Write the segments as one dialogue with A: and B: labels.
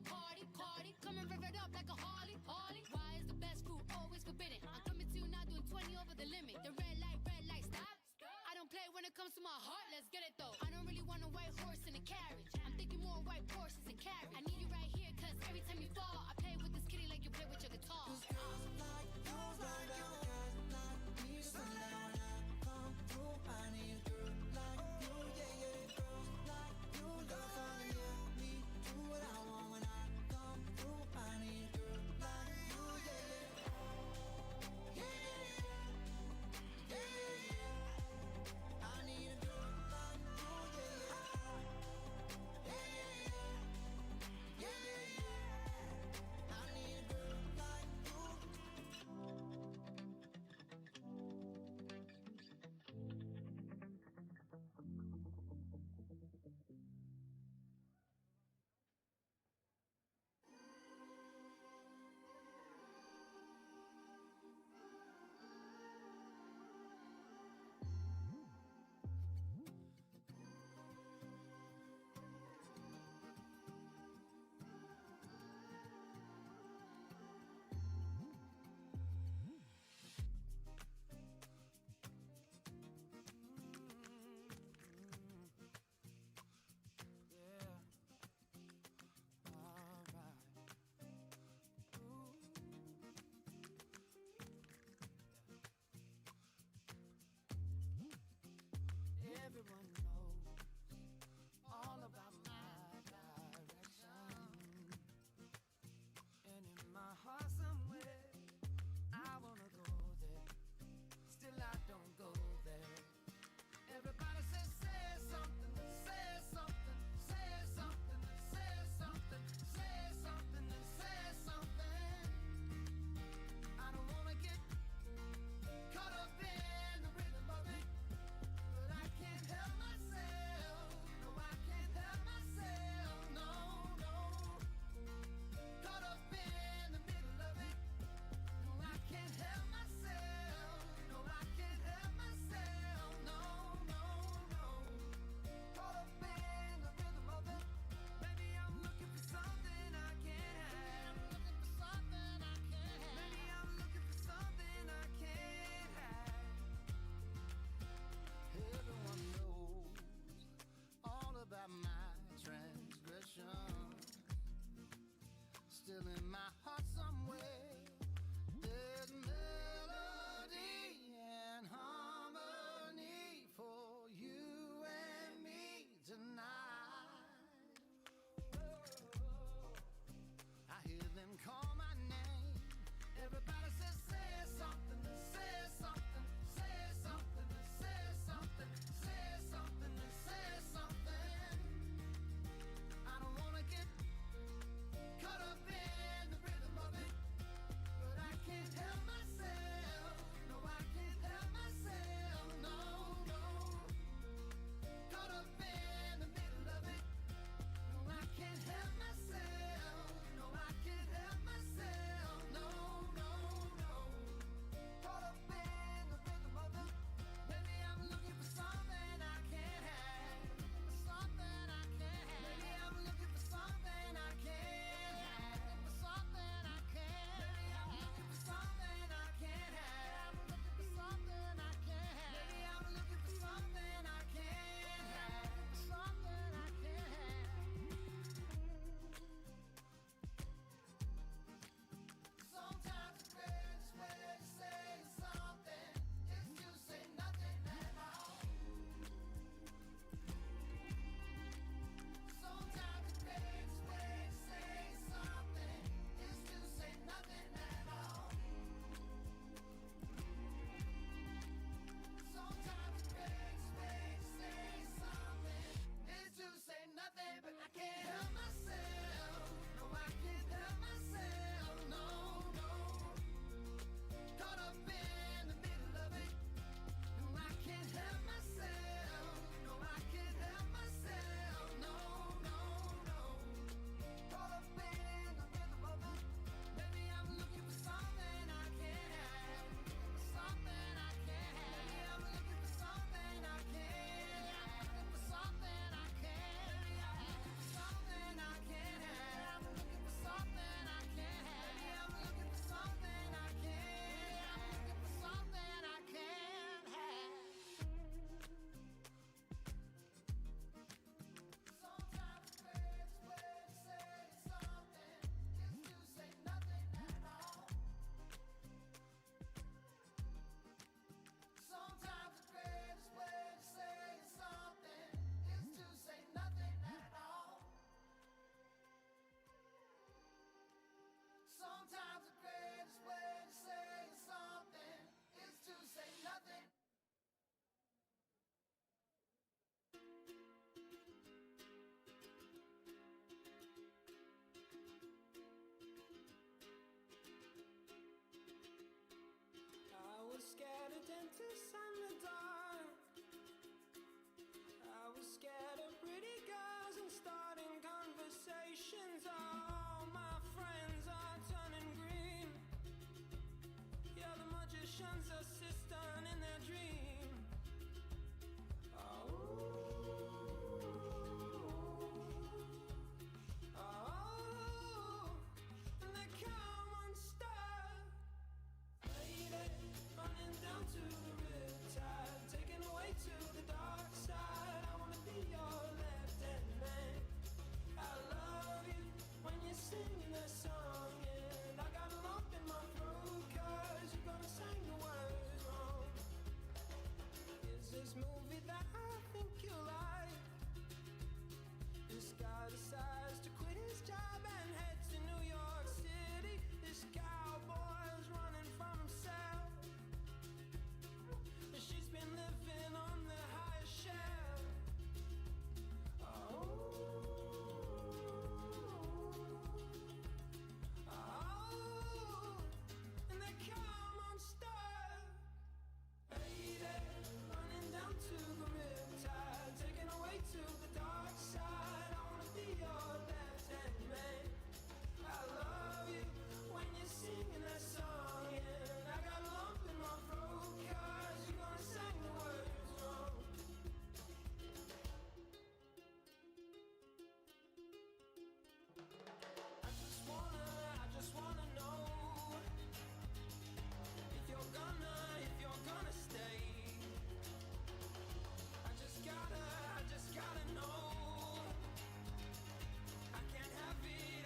A: a party, party. Come and rev it up like a Harley, Harley. Why is the best food always forbidden? I'm coming to you now doing 20 over the limit. The red light, stop. I don't play when it comes to my heart, let's get it though. I don't really want a white horse in a carriage. I'm thinking more white horses and carriage. I need you right here, cause every time you fall, I play with this kitty like you play with your guitar.
B: Cause girls like you, guys like me. So now when I come through, I need a girl like you, yeah, yeah. Girls like you, love all yeah. Me do what I want when I come through. I need a girl like you, yeah, yeah. Yeah, yeah, yeah. Yeah, yeah, yeah. I need a girl like you, yeah, yeah. Yeah, yeah, yeah. Yeah, yeah, yeah. I need a girl like you.
C: Yeah. Alright. Ooh. Everyone knows all about my direction. And in my heart somewhere, I wanna go there. Still I don't go there. Everybody says, say something, say something, say something, say something, say something, say something. I don't wanna get caught up in the rhythm of it, but I can't help myself. emotions assist done in their dream. And they come unstuck. Lady, running down to the riptide, taken away to the dark side. I wanna be your left-hand man. I love you when you're singing that song, and I got a lump in my throat 'cause you're gonna sing the words wrong. Is this movie that I think you like? This guy decides to quit his job and head to New York City. This cowboy's running from himself. She's been living on the highest shelf. And they come unstuck. Lady, running down to the riptide, taken away to the dark side. I wanna be your left-hand man. I love you when you're singing that song, and I got a lump in my throat 'cause you're gonna sing the words wrong. I just wanna know if you're gonna stay. I just gotta know. I can't have it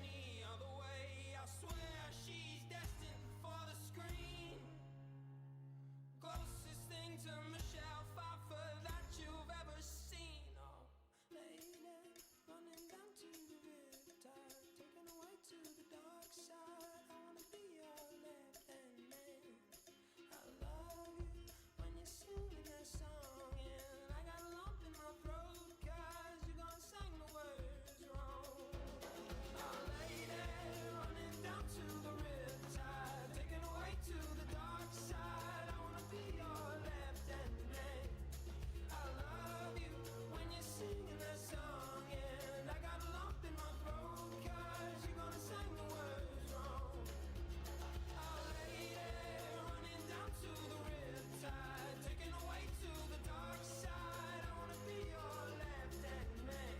C: any other way. I swear she's destined for the screen. Closest thing to Michelle Pfeiffer that you've ever seen. Oh, lady, running down to the riptide, taken away to the dark side. I wanna be your left-hand man. I love you when you're singing that song, and I got a lump in my throat 'cause you're gonna sing the words wrong. Oh, lady, running down to the riptide, taken away to the dark side. I wanna be your left-hand man. I love you when you're singing that song, and I got a lump in my throat 'cause you're gonna sing the words wrong. Oh, lady, running down to the riptide, taken away to the dark side. I wanna be your left-hand man.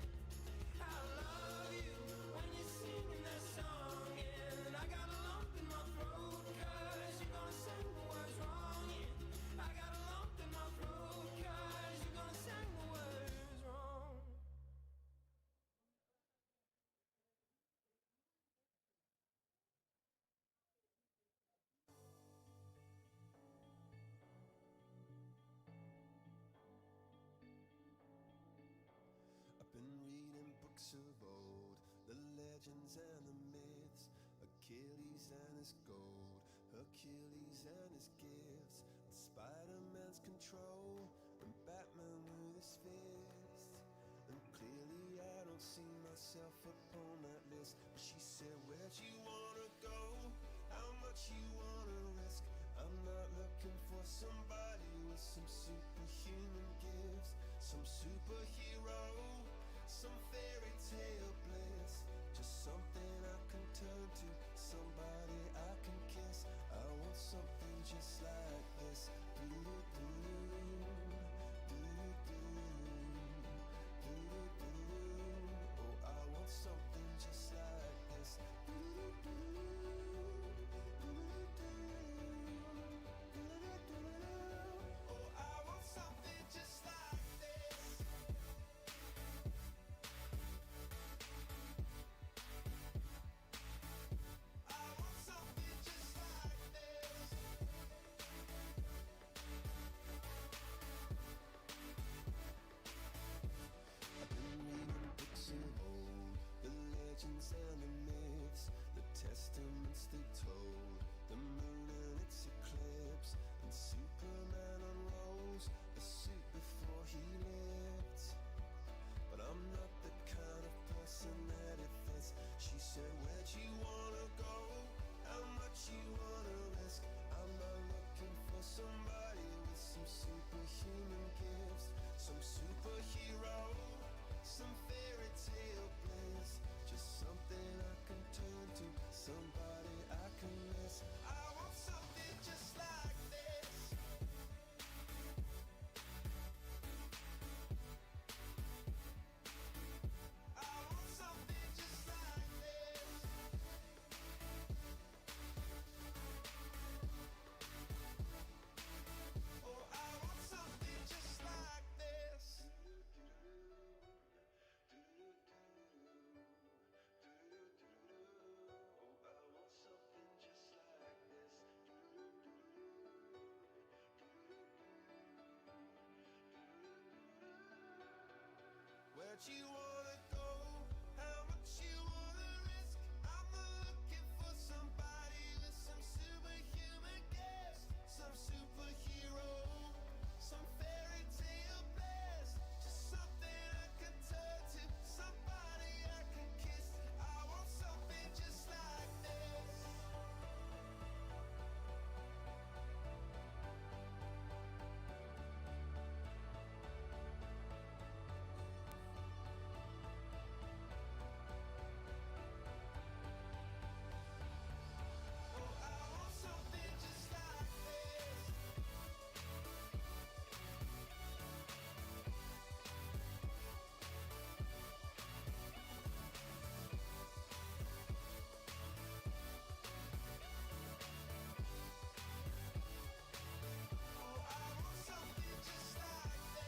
C: I love you when you're singing that song, and I got a lump in my throat 'cause you're gonna sing the words wrong. Yeah, I got a lump in my throat 'cause you're gonna sing the words wrong.
D: I've been reading books of old, the legends and the myths, Achilles and his gold, Hercules and his gifts, Spider-Man's control, and Batman with his fist. And clearly I don't see myself upon that list. But she said, where'd you wanna go? How much you wanna risk? I'm not looking for somebody with some superhuman gifts, some superhero, some fairy tale bliss. Just something I can turn to, somebody I can kiss. I want something just like this. Oh, I want something just like this. that you wanna go, how much you wanna risk. I'm looking for somebody with some superhuman gifts, some superhero, some fairy tale bliss, just something I can turn to, somebody I can kiss. I want something just like this. Oh, I want something just like this. Oh, I want something just like this.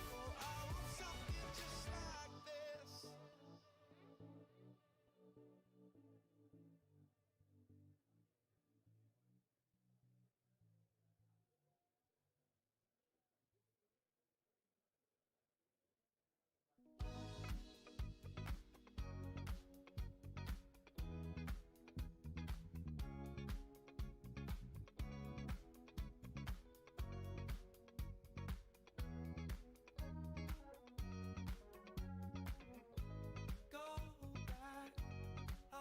D: Oh, I want something just like this.
C: Go back. I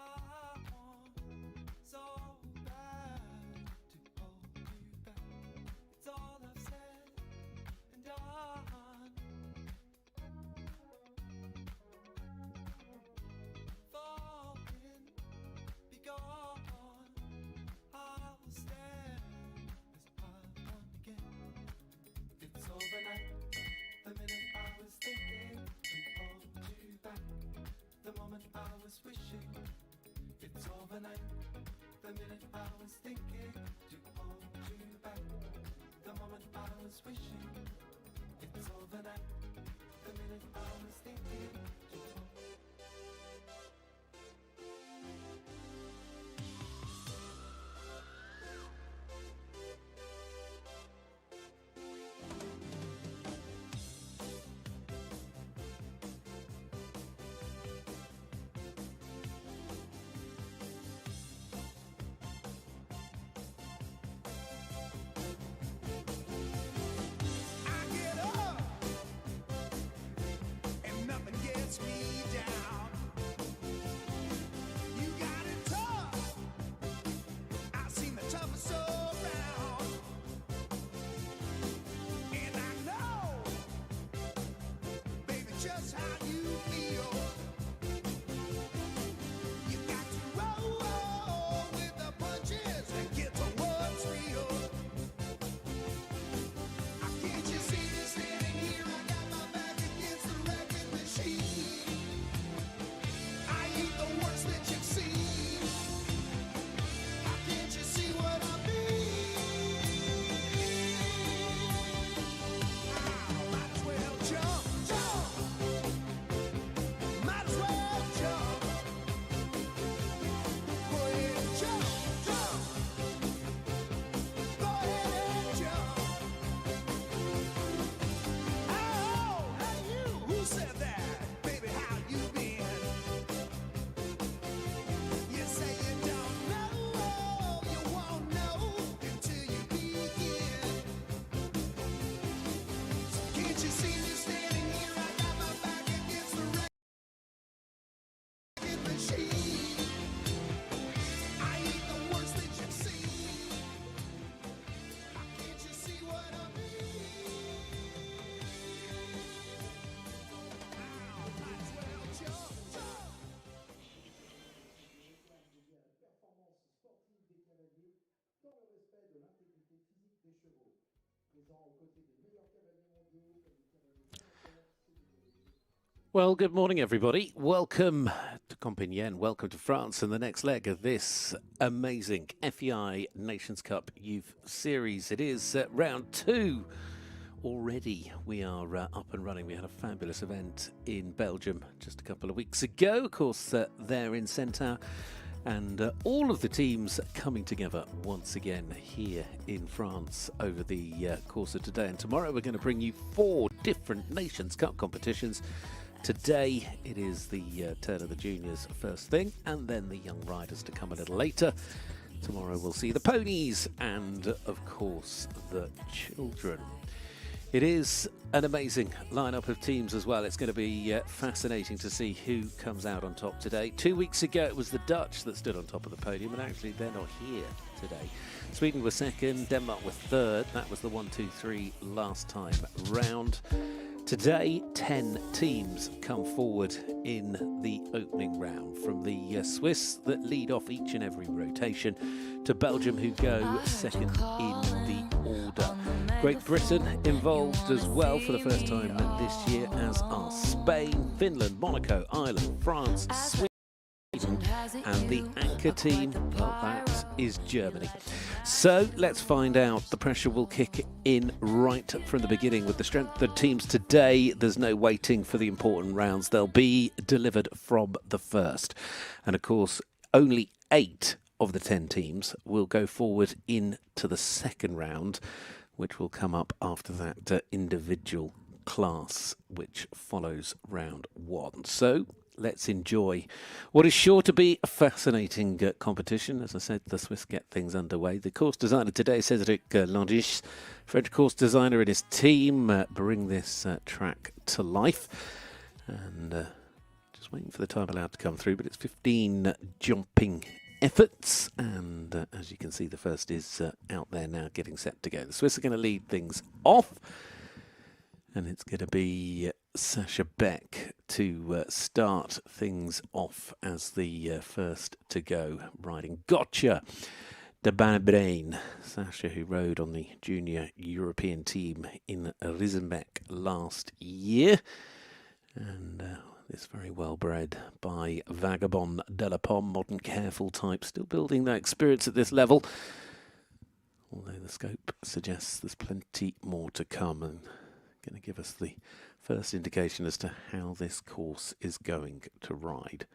C: want so bad to hold you back. It's all I've said and done. Falling, be gone. I will stand as I won again. It's overnight. The minute I was thinking to hold you back. The moment I was wishing. It's overnight. The minute I was thinking to hold you back. The moment I was wishing. It's overnight. The minute I was thinking to hold.
D: I get up and nothing gets me down. You got it tough. I've seen the toughest around, and I know, baby, just how you feel. You got to roll with the punches and get to what's real. Can't you see me standing here? I got my back against the wrecking machine. I ain't the worst that you've seen. Can't you see what I mean? Might as well jump, jump. Might as well jump. Go ahead and jump, jump. Go ahead and jump. Oh, hey you! Who said that? Baby, how you been? You say you don't know, you won't know until you begin. So can't you see me standing here? I got my back against the wrecking machine. I ain't the worst that you've seen. Can't you see what I mean? Might as well jump, jump.
E: Performance sportive des cavaliers dans le respect de l'intégrité physique des chevaux. Présents aux côtés des meilleurs cavaliers mondiaux comme les cavaliers amateurs, sénégalais.
F: Well, good morning, everybody. Welcome to Compiègne. Welcome to France and the next leg of this amazing FEI Nations Cup Youth Series. It is round two already we are up and running. We had a fabulous event in Belgium just a couple of weeks ago. Of course, there in Centaur. And all of the teams coming together once again here in France over the course of today. And tomorrow we're going to bring you 4 different Nations Cup competitions. Today it is the turn of the juniors first thing, and then the young riders to come a little later. Tomorrow we'll see the ponies and, of course, the children. It is an amazing lineup of teams as well. It's going to be fascinating to see who comes out on top today. 2 weeks ago, it was the Dutch that stood on top of the podium, and actually they're not here today. Sweden was second, Denmark was third. That was the 1-2-3 last time round. Today, 10 teams come forward in the opening round, from the Swiss that lead off each and every rotation to Belgium, who go second in the order. Great Britain involved as well for the first time this year, as are Spain, Finland, Monaco, Ireland, France, Sweden, and the anchor team, well, that is Germany. So let's find out. The pressure will kick in right from the beginning with the strength of the teams today. There's no waiting for the important rounds. They'll be delivered from the first. And of course, only 8 of the 10 teams will go forward into the second round, which will come up after that individual class, which follows round 1. So let's enjoy what is sure to be a fascinating competition. As I said, the Swiss get things underway. The course designer today, Cédric Landis, French course designer, and his team bring this track to life. And just waiting for the time allowed to come through, but it's 15 jumping efforts, and as you can see, the first is out there now, getting set to go. The Swiss are going to lead things off, and it's going to be Sasha Beck to start things off as the first to go, riding Gotcha de Bannebrain. Sasha, who rode on the junior European team in Risenbeck last year, and this very well bred by Vagabond de la Pomme, modern careful type, still building that experience at this level, although the scope suggests there's plenty more to come, and going to give us the first indication as to how this course is going to ride.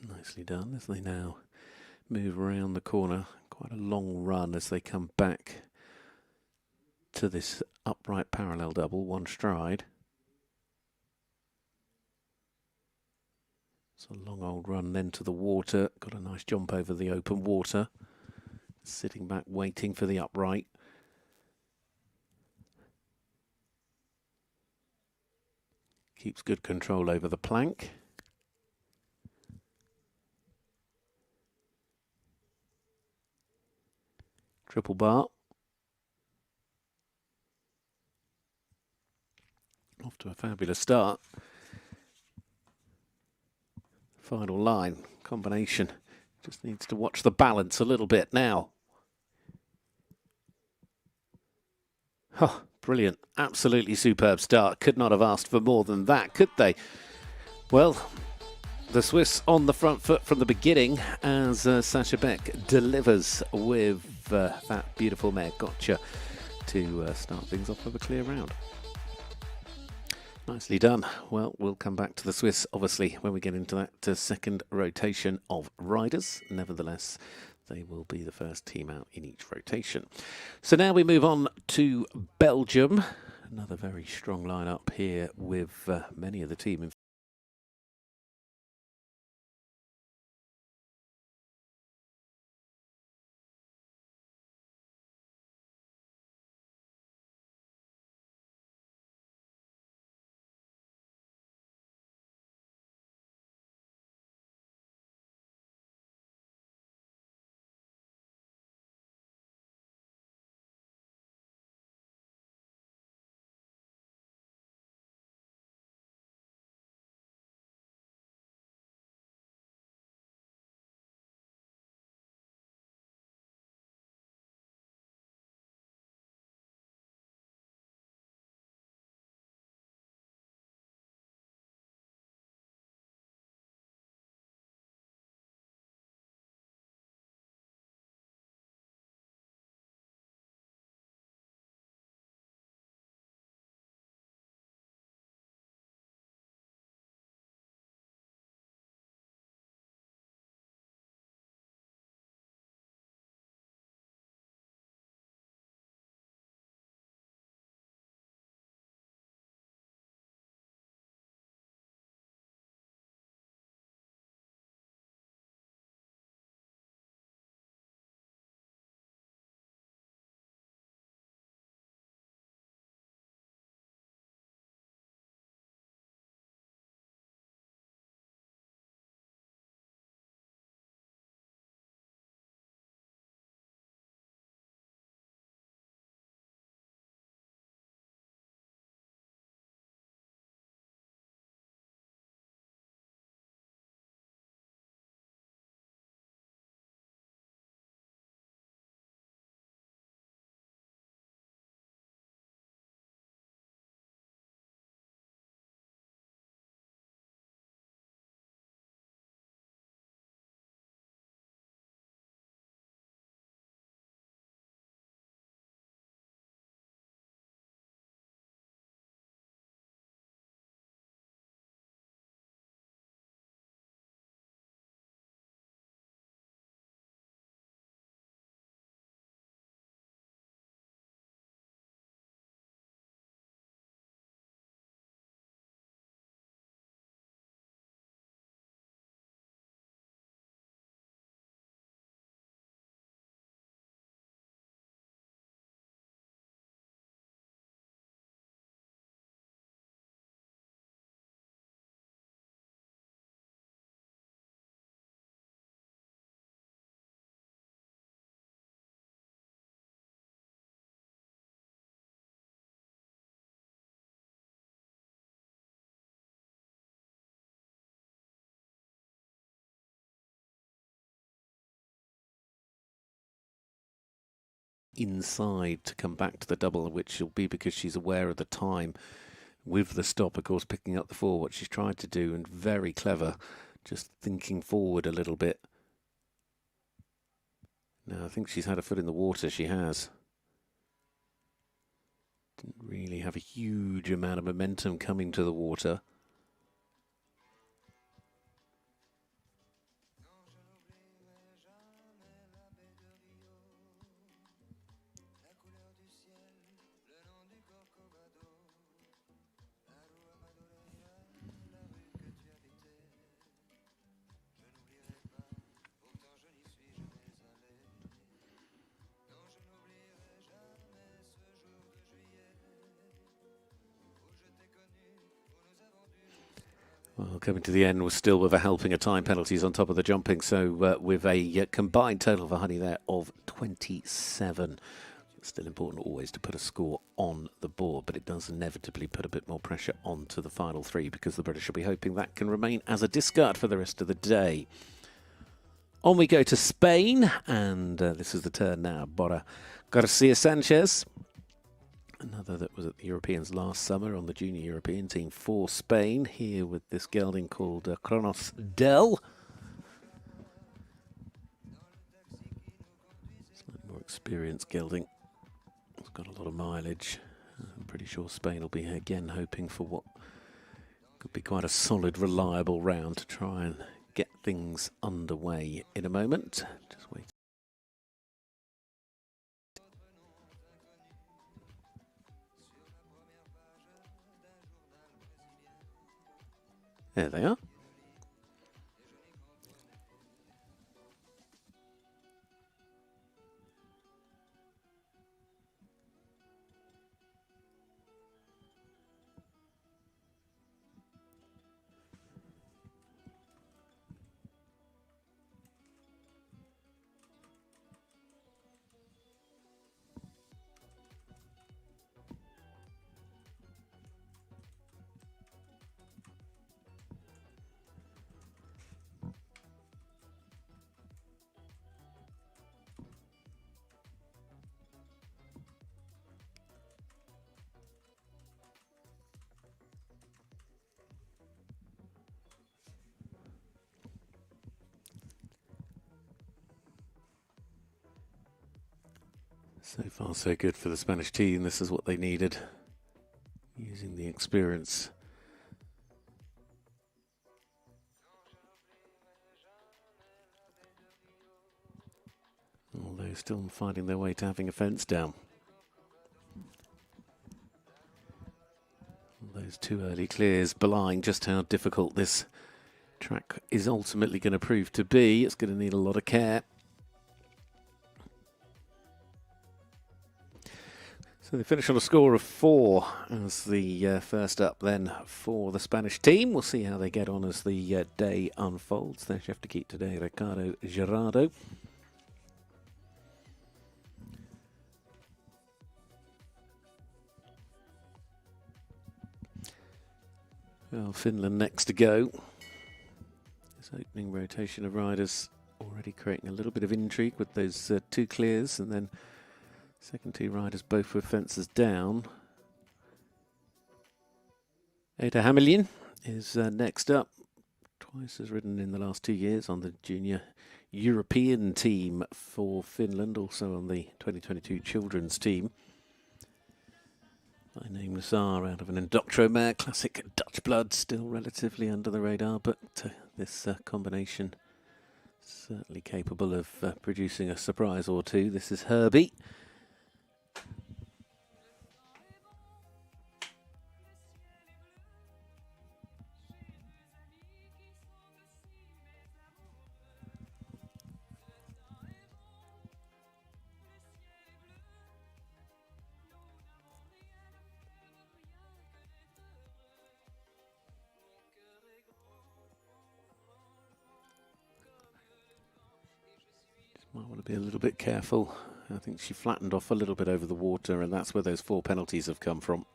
F: Nicely done as they now move around the corner. Quite a long run as they come back to this upright parallel double, one stride. It's a long old run then to the water. Got a nice jump over the open water. Sitting back waiting for the upright. Keeps good control over the plank. Triple bar. Off to a fabulous start. Final line, combination. Just needs to watch the balance a little bit now. Oh, brilliant. Absolutely superb start. Could not have asked for more than that, could they? Well, the Swiss on the front foot from the beginning as Sasha Beck delivers with that beautiful mare Gotcha to start things off with a clear round. Nicely done. Well, we'll come back to the Swiss, obviously, when we get into that second rotation of riders. Nevertheless, they will be the first team out in each rotation. So now we move on to Belgium. Another very strong lineup here with many of the team in inside to come back to the double, which will be because she's aware of the time with the stop, of course, picking up the 4, what she's tried to do, and very clever, just thinking forward a little bit. Now, I think she's had a foot in the water, she has. Didn't really have a huge amount of momentum coming to the water. Well, coming to the end, we're still with a helping of time penalties on top of the jumping, so with a combined total for Honey there of 27. It's still important always to put a score on the board, but it does inevitably put a bit more pressure onto the final 3 because the British will be hoping that can remain as a discard for the rest of the day. On we go to Spain, and this is the turn now. Bora Garcia Sanchez. Another that was at the Europeans last summer on the Junior European team for Spain, here with this gelding called Kronos Del. Slightly more experienced gelding. It's got a lot of mileage. I'm pretty sure Spain will be again hoping for what could be quite a solid, reliable round to try and get things underway in a moment. Just wait. There they are. So far, so good for the Spanish team. This is what they needed, using the experience. Although still finding their way to having a fence down. Those 2 early clears belying just how difficult this track is ultimately going to prove to be. It's going to need a lot of care. So they finish on a score of 4 as the first up then for the Spanish team. We'll see how they get on as the day unfolds. Their chef de keep today, Ricardo Gerardo. Well, Finland next to go. This opening rotation of riders already creating a little bit of intrigue with those 2 clears, and then second 2 riders both with fences down. Ada Hamilton is next up. Twice has ridden in the last 2 years on the Junior European team for Finland, also on the 2022 children's team. By name Lazar out of an Indoctro mare, classic Dutch blood, still relatively under the radar, but this combination certainly capable of producing a surprise or 2. This is Herbie. Might want to be a little bit careful. I think she flattened off a little bit over the water, and that's where those 4 penalties have come from.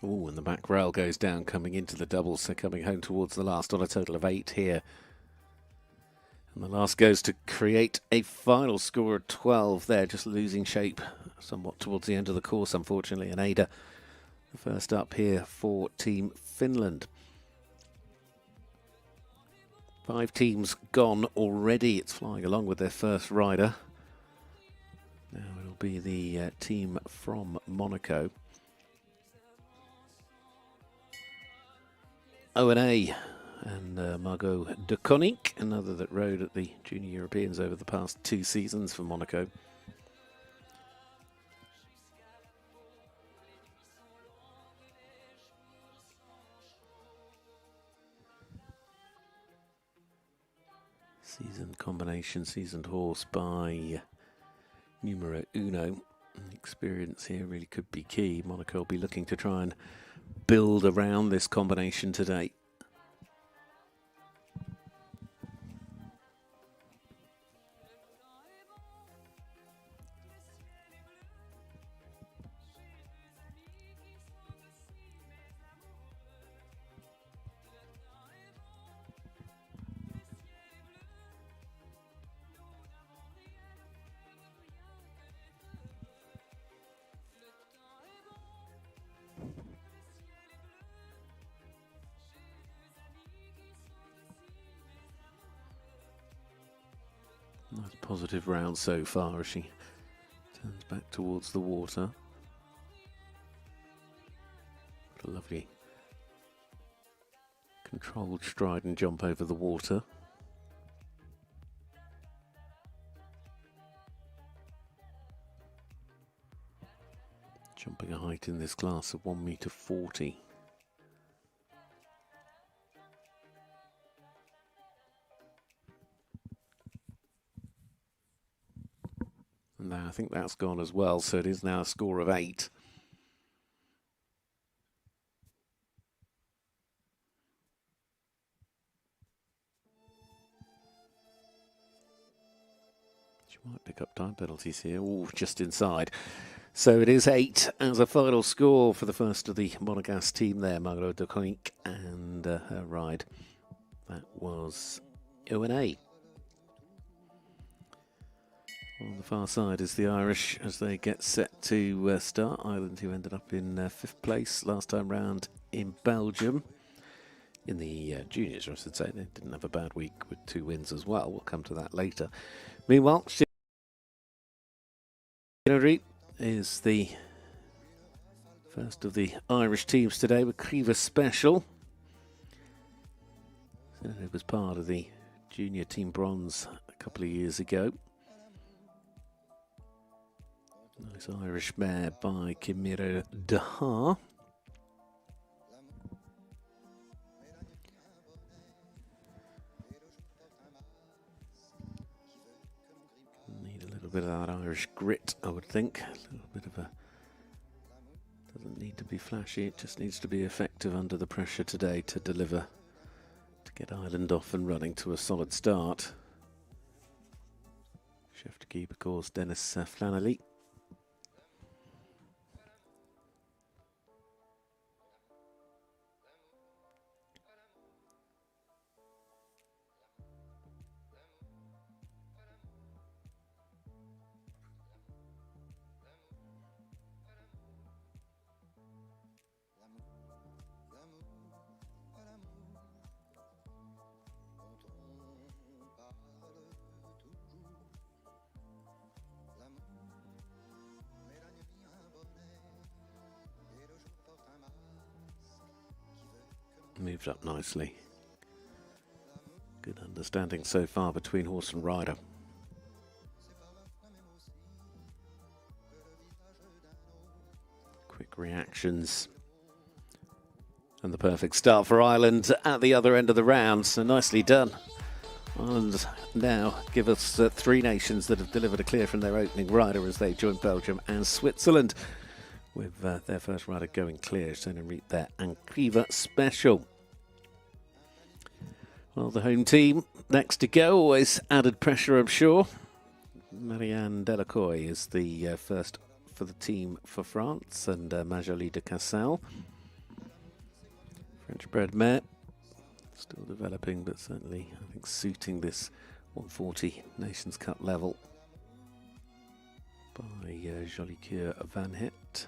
F: Oh, and the back rail goes down coming into the doubles, so coming home towards the last on a total of 8 here. And the last goes to create a final score of 12 there, just losing shape somewhat towards the end of the course, unfortunately. And Ada, the first up here for Team Finland. 5 teams gone already. It's flying along with their first rider. Now it'll be the team from Monaco. O&A and Margot de Koninck, another that rode at the Junior Europeans over the past 2 seasons for Monaco. Seasoned combination, seasoned horse by numero uno. Experience here really could be key. Monaco will be looking to try and build around this combination today. Nice positive round so far as she turns back towards the water. What a lovely controlled stride and jump over the water. Jumping a height in this class of 1.40 meters. And I think that's gone as well, so it is now a score of 8. She might pick up time penalties here. Oh, just inside. So it is 8 as a final score for the first of the Monegasque team there, Margot de Koninck, and her ride. That was O&A. On the far side is the Irish as they get set to start. Ireland, who ended up in 5th place last time round in Belgium. In the juniors, I should say. They didn't have a bad week with 2 wins as well. We'll come to that later. Meanwhile, Shinnery is the first of the Irish teams today with Criva Special. It was part of the junior team bronze a couple of years ago. Nice Irish mare by Kimiro Daha. Need a little bit of that Irish grit, I would think. A little bit of a... Doesn't need to be flashy, it just needs to be effective under the pressure today to deliver, to get Ireland off and running to a solid start. Chef to keep, of course, Dennis Flannelly. Moved up nicely. Good understanding so far between horse and rider. Quick reactions. And the perfect start for Ireland at the other end of the round. So nicely done. Ireland now give us 3 nations that have delivered a clear from their opening rider as they join Belgium and Switzerland, with their first rider going clear, Shinnery there, and Criva Special. Well, the home team next to go, always added pressure, I'm sure. Marianne Delacoy is the first for the team for France, and Majoli de Cassel. French-bred mare, still developing, but certainly I think suiting this 140 Nations Cup level by Jolicoeur Van Het.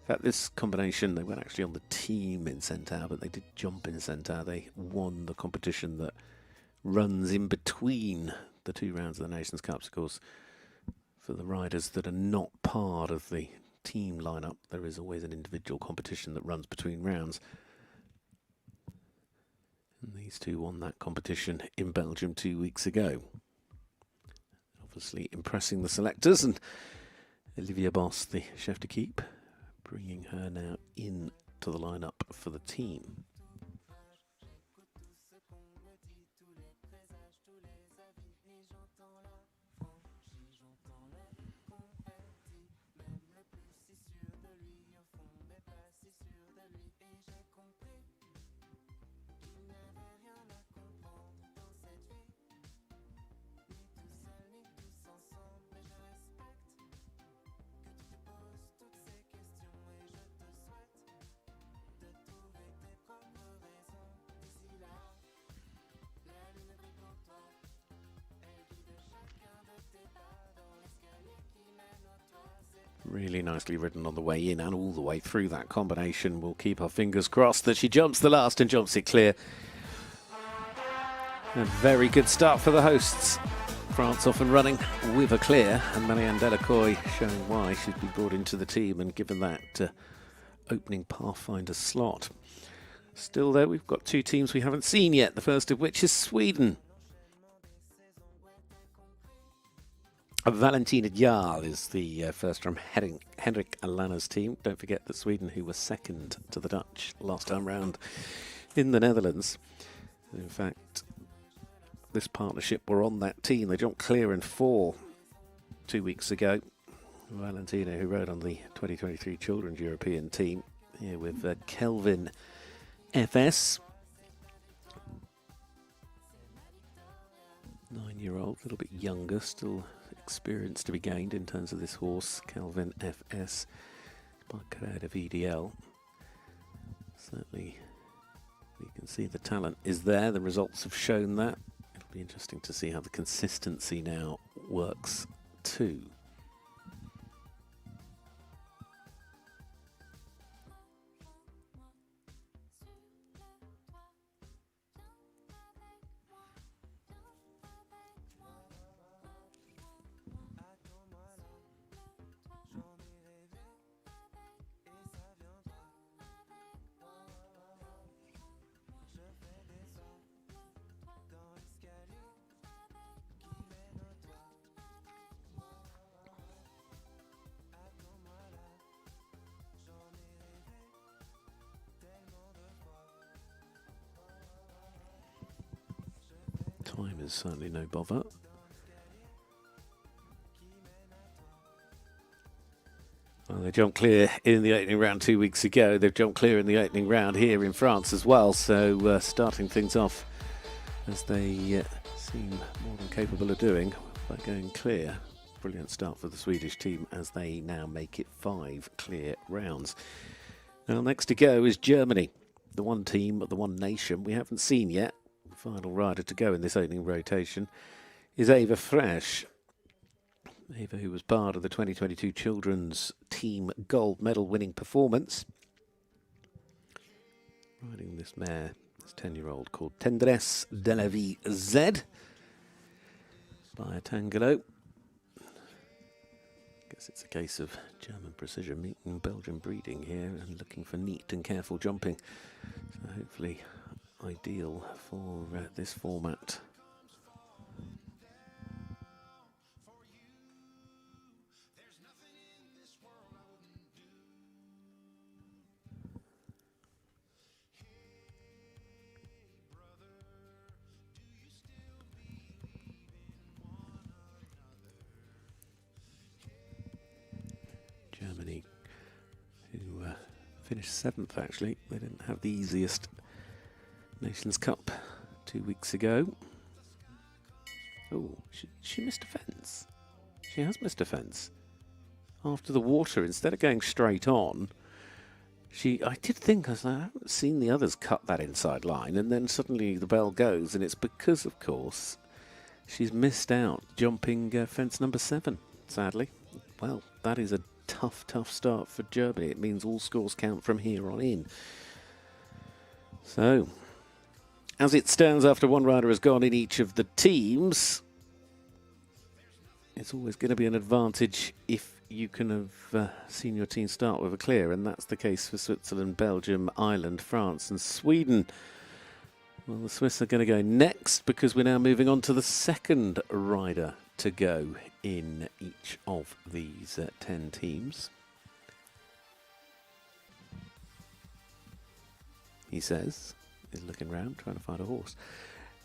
F: In fact, this combination, they weren't actually on the team in Centaur, but they did jump in Centaur. They won the competition that runs in between the 2 rounds of the Nations Cups. Of course, for the riders that are not part of the team lineup, there is always an individual competition that runs between rounds. And these 2 won that competition in Belgium 2 weeks ago. Obviously impressing the selectors, and Olivia Boss, the chef de keep, bringing her now in to the lineup for the team. Really nicely ridden on the way in and all the way through that combination. We'll keep our fingers crossed that she jumps the last and jumps it clear. A very good start for the hosts. France off and running with a clear, and Marianne Delacoy showing why she'd be brought into the team and given that opening Pathfinder slot. Still though, we've got 2 teams we haven't seen yet, the first of which is Sweden. Valentina Jarl is the first from Henrik Alana's team. Don't forget that Sweden, who was second to the Dutch last time round in the Netherlands. In fact, this partnership were on that team. They jumped clear in 4 2 weeks ago. Valentina, who rode on the 2023 Children's European team, here with Kelvin FS. 9-year-old, a little bit younger, still experience to be gained in terms of this horse, Kelvin FS, by Crowd of EDL. Certainly, you can see the talent is there. The results have shown that. It'll be interesting to see how the consistency now works too. Time is certainly no bother. Well, they jumped clear in the opening round 2 weeks ago. They've jumped clear in the opening round here in France as well. So starting things off as they seem more than capable of doing by going clear. Brilliant start for the Swedish team as they now make it 5 clear rounds. Now next to go is Germany. The one team, the one nation we haven't seen yet. Final rider to go in this opening rotation is Eva Fresh. Eva, who was part of the 2022 Children's Team gold medal winning performance. Riding this mare, this 10-year-old called Tendresse de la Vie Z by a Tangelo. Guess it's a case of German precision meeting Belgian breeding here and looking for neat and careful jumping. So hopefully ideal for this format. Germany, who finished 7th actually. They didn't have the easiest Nations Cup 2 weeks ago. Oh, she missed a fence. She has missed a fence. After the water, instead of going straight on, I did think, I haven't seen the others cut that inside line, and then suddenly the bell goes, and it's because, of course, she's missed out jumping fence number 7, sadly. Well, that is a tough, tough start for Germany. It means all scores count from here on in. So, as it stands after one rider has gone in each of the teams, it's always going to be an advantage if you can have seen your team start with a clear, and that's the case for Switzerland, Belgium, Ireland, France and Sweden. Well, the Swiss are going to go next because we're now moving on to the second rider to go in each of these 10 teams. He says, he's looking around trying to find a horse.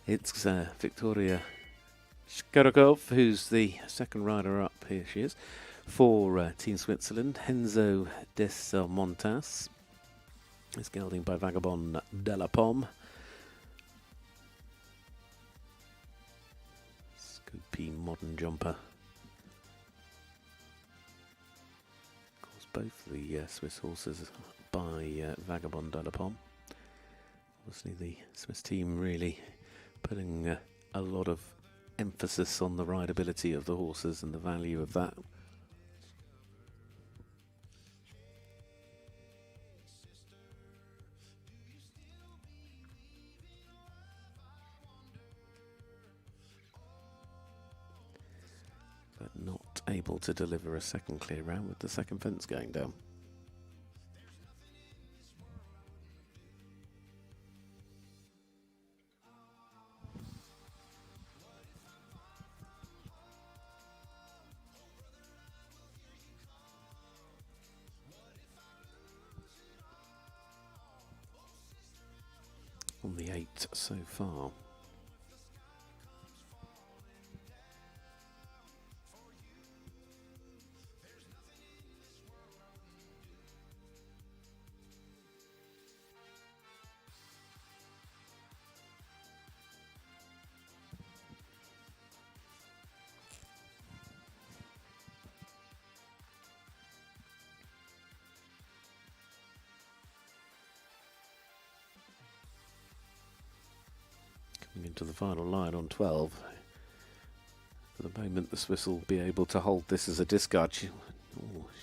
F: It's Victoria Shkarokov, who's the second rider up. Here she is. For Team Switzerland, Henzo des Montas is gelding by Vagabond de la Pomme. Scoopy modern jumper. Of course, both the Swiss horses by Vagabond de la Pomme. Obviously, the Swiss team really putting a lot of emphasis on the rideability of the horses and the value of that. But not able to deliver a second clear round with the second fence going down. On the 8 so far. Into the final line on 12. For the moment, the Swiss will be able to hold this as a discard. She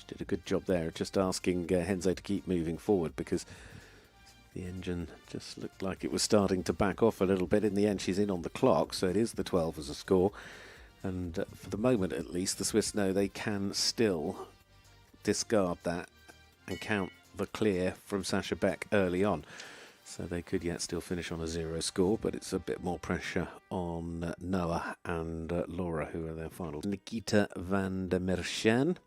F: did a good job there, just asking Henzo to keep moving forward because the engine just looked like it was starting to back off a little bit. In the end, she's in on the clock, so it is the 12 as a score. And for the moment, at least, the Swiss know they can still discard that and count the clear from Sasha Beck early on. So they could yet still finish on a 0 score, but it's a bit more pressure on Noah and Laura, who are their final. Nikita van der Merchen,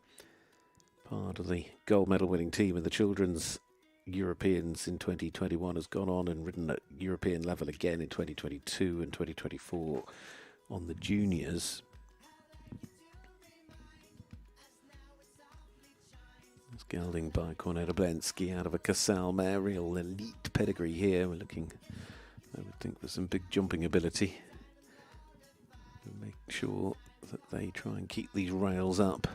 F: part of the gold medal winning team in the children's Europeans in 2021, has gone on and ridden at European level again in 2022 and 2024 on the juniors. It's gelding by Corneta Blensky out of a Casal mare, real elite pedigree here. We're looking, I would think, for some big jumping ability. Make sure that they try and keep these rails up.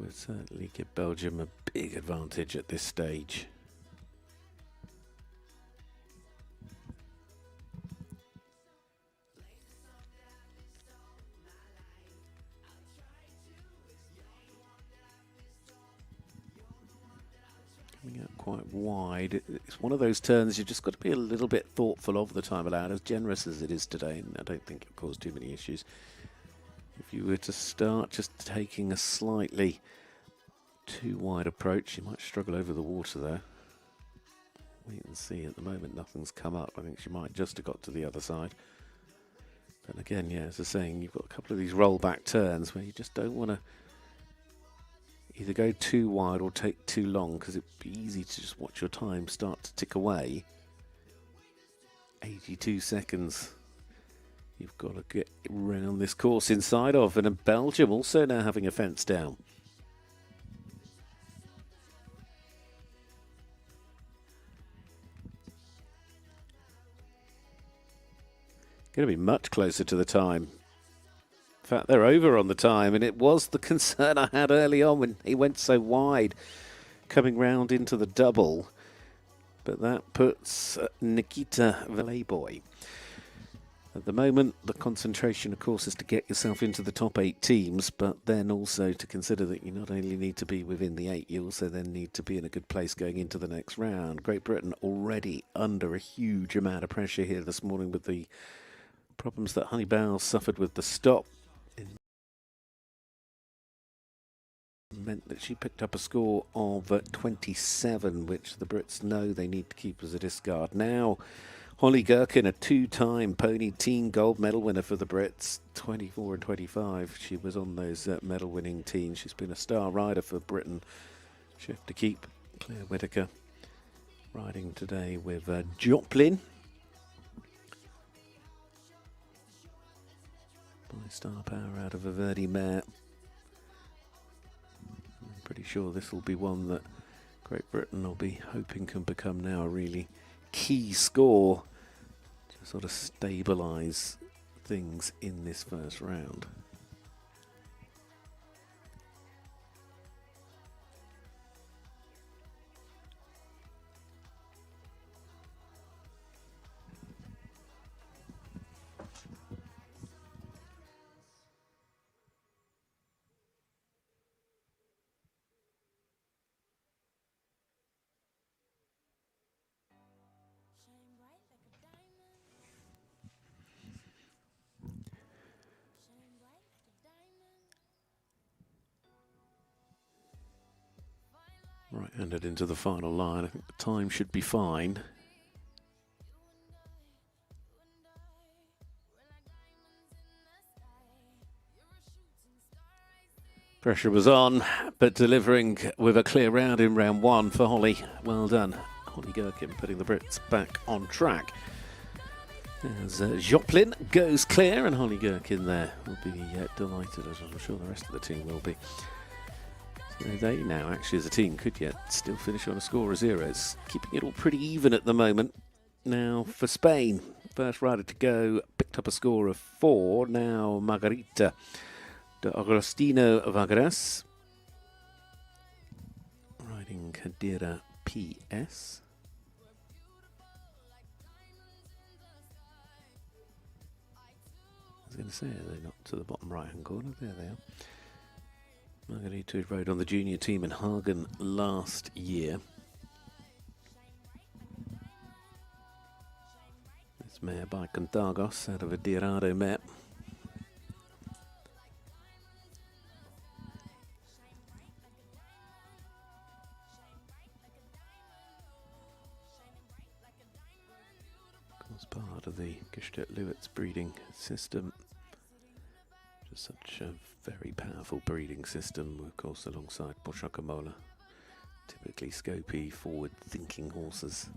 F: Would certainly give Belgium a big advantage at this stage. Coming out quite wide. It's one of those turns you've just got to be a little bit thoughtful of the time allowed, as generous as it is today, and I don't think it'll cause too many issues. If you were to start just taking a slightly too wide approach, you might struggle over the water there. Wait and see. At the moment, nothing's come up. I think she might just have got to the other side. But again, yeah, as I was saying, you've got a couple of these rollback turns where you just don't want to either go too wide or take too long, because it'd be easy to just watch your time start to tick away. 82 seconds. You've got to get around this course inside of, and Belgium also now having a fence down. Going to be much closer to the time. In fact, they're over on the time, and it was the concern I had early on when he went so wide. coming round into the double, but that puts Nikita Valeboy. At the moment, the concentration, of course, is to get yourself into the top 8 teams, but then also to consider that you not only need to be within the 8, you also then need to be in a good place going into the next round. Great Britain already under a huge amount of pressure here this morning with the problems that Honeybell suffered with the stop. It meant that she picked up a score of 27, which the Brits know they need to keep as a discard. Now, Holly Gherkin, a 2-time pony team gold medal winner for the Brits, 24 and 25. She was on those medal-winning teams. She's been a star rider for Britain. She have to keep Claire Whitaker riding today with Joplin. By star power out of a Verdi mare. I'm pretty sure this will be one that Great Britain will be hoping can become now a really key score to sort of stabilise things in this first round. Right-handed into the final line. I think the time should be fine. Pressure was on, but delivering with a clear round in round 1 for Holly. Well done. Holly Gherkin putting the Brits back on track. As Joplin goes clear, and Holly Gherkin there will be delighted, as I'm sure the rest of the team will be. So they now, actually, as a team, could yet still finish on a score of 0. It's keeping it all pretty even at the moment. Now for Spain, first rider to go, picked up a score of 4. Now Margarita de Agostino Vargas, riding Kadira PS. I was going to say, are they not to the bottom right-hand corner? There they are. Margarita rode on the junior team in Hagen last year. This mare by Contagos out of a Dirado mare. Of course, part of the Gestert-Lewitz breeding system. Just such a very powerful breeding system, of course, alongside Bosciacamola. Typically scopy, forward-thinking horses.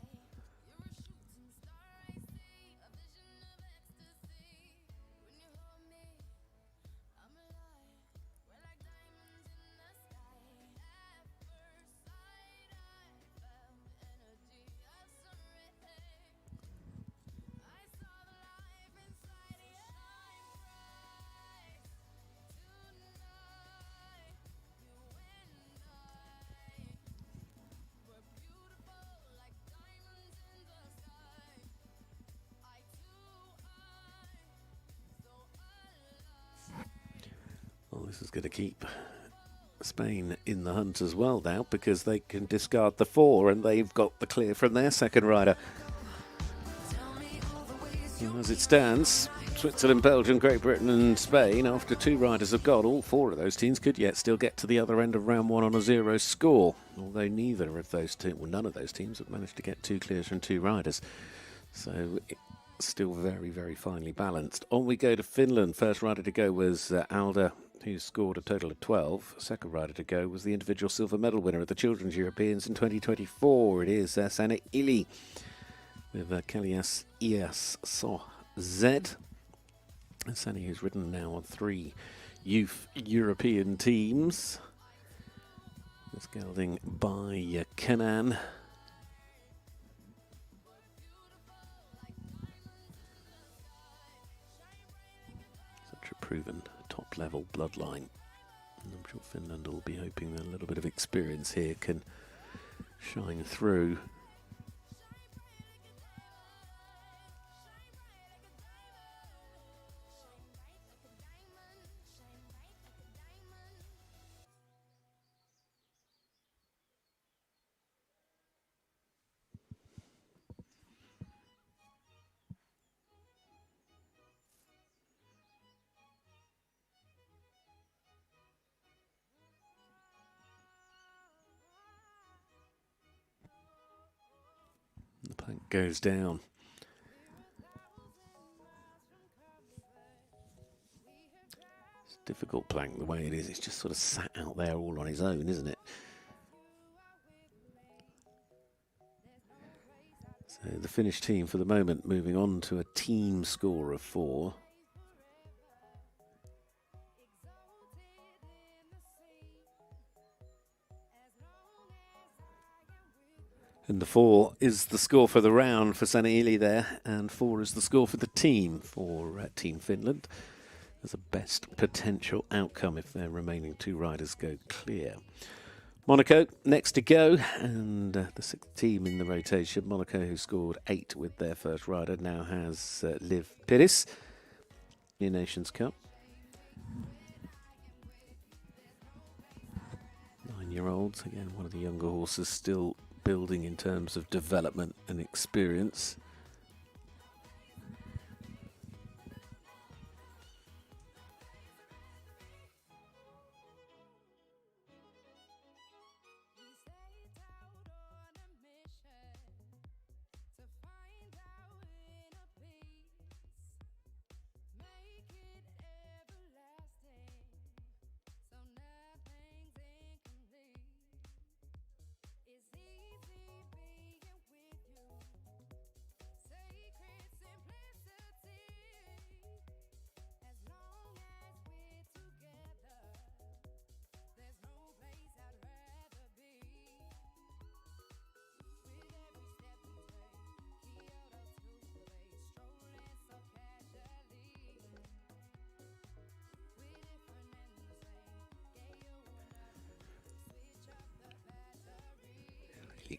F: Well, this is going to keep Spain in the hunt as well now, because they can discard the 4 and they've got the clear from their second rider. And as it stands, Switzerland, Belgium, Great Britain and Spain, after 2 riders have gone, all 4 of those teams could yet still get to the other end of round 1 on a 0 score, although neither of those teams, well, none of those teams have managed to get 2 clears from 2 riders. So it's still very, very finely balanced. On we go to Finland. First rider to go was Alda, who scored a total of 12. Second rider to go was the individual silver medal winner at the Children's Europeans in 2024. It is Sanne Ili with Kelias Ias So Z. Sanne, who's ridden now on 3 youth European teams. It's gelding by Kenan. Such a proven top-level bloodline. And I'm sure Finland will be hoping that a little bit of experience here can shine through. The plank goes down. It's a difficult plank the way it is. It's just sort of sat out there all on his own, isn't it? So the Finnish team for the moment moving on to a team score of 4. And the 4 is the score for the round for Sanaili there, and 4 is the score for the team for Team Finland. As a best potential outcome if their remaining 2 riders go clear. Monaco next to go, and the 6th team in the rotation. Monaco, who scored 8 with their first rider, now has Liv Pires in Nations Cup. 9-year-olds, again one of the younger horses, still building in terms of development and experience.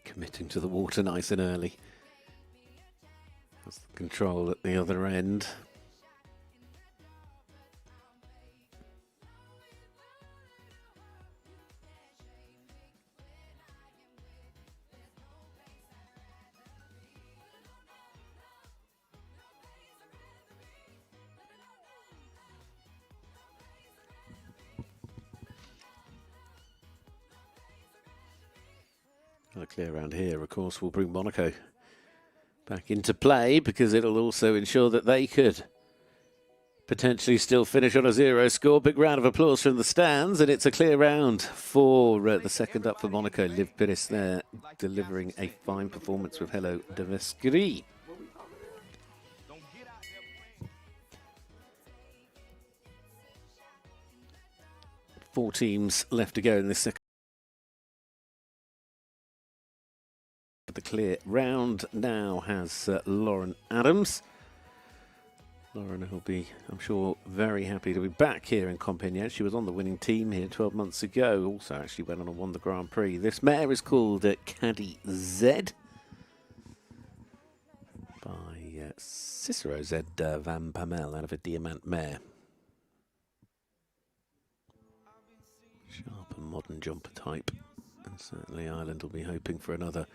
F: Committing to the water nice and early. That's the control at the other end. A clear round here, of course, will bring Monaco back into play, because it'll also ensure that they could potentially still finish on a 0 score. Big round of applause from the stands, and it's a clear round for the second up for Monaco. Liv Pires there delivering a fine performance with Hello de Vescri. Four teams left to go in this second. The clear round now has Lauren Adams. Lauren will be, I'm sure, very happy to be back here in Compiègne. She was on the winning team here 12 months ago. Also actually went on and won the Grand Prix. This mare is called Caddy Z by Cicero Z Van Pamel out of a Diamant mare. Sharp and modern jumper type. And certainly Ireland will be hoping for another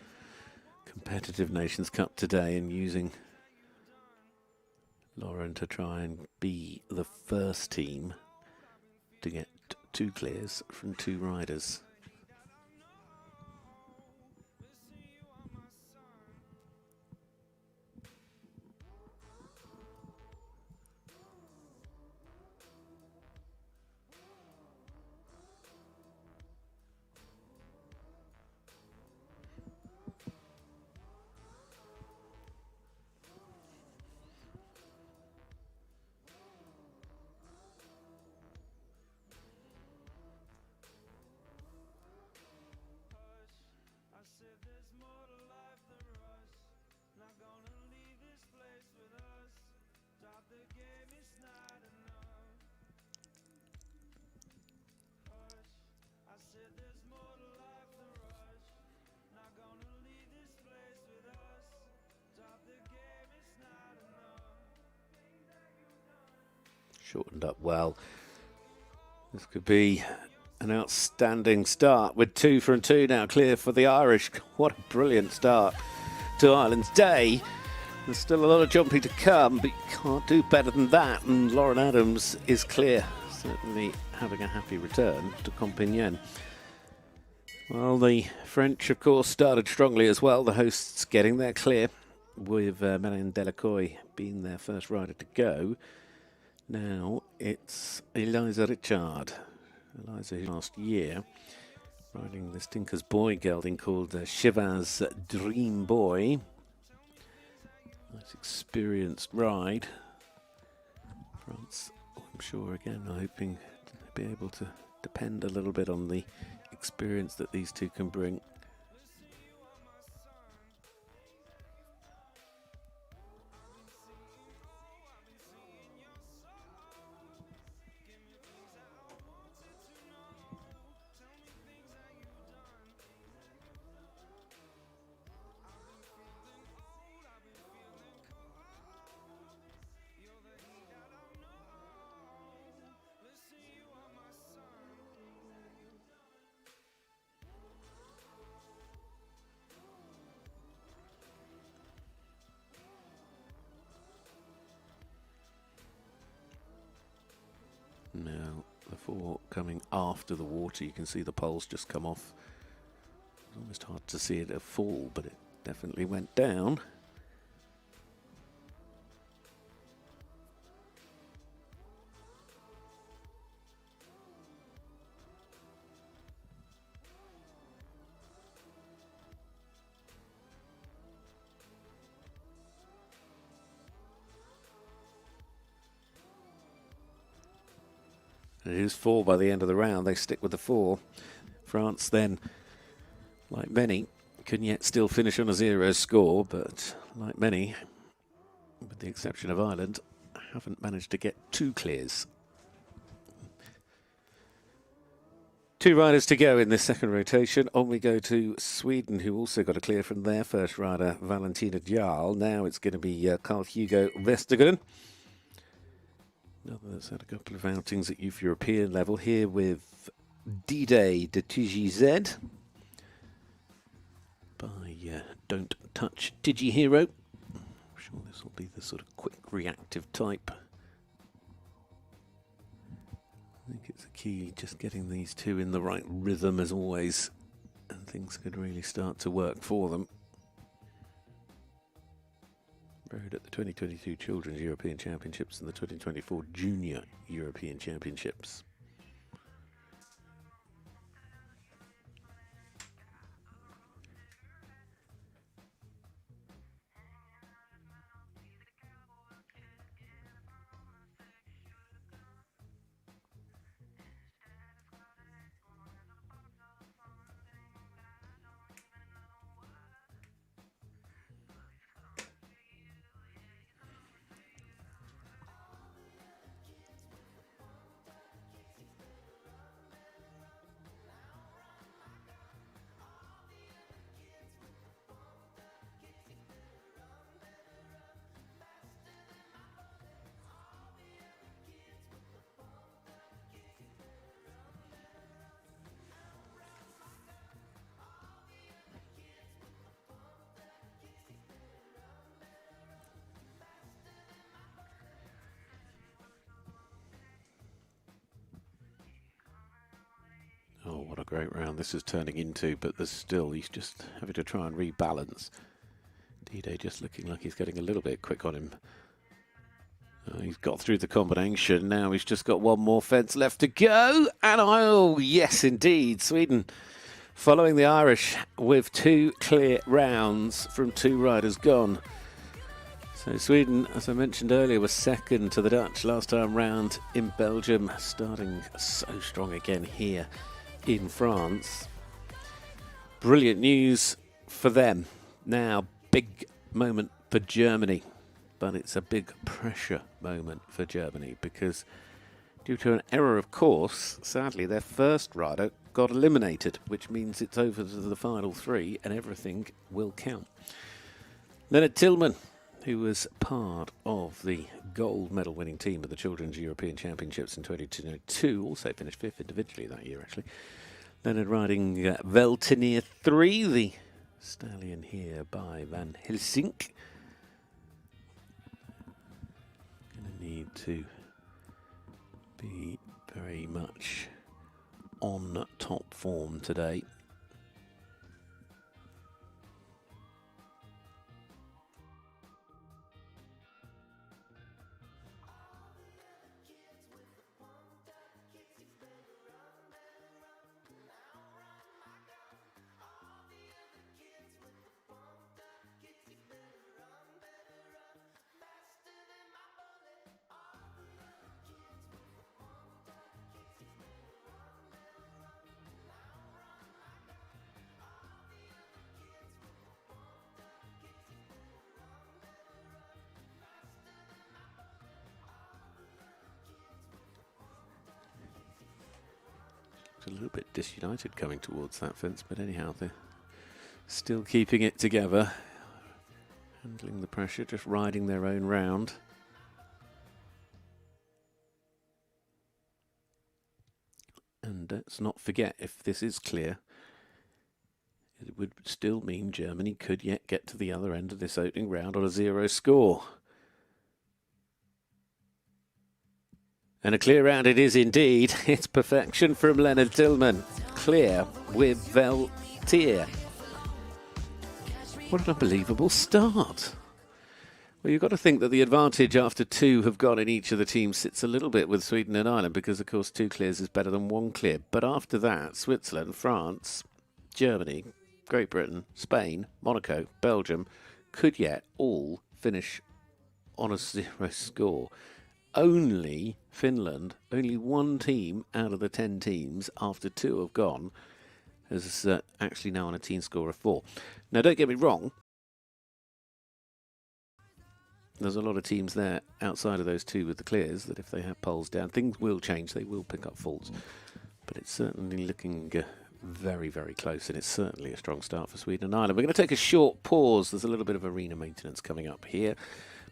F: competitive Nations Cup today, and using Lauren to try and be the first team to get 2 clears from 2 riders. shortened up well. This could be an outstanding start with 2 from 2 now clear for the Irish. What a brilliant start to Ireland's day. There's still a lot of jumping to come, but you can't do better than that. And Lauren Adams is clear, certainly having a happy return to Compiègne. Well, the French, of course, started strongly as well. The hosts getting there clear with Marianne Delacoy being their first rider to go. Now it's Eliza Richard. Eliza, who last year, riding this Tinker's Boy gelding called Shiva's Dream Boy. Nice experienced ride. France, I'm sure, again, hoping to be able to depend a little bit on the experience that these two can bring. Now, the 4 coming after the water, you can see the poles just come off. It's almost hard to see it fall, but it definitely went down. It is 4 by the end of the round. They stick with the 4. France then, like many, can yet still finish on a 0 score, but like many, with the exception of Ireland, haven't managed to get 2 clears. 2 riders to go in this second rotation. On we go to Sweden, who also got a clear from their first rider, Valentina Jarl. Now it's going to be Carl Hugo Vestergren. Another that's had a couple of outings at youth European level, here with D-Day de TGZ by Don't Touch Digihero. I'm sure this will be the sort of quick reactive type. I think it's a key just getting these two in the right rhythm as always, and things could really start to work for them. Rode at the 2022 Children's European Championships and the 2024 Junior European Championships. Oh, what a great round this is turning into, but there's still, he's just having to try and rebalance. D-Day just looking like he's getting a little bit quick on him. He's got through the combination, now he's just got one more fence left to go, and oh, yes indeed, Sweden following the Irish with 2 clear rounds from 2 riders gone. So Sweden, as I mentioned earlier, was second to the Dutch last time round in Belgium, starting so strong again here in France. Brilliant news for them. Now, big moment for Germany, but it's a big pressure moment for Germany because due to an error of course, sadly their first rider got eliminated, which means it's over to the final 3 and everything will count. Leonard Tillman, who was part of the gold medal winning team of the Children's European Championships in 2022. Also finished 5th individually that year, actually. Leonard riding Veltinier 3, the stallion here by Van Helsink. Going to need to be very much on top form today. A little bit disunited coming towards that fence, but anyhow, they're still keeping it together, handling the pressure, just riding their own round. And let's not forget, if this is clear, it would still mean Germany could yet get to the other end of this opening round on a 0 score. And a clear round it is indeed. It's perfection from Leonard Tillman. Clear with Veltier. What an unbelievable start. Well, you've got to think that the advantage after 2 have gone in each of the teams sits a little bit with Sweden and Ireland because, of course, 2 clears is better than 1 clear. But after that, Switzerland, France, Germany, Great Britain, Spain, Monaco, Belgium could yet all finish on a 0 score. Only Finland, only 1 team out of the 10 teams after 2 have gone, is actually now on a team score of 4. Now, don't get me wrong. There's a lot of teams there outside of those 2 with the clears that if they have poles down, things will change. They will pick up faults. But it's certainly looking very, very close, and it's certainly a strong start for Sweden and Ireland. We're going to take a short pause. There's a little bit of arena maintenance coming up here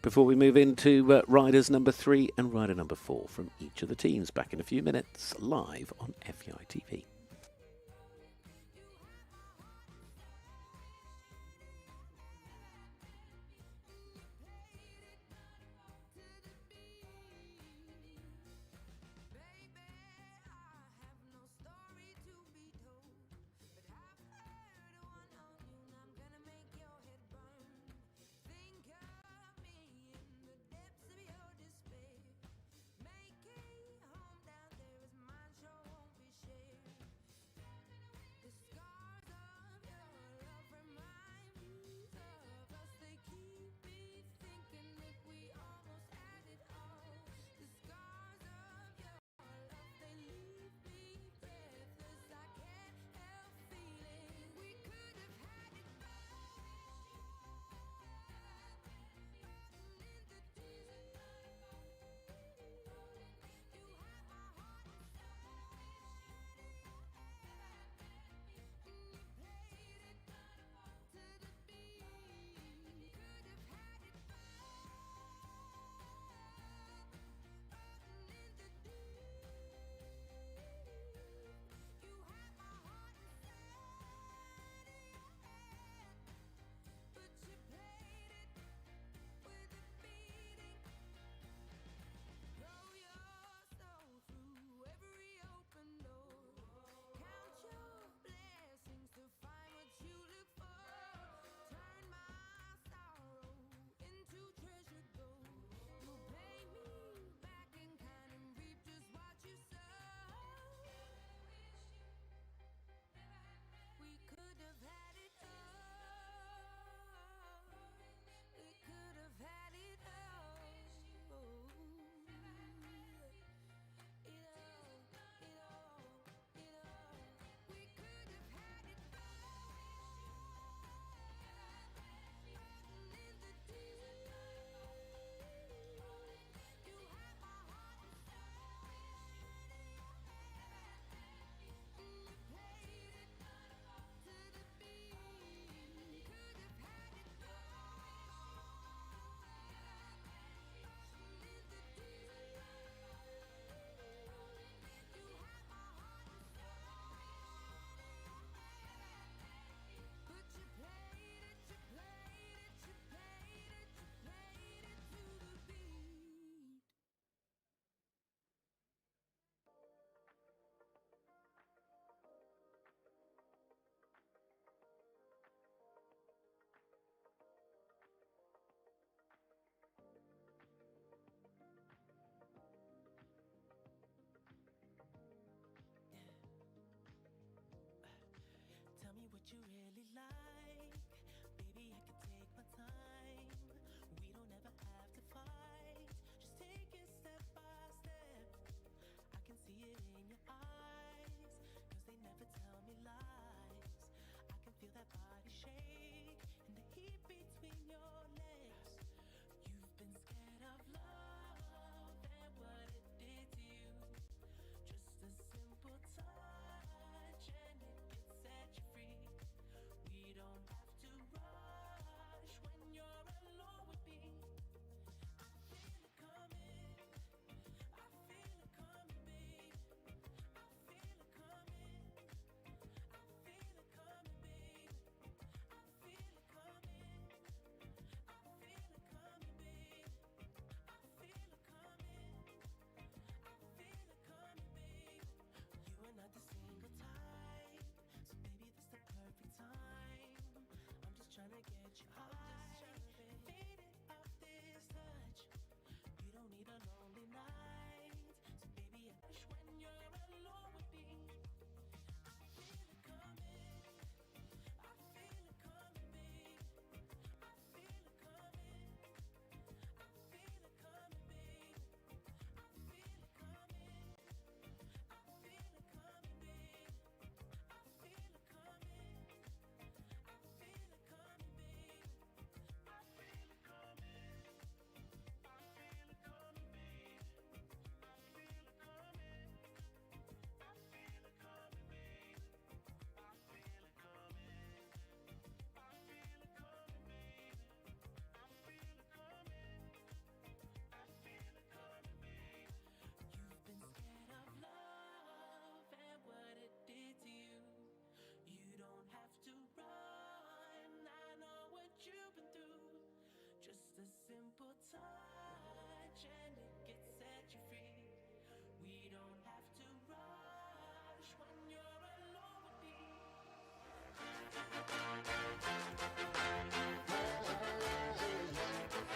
F: before we move into riders number 3 and rider number 4 from each of the teams. Back in a few minutes, live on FEI TV.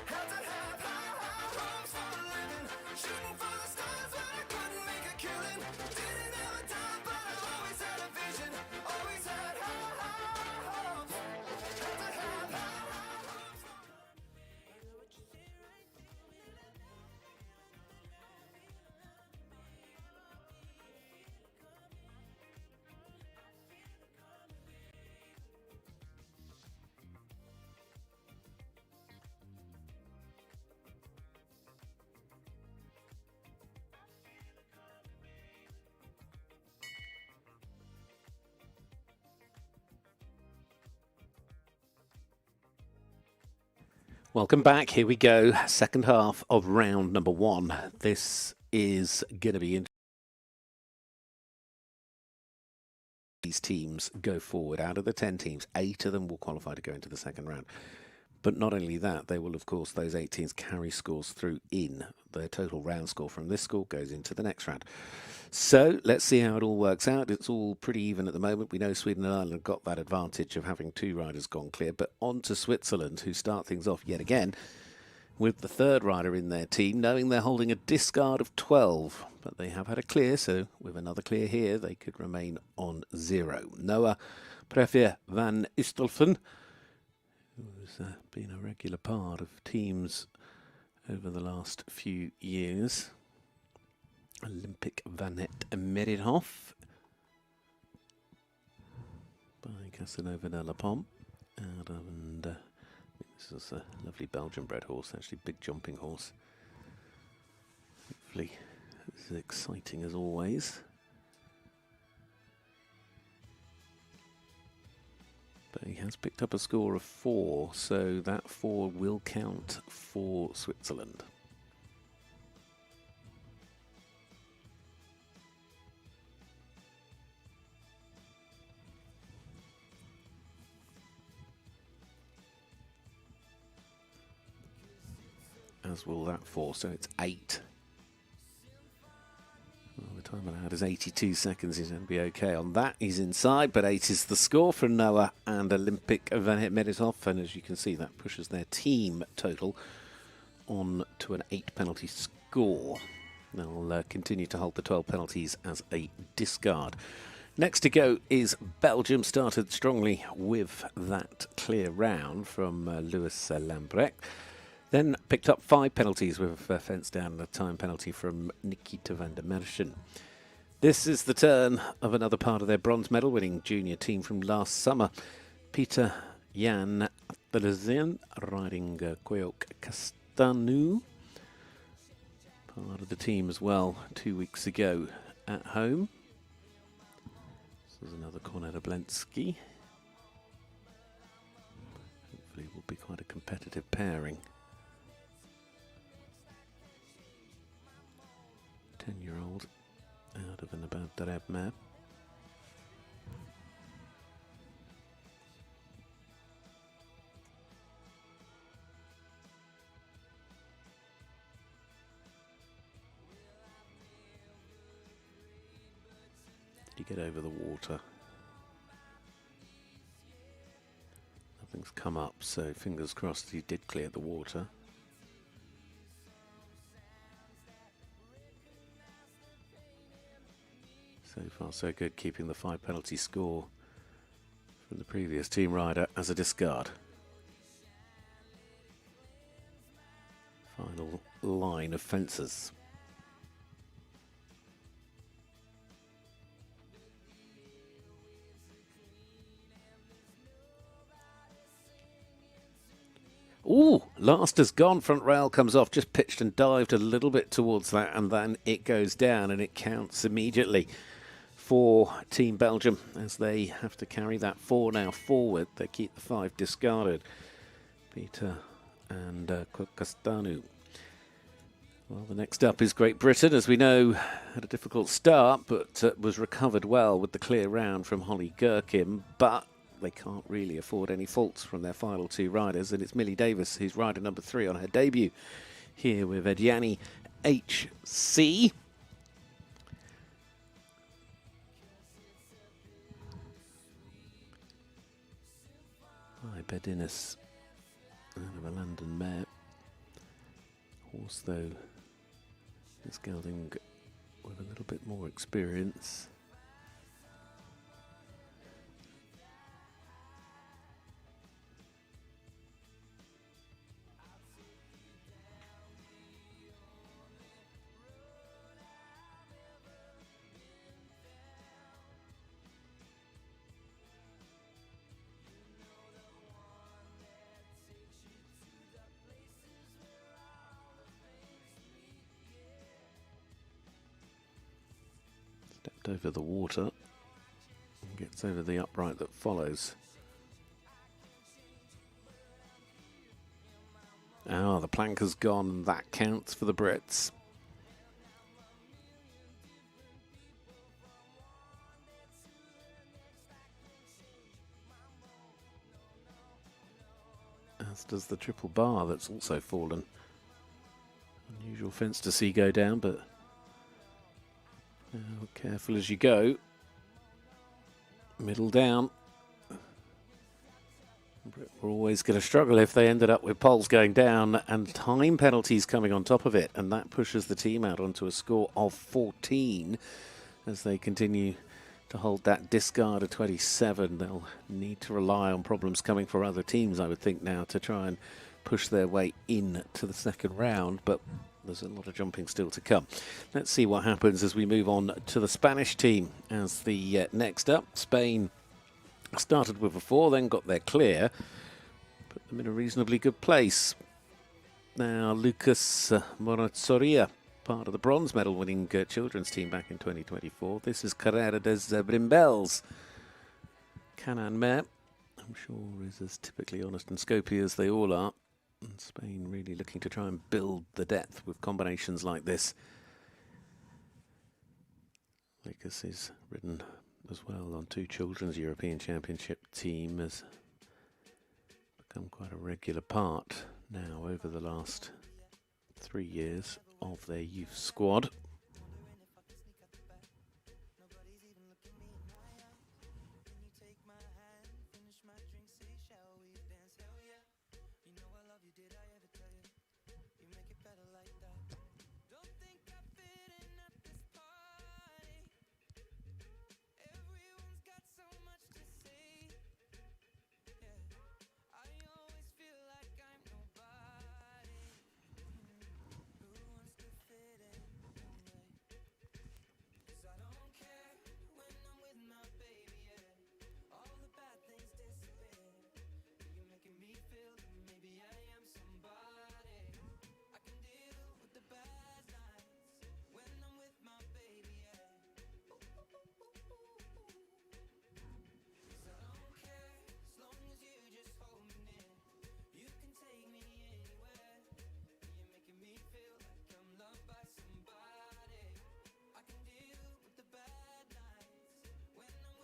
C: Had to have high hopes for a living, shooting for the stars when I couldn't make a killing. Didn't have a dime, but I always had a vision, always had high hopes. Had to have high hopes.
F: Welcome back. Here we go. Second half of round number 1. This is going to be interesting. These teams go forward. Out of the 10 teams, 8 of them will qualify to go into the second round. But not only that, they will, of course, those 8 teams carry scores through in. Their total round score from this score goes into the next round. So let's see how it all works out. It's all pretty even at the moment. We know Sweden and Ireland got that advantage of having 2 riders gone clear. But on to Switzerland, who start things off yet again with the 3rd rider in their team, knowing they're holding a discard of 12. But they have had a clear, so with another clear here, they could remain on 0. Noah Prefier van Istelfen, who's been a regular part of teams over the last few years. Olympic Vanet Meridhoff by Casanova de la Pompe. And this is a lovely Belgian bred horse, actually big jumping horse. Hopefully this is exciting as always. But he has picked up a score of 4, so that 4 will count for Switzerland. As will that 4, so it's 8. Well, the time allowed is 82 seconds. He's going to be okay on that. He's inside, but 8 is the score for Noah and Olympic Van Meridhoff. And as you can see, that pushes their team total on to an 8 penalty score. They'll continue to hold the 12 penalties as a discard. Next to go is Belgium. Started strongly with that clear round from Louis Lambrecht. Then picked up 5 penalties with a fence down and a time penalty from Nikita van der Merchen. This is the turn of another part of their bronze medal winning junior team from last summer. Peter Jan Athelzien riding Kweok Castanu. Part of the team as well 2 weeks ago at home. This is another Cornetta Blensky. Hopefully it will be quite a competitive pairing. 10-year-old out of an about Darab map. Did he get over the water? Nothing's come up, so fingers crossed he did clear the water. So far so good, keeping the 5 penalty score from the previous team rider as a discard. Final line of fences. Ooh, last has gone, front rail comes off, just pitched and dived a little bit towards that, and then it goes down and it counts immediately for Team Belgium as they have to carry that 4 now forward. They keep the 5 discarded. Peter and Castanu. Well, the next up is Great Britain, as we know, had a difficult start, but was recovered well with the clear round from Holly Gherkin, but they can't really afford any faults from their final 2 riders, and it's Millie Davis who's rider number 3 on her debut here with Ediani HC. Bedinis out of a London mare. Horse, though, is gelding with a little bit more experience. Stepped over the water and gets over the upright that follows. Ah, the plank has gone, and that counts for the Brits. As does the triple bar that's also fallen. Unusual fence to see go down, but careful as you go. Middle down. We're always going to struggle if they ended up with poles going down and time penalties coming on top of it, and that pushes the team out onto a score of 14 as they continue to hold that discard of 27. They'll need to rely on problems coming for other teams, I would think, now to try and push their way in to the second round, but there's a lot of jumping still to come. Let's see what happens as we move on to the Spanish team as the next up. Spain started with a 4, then got their clear, put them in a reasonably good place. Now Lucas Morazzoria, part of the bronze medal winning children's team back in 2024. This is Carrera des Brimbels. Canan mare, I'm sure, is as typically honest and scopy as they all are. And Spain really looking to try and build the depth with combinations like this. Lucas is ridden as well on 2 children's European Championship team, has become quite a regular part now over the last 3 years of their youth squad.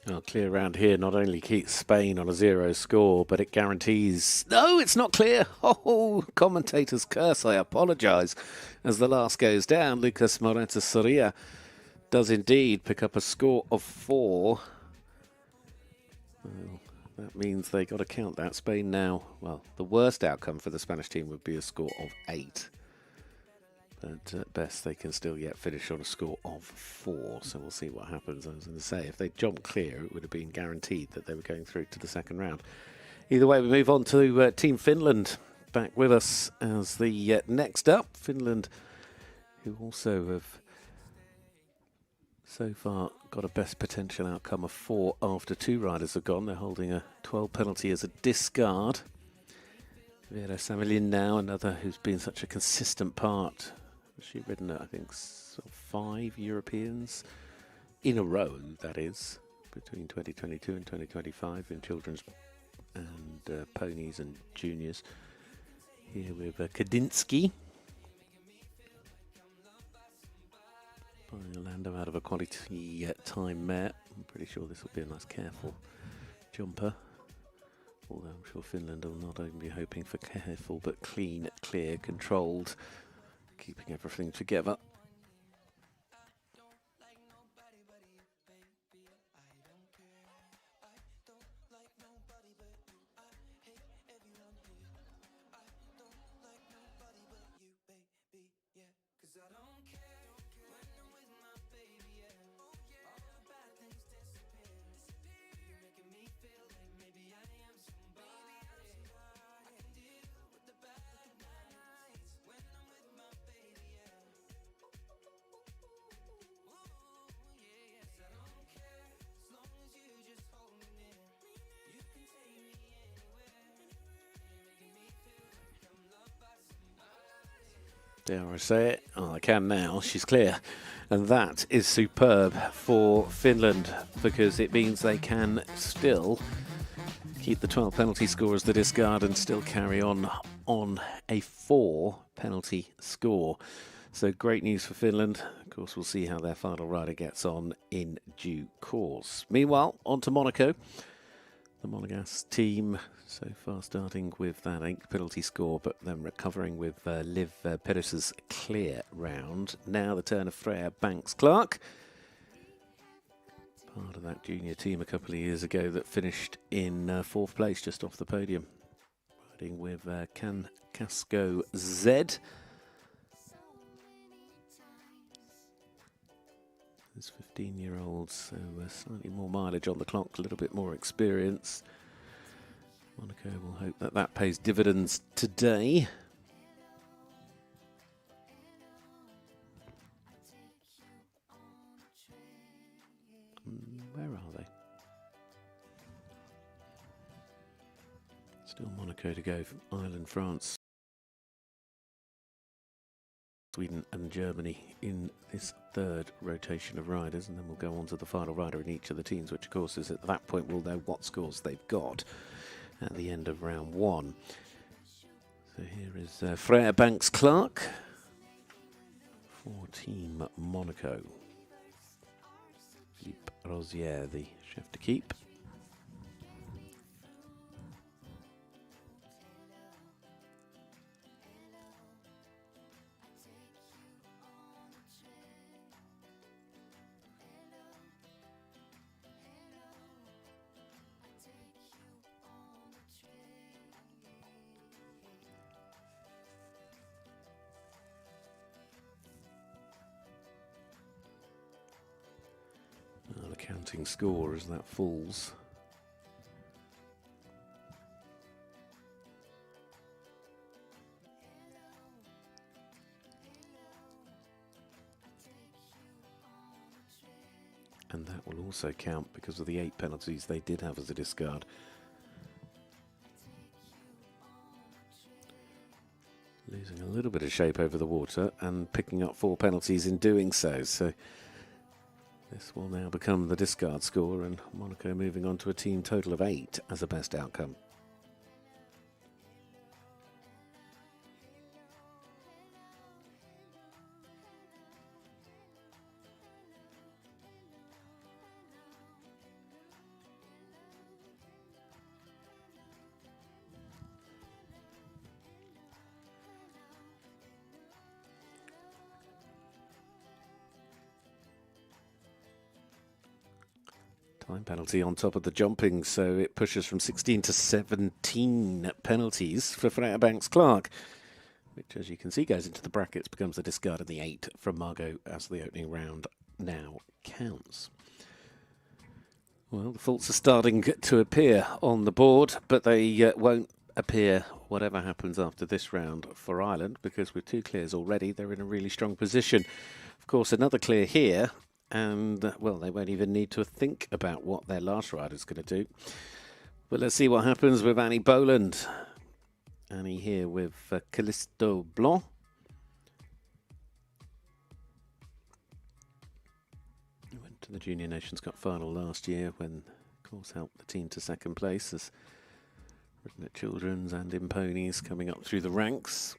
F: Well, clear round here not only keeps Spain on a 0 score, but it guarantees... No, it's not clear! Oh, commentator's curse, I apologise. As the last goes down, Lucas Morazzoria does indeed pick up a score of 4. Well, that means they got to count that. Spain now, well, the worst outcome for the Spanish team would be a score of 8. But at best, they can still yet finish on a score of 4. So we'll see what happens. I was going to say, if they jumped clear, it would have been guaranteed that they were going through to the second round. Either way, we move on to Team Finland. Back with us as the next up. Finland, who also have so far got a best potential outcome of 4 after 2 riders have gone. They're holding a 12 penalty as a discard. Vera Samelin now, another who's been such a consistent part. She's ridden, I think, 5 Europeans in a row, that is, between 2022 and 2025 in children's and ponies and juniors. Here with Kadinsky. Buying Orlando out of a quality time mare. I'm pretty sure this will be a nice careful jumper. Although I'm sure Finland will not only be hoping for careful but clean, clear, controlled, keeping everything together. Dare I say it? Oh, I can now. She's clear. And that is superb for Finland because it means they can still keep the 12 penalty score as the discard and still carry on a 4 penalty score. So great news for Finland. Of course, we'll see how their final rider gets on in due course. Meanwhile, on to Monaco. The Monegasque team so far starting with that 8 penalty score, but then recovering with Liv Peres's clear round. Now the turn of Freya Banks-Clark. Part of that junior team a couple of years ago that finished in 4th place, just off the podium. Riding with Casco Z. There's 15-year-olds, so slightly more mileage on the clock, a little bit more experience. Monaco will hope that that pays dividends today. Where are they? Still Monaco to go. Ireland, France, Sweden and Germany in this 3rd rotation of riders, and then we'll go on to the final rider in each of the teams, which of course is at that point we'll know what scores they've got at the end of round 1. So here is Freya Banks-Clark for Team Monaco. Philippe Rosier, the chef de keep. The counting score as that falls. And that will also count because of the 8 penalties they did have as a discard. Losing a little bit of shape over the water and picking up 4 penalties in doing so. So this will now become the discard score, and Monaco moving on to a team total of 8 as a best outcome. Time penalty on top of the jumping, so it pushes from 16 to 17 penalties for Freya Banks-Clark, which, as you can see, goes into the brackets, becomes a discard, and the 8 from Margot as the opening round now counts. Well, the faults are starting to appear on the board, but they won't appear whatever happens after this round for Ireland, because with 2 clears already, they're in a really strong position. Of course, another clear here, and, well, they won't even need to think about what their last rider's going to do. But let's see what happens with Annie Boland. Annie here with Callisto Blanc. Went to the Junior Nations Cup final last year when, of course, helped the team to 2nd place as ridden at Children's and in ponies coming up through the ranks.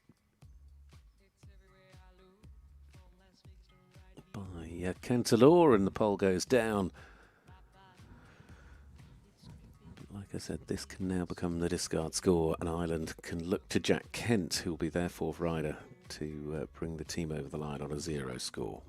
F: By Cantalor, and the pole goes down. But like I said, this can now become the discard score, and Ireland can look to Jack Kent, who will be their 4th rider, to bring the team over the line on a 0 score.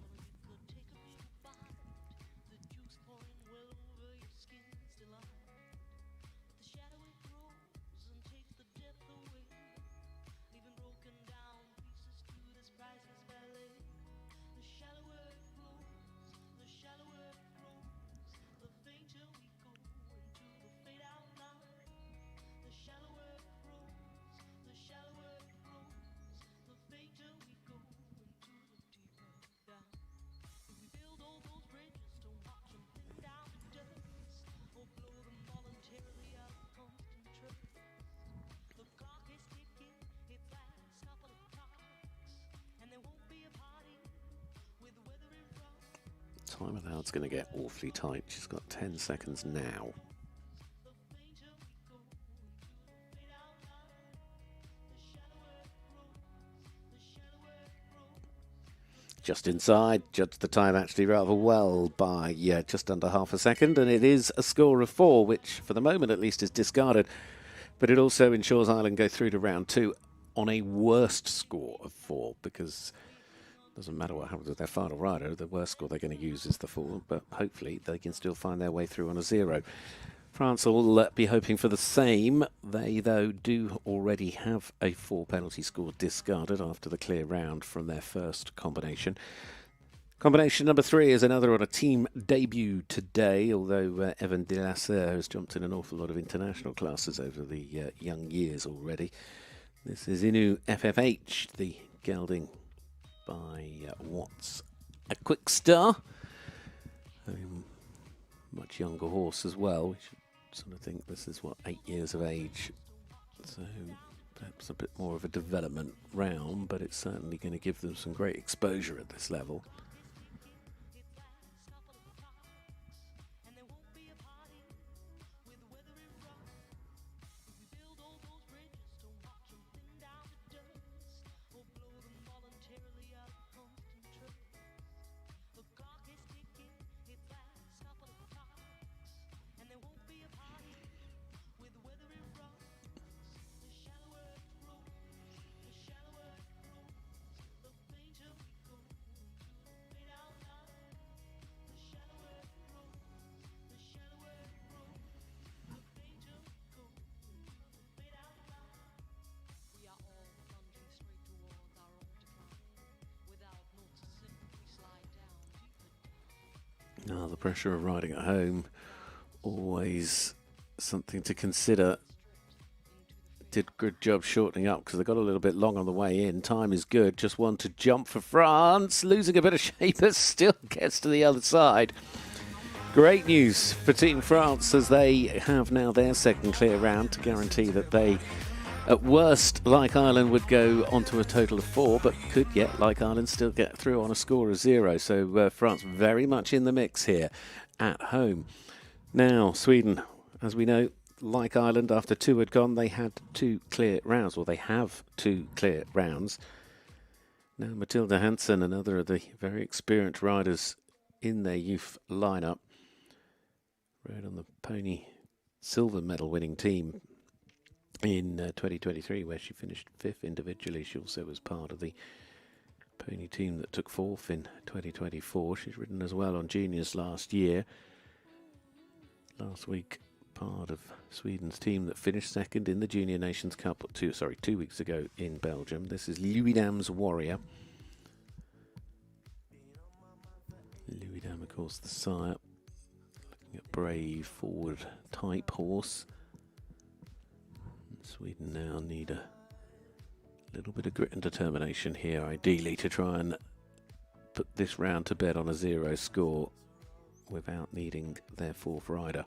F: time allowed's going to get awfully tight. She's got 10 seconds now. Just inside, judged the time actually rather well by just under half a second, and it is a score of 4, which for the moment at least is discarded, but it also ensures Ireland go through to round 2 on a worst score of 4, because it doesn't matter what happens with their final rider, the worst score they're going to use is the 4, but hopefully they can still find their way through on a 0. France will be hoping for the same. They, though, do already have a 4 penalty score discarded after the clear round from their first combination. Combination number 3 is another on a team debut today, although Evan de Lasser has jumped in an awful lot of international classes over the young years already. This is Inu FFH, the gelding by Watts. A quick star. Much younger horse as well. We should sort of think this is, 8 years of age. So perhaps a bit more of a development round, but it's certainly going to give them some great exposure at this level. Now, the pressure of riding at home, always something to consider. Did a good job shortening up because they got a little bit long on the way in. Time is good. Just one to jump for France. Losing a bit of shape, but still gets to the other side. Great news for Team France as they have now their second clear round to guarantee that they, at worst, like Ireland, would go on to a total of 4, but could yet, like Ireland, still get through on a score of 0. So France very much in the mix here at home. Now, Sweden, as we know, like Ireland, after 2 had gone, they had 2 clear rounds, or they have 2 clear rounds. Now, Matilda Hansen, another of the very experienced riders in their youth lineup, rode on the pony silver medal winning team in 2023, where she finished 5th individually. She also was part of the pony team that took 4th in 2024. She's ridden as well on juniors last year. Last week, part of Sweden's team that finished 2nd in the Junior Nations Cup 2 weeks ago in Belgium. This is Louis Dam's Warrior. Louis Dam, of course, the sire. Looking at brave, forward type horse. Sweden now need a little bit of grit and determination here, ideally, to try and put this round to bed on a 0 score without needing their 4th rider.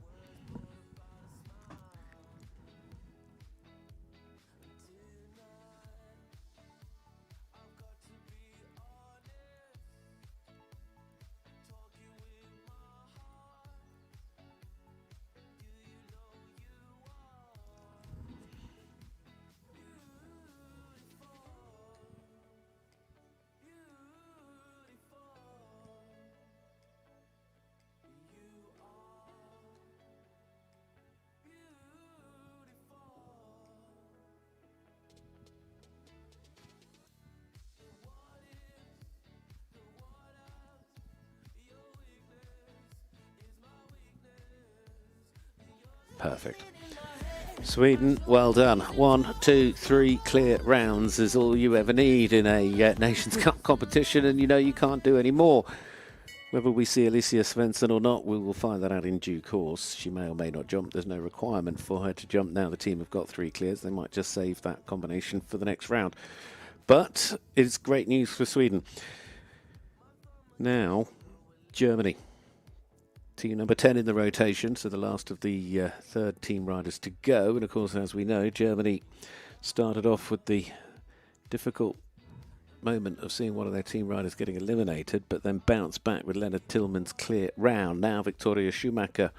F: Perfect. Sweden, well done. 1, 2, 3 clear rounds is all you ever need in a Nations Cup competition, and you know you can't do any more. Whether we see Alicia Svensson or not, we will find that out in due course. She may or may not jump. There's no requirement for her to jump now. The team have got 3 clears. They might just save that combination for the next round. But it's great news for Sweden. Now, Germany. Team number 10 in the rotation, so the last of the 3rd team riders to go. And of course, as we know, Germany started off with the difficult moment of seeing one of their team riders getting eliminated, but then bounce back with Leonard Tillman's clear round. Now Victoria Schumacher,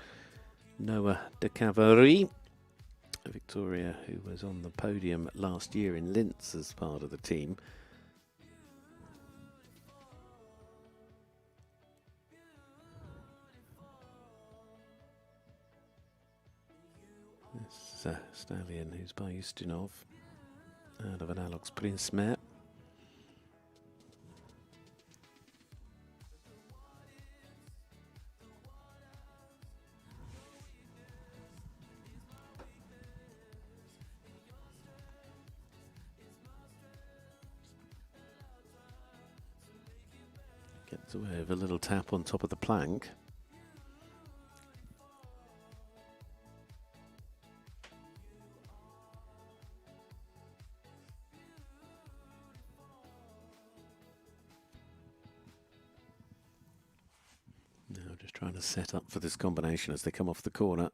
F: Noah de Cavary. Victoria, who was on the podium last year in Linz as part of the team. This stallion who's by Ustinov out of an Alex Prince mare. Gets away with a little tap on top of the plank. Now just trying to set up for this combination as they come off the corner.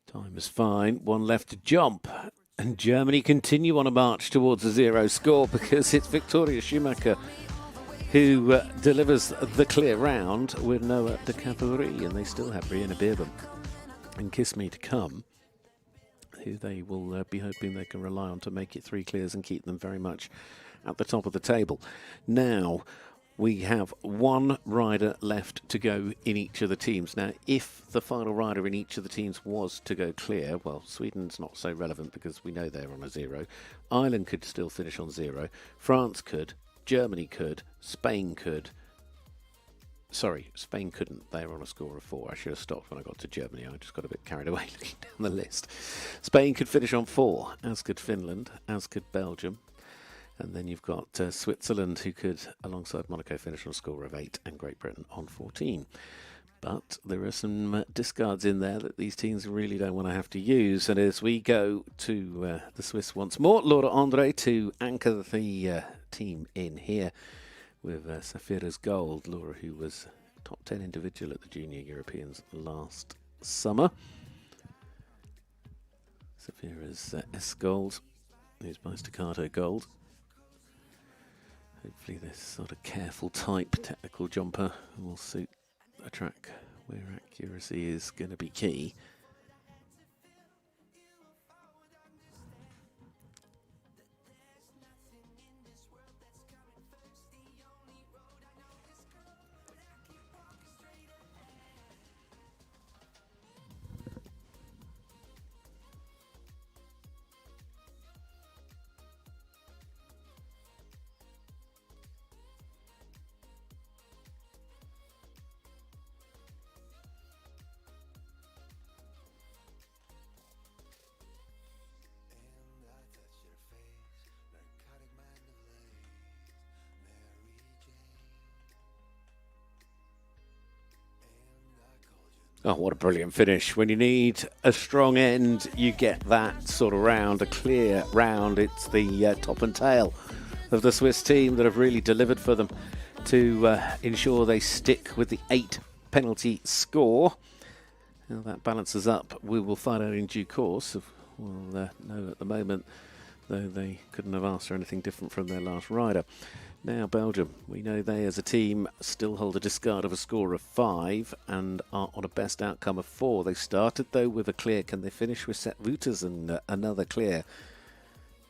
F: Time is fine, one left to jump. And Germany continue on a march towards a 0 score because it's Victoria Schumacher who delivers the clear round with Noah de Cavary, and they still have Brianna Beerbohm and Kiss Me to come, who they will be hoping they can rely on to make it 3 clears and keep them very much at the top of the table. Now we have one rider left to go in each of the teams. Now, if the final rider in each of the teams was to go clear, well, Sweden's not so relevant because we know they're on a 0. Ireland could still finish on 0. France could. Germany could. Spain could. Sorry, Spain couldn't. They were on a score of 4. I should have stopped when I got to Germany. I just got a bit carried away looking down the list. Spain could finish on 4, as could Finland, as could Belgium. And then you've got Switzerland, who could, alongside Monaco, finish on a score of 8, and Great Britain on 14. But there are some discards in there that these teams really don't want to have to use. And as we go to the Swiss once more, Laura Andre to anchor the team in here with Safira's gold. Laura, who was top 10 individual at the Junior Europeans last summer. Safira's S gold, who's by Staccato gold. Hopefully this sort of careful type technical jumper will suit a track where accuracy is going to be key. Oh, what a brilliant finish. When you need a strong end, you get that sort of round, a clear round. It's the top and tail of the Swiss team that have really delivered for them to ensure they stick with the 8 penalty score. How that balances up, we will find out in due course. We'll know at the moment, though they couldn't have asked for anything different from their last rider. Now Belgium, we know they as a team still hold a discard of a score of 5 and are on a best outcome of 4. They started though with a clear. Can they finish with Sepp Wouters and another clear?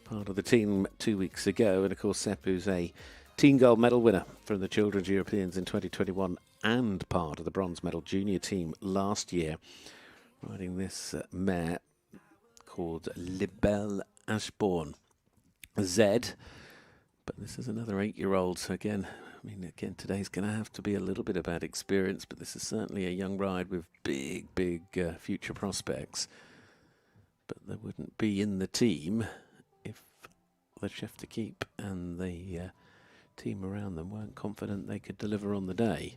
F: Part of the team 2 weeks ago, and of course Sepp, who's a team gold medal winner from the Children's Europeans in 2021 and part of the bronze medal junior team last year, riding this mare called Libelle Ashbourne Z. But this is another 8-year-old, so again, today's going to have to be a little bit about experience, but this is certainly a young ride with big future prospects. But they wouldn't be in the team if the chef to keep and the team around them weren't confident they could deliver on the day.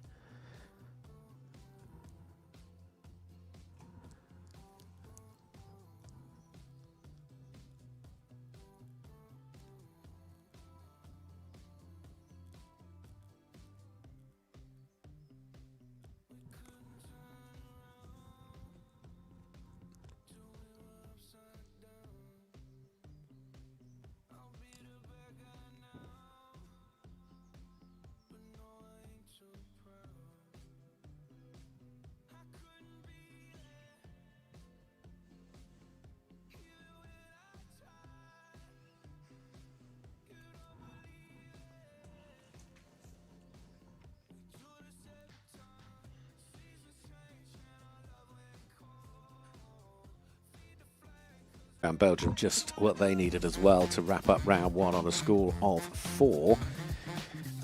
F: And Belgium just what they needed as well to wrap up round one on a score of 4.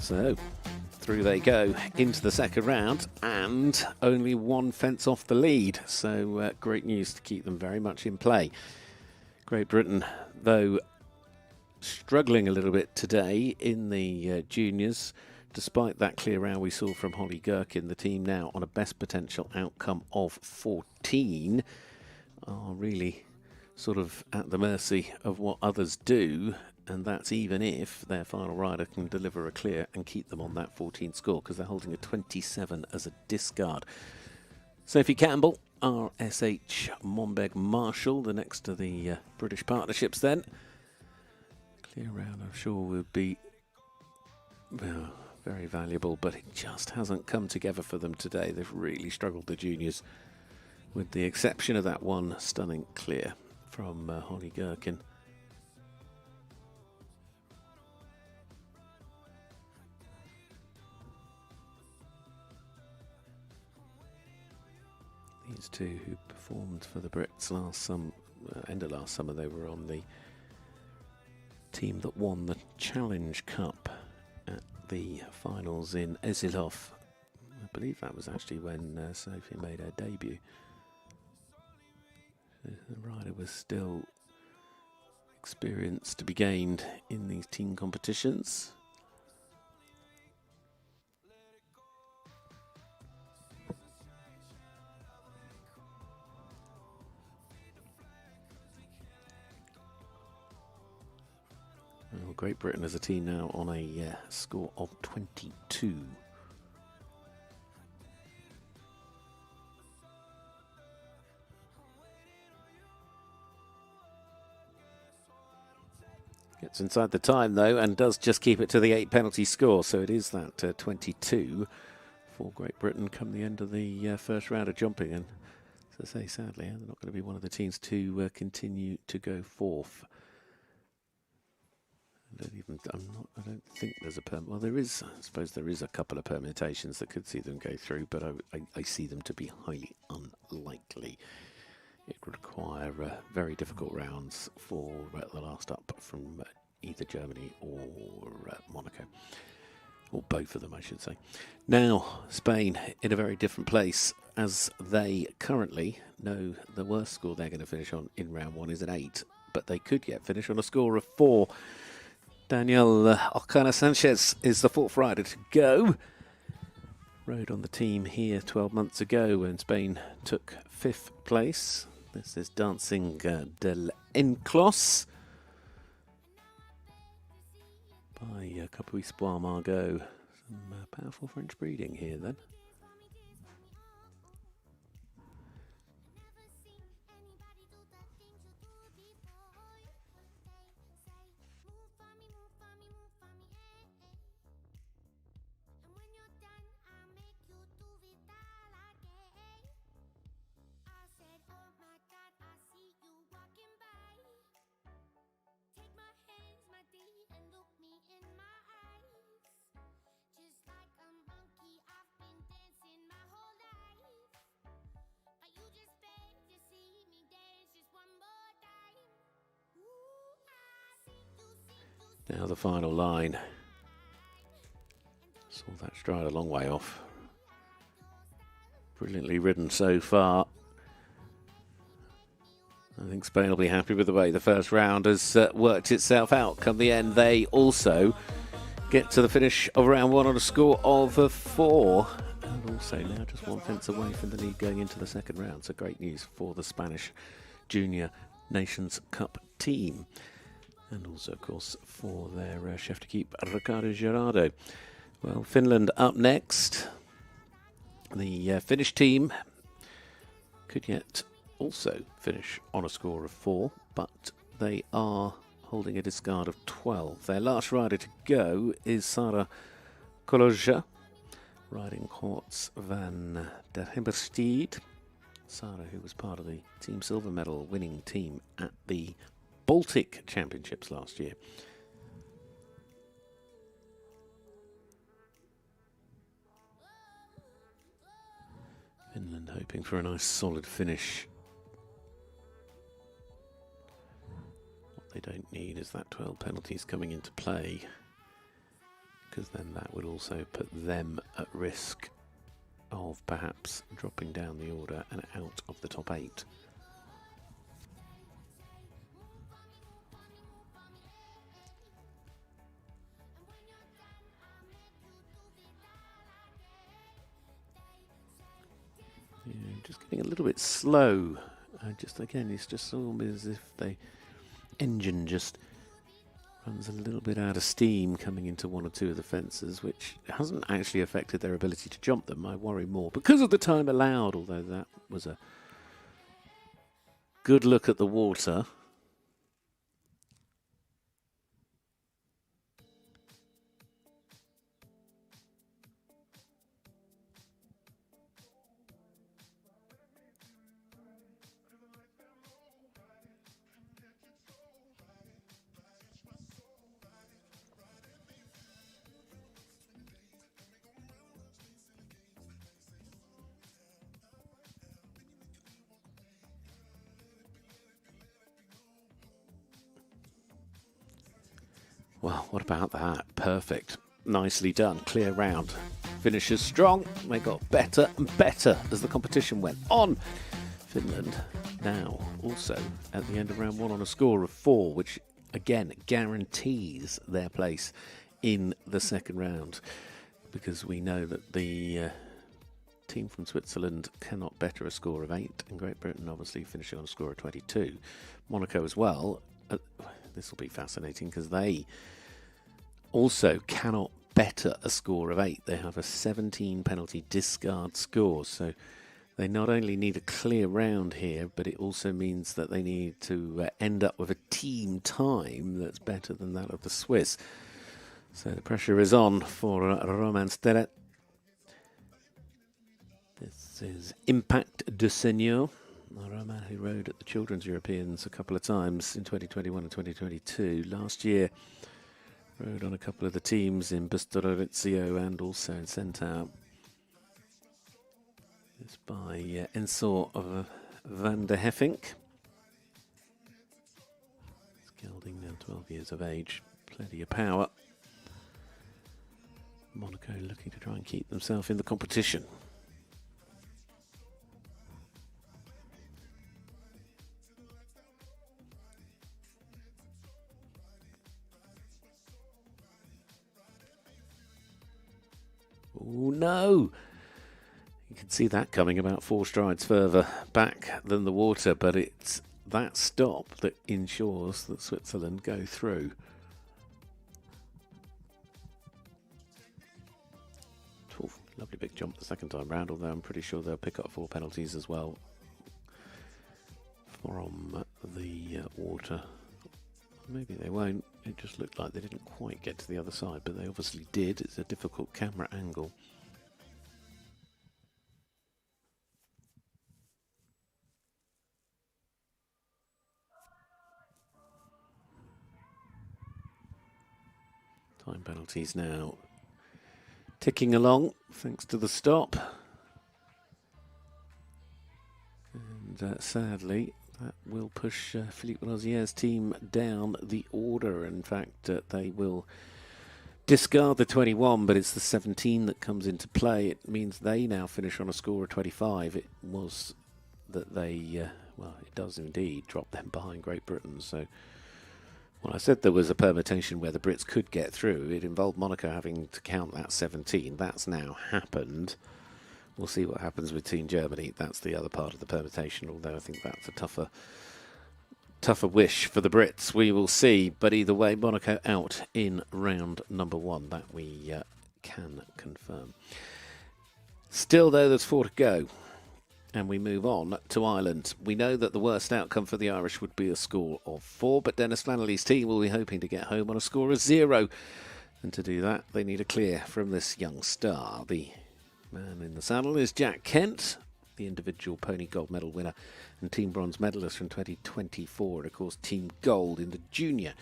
F: So through they go into the second round and only one fence off the lead. So great news to keep them very much in play. Great Britain, though, struggling a little bit today in the juniors. Despite that clear round we saw from Holly Gherkin, the team now on a best potential outcome of 14 are really sort of at the mercy of what others do, and that's even if their final rider can deliver a clear and keep them on that 14 score, because they're holding a 27 as a discard. Sophie Campbell, RSH Monbeg Marshall, the next to the British partnerships then. Clear round I'm sure would be very valuable, but it just hasn't come together for them today. They've really struggled, the juniors, with the exception of that one stunning clear from Holly Gherkin. These two who performed for the Brits end of last summer, they were on the team that won the Challenge Cup at the finals in Esilov. I believe that was actually when Sophie made her debut. The rider was still experience to be gained in these team competitions. Well, Great Britain as a team now on a score of 22. Gets inside the time though and does just keep it to the 8 penalty score, so it is that 22 for Great Britain come the end of the first round of jumping. And as I say, sadly, they're not going to be one of the teams to continue to go fourth. I don't think there's a well, there is. I suppose there is a couple of permutations that could see them go through, but I see them to be highly unlikely. It would require very difficult rounds for the last up from either Germany or Monaco. Or both of them, I should say. Now, Spain in a very different place, as they currently know the worst score they're going to finish on in round one is an 8, but they could yet finish on a score of 4. Daniel Ocana Sanchez is the 4th rider to go. Rode on the team here 12 months ago when Spain took 5th place. This is Dancing del Enclos by Capuispoir Margot. Some powerful French breeding here then. Now the final line. Saw that stride a long way off. Brilliantly ridden so far. I think Spain will be happy with the way the first round has worked itself out. Come the end, they also get to the finish of round one on a score of 4. And also now just 1 fence away from the lead going into the second round. So great news for the Spanish Junior Nations Cup team. And also, of course, for their chef de keep, Riccardo Gerardo. Well, Finland up next. The Finnish team could yet also finish on a score of 4, but they are holding a discard of 12. Their last rider to go is Sara Koloja, riding Horts van der Himmersteed. Sara, who was part of the Team Silver Medal winning team at the Baltic Championships last year. Finland hoping for a nice solid finish. they don't need is that 12 penalties coming into play, because then that would also put them at risk of perhaps dropping down the order and out of the top 8. Yeah, just getting a little bit slow. Just again, it's just almost as if the engine just runs a little bit out of steam coming into one or two of the fences, which hasn't actually affected their ability to jump them. I worry more because of the time allowed, although that was a good look at the water. Well, what about that? Perfect. Nicely done. Clear round. Finishers strong. They got better and better as the competition went on. Finland now also at the end of round 1 on a score of 4, which again guarantees their place in the second round, because we know that the team from Switzerland cannot better a score of 8, and Great Britain obviously finishing on a score of 22. Monaco as well. This will be fascinating because they also cannot better a score of 8. They have a 17 penalty discard score, so they not only need a clear round here, but it also means that they need to end up with a team time that's better than that of the Swiss. So the pressure is on for Roman Steret. This is Impact de Seigneur. Roman, who rode at the Children's Europeans a couple of times in 2021 and 2022. Last year, rode on a couple of the teams in Bustorizio and also in Centaur. It's by Ensor of van der Heffink. Gelding now 12 years of age. Plenty of power. Monaco looking to try and keep themselves in the competition. Oh no! You can see that coming about 4 strides further back than the water, but it's that stop that ensures that Switzerland go through. Oof, lovely big jump the second time round, although I'm pretty sure they'll pick up 4 penalties as well from the water. Maybe they won't. It just looked like they didn't quite get to the other side, but they obviously did. It's a difficult camera angle. Time penalties now ticking along thanks to the stop. And sadly, that will push Philippe Rozier's team down the order. In fact, they will discard the 21, but it's the 17 that comes into play. It means they now finish on a score of 25. It was that they, well, it does indeed drop them behind Great Britain. So when I said there was a permutation where the Brits could get through, it involved Monaco having to count that 17. That's now happened. We'll see what happens with Team Germany. That's the other part of the permutation, although I think that's a tougher wish for the Brits. We will see. But either way, Monaco out in round number 1. That we can confirm. Still, though, there's 4 to go. And we move on to Ireland. We know that the worst outcome for the Irish would be a score of 4, but Dennis Flannelly's team will be hoping to get home on a score of 0. And to do that, they need a clear from this young star. The man in the saddle is Jack Kent, the individual pony gold medal winner and team bronze medalist from 2024, and of course team gold in the junior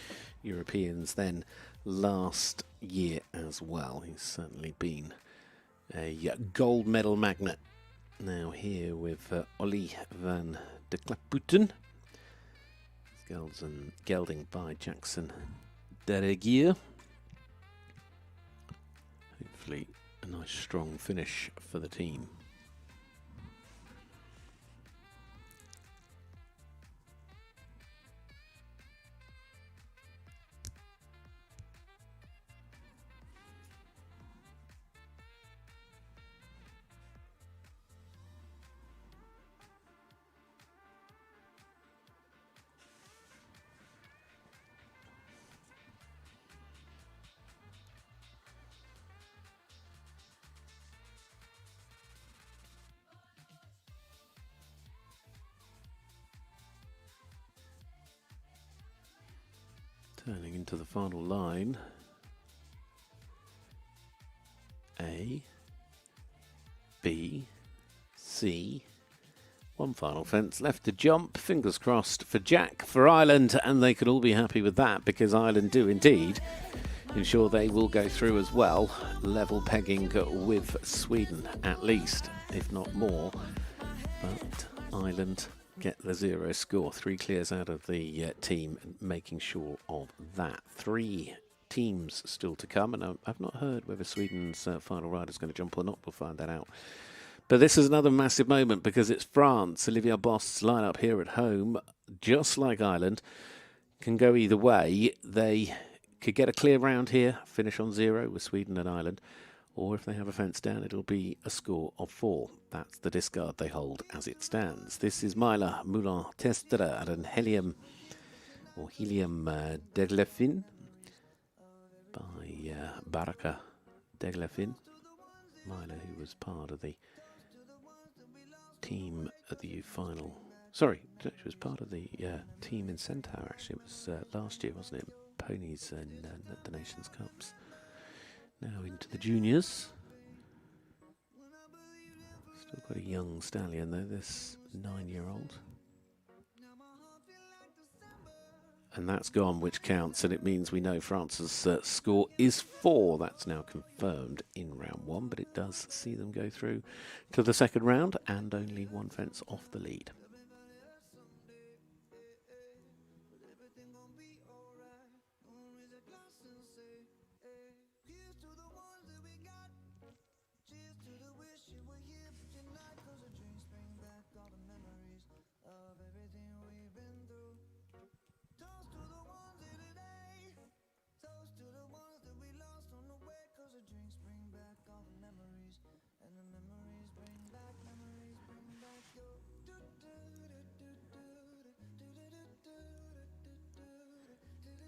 F: Europeans then last year as well. He's certainly been a gold medal magnet. Now here with Ollie van de Klapputten. Gelding by Jackson Deregier. Hopefully a nice strong finish for the team. Turning into the final line. A, B, C. One final fence left to jump. Fingers crossed for Jack, for Ireland, and they could all be happy with that because Ireland do indeed ensure they will go through as well. Level pegging with Sweden at least, if not more. But Ireland get the 0 score. 3 clears out of the team, making sure of that. 3 teams still to come, and I've not heard whether Sweden's final rider is going to jump or not. We'll find that out. But this is another massive moment because it's France. Olivia Bost's lineup here at home, just like Ireland, can go either way. They could get a clear round here, finish on 0 with Sweden and Ireland, or if they have a fence down, it'll be a score of 4. That's the discard they hold as it stands. This is Myla Moulin Testera and Helium Deglefin by Baraka Deglefin. Myla, who was part of the team at the final. Sorry, she was part of the team in Centaur, actually. It was last year, wasn't it? Ponies and the Nations Cups. Now into the juniors. Still got a young stallion though, this 9-year-old. And that's gone, which counts, and it means we know France's score is 4. That's now confirmed in round 1, but it does see them go through to the second round and only 1 fence off the lead.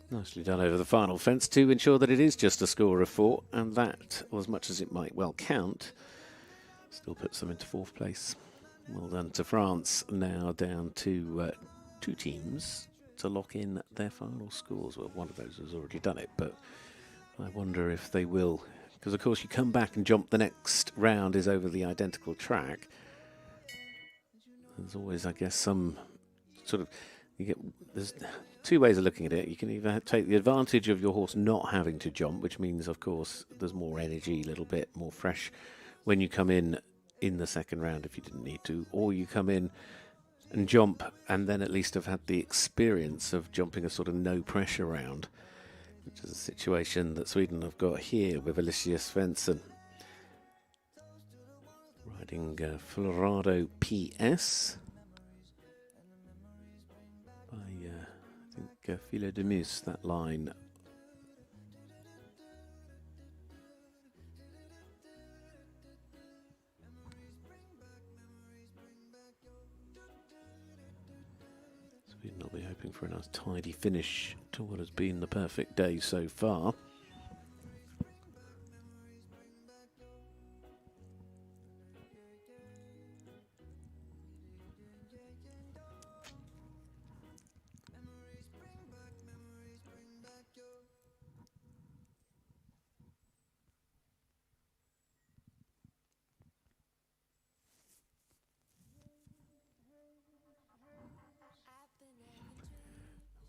F: Nicely done over the final fence to ensure that it is just a score of 4, and that, as much as it might well count, still puts them into 4th place. Well done to France. Now down to 2 teams to lock in their final scores. Well, one of those has already done it, but I wonder if they will, because of course you come back and jump, the next round is over the identical track. There's always, I guess, some sort of, there's 2 ways of looking at it. You can either take the advantage of your horse not having to jump, which means, of course, there's more energy, a little bit more fresh when you come in the second round if you didn't need to, or you come in and jump and then at least have had the experience of jumping a sort of no pressure round, which is a situation that Sweden have got here with Alicia Svensson riding Florado PS by I think Filo de Mus, that line. Sweden will be hoping for a nice tidy finish to what has been the perfect day so far.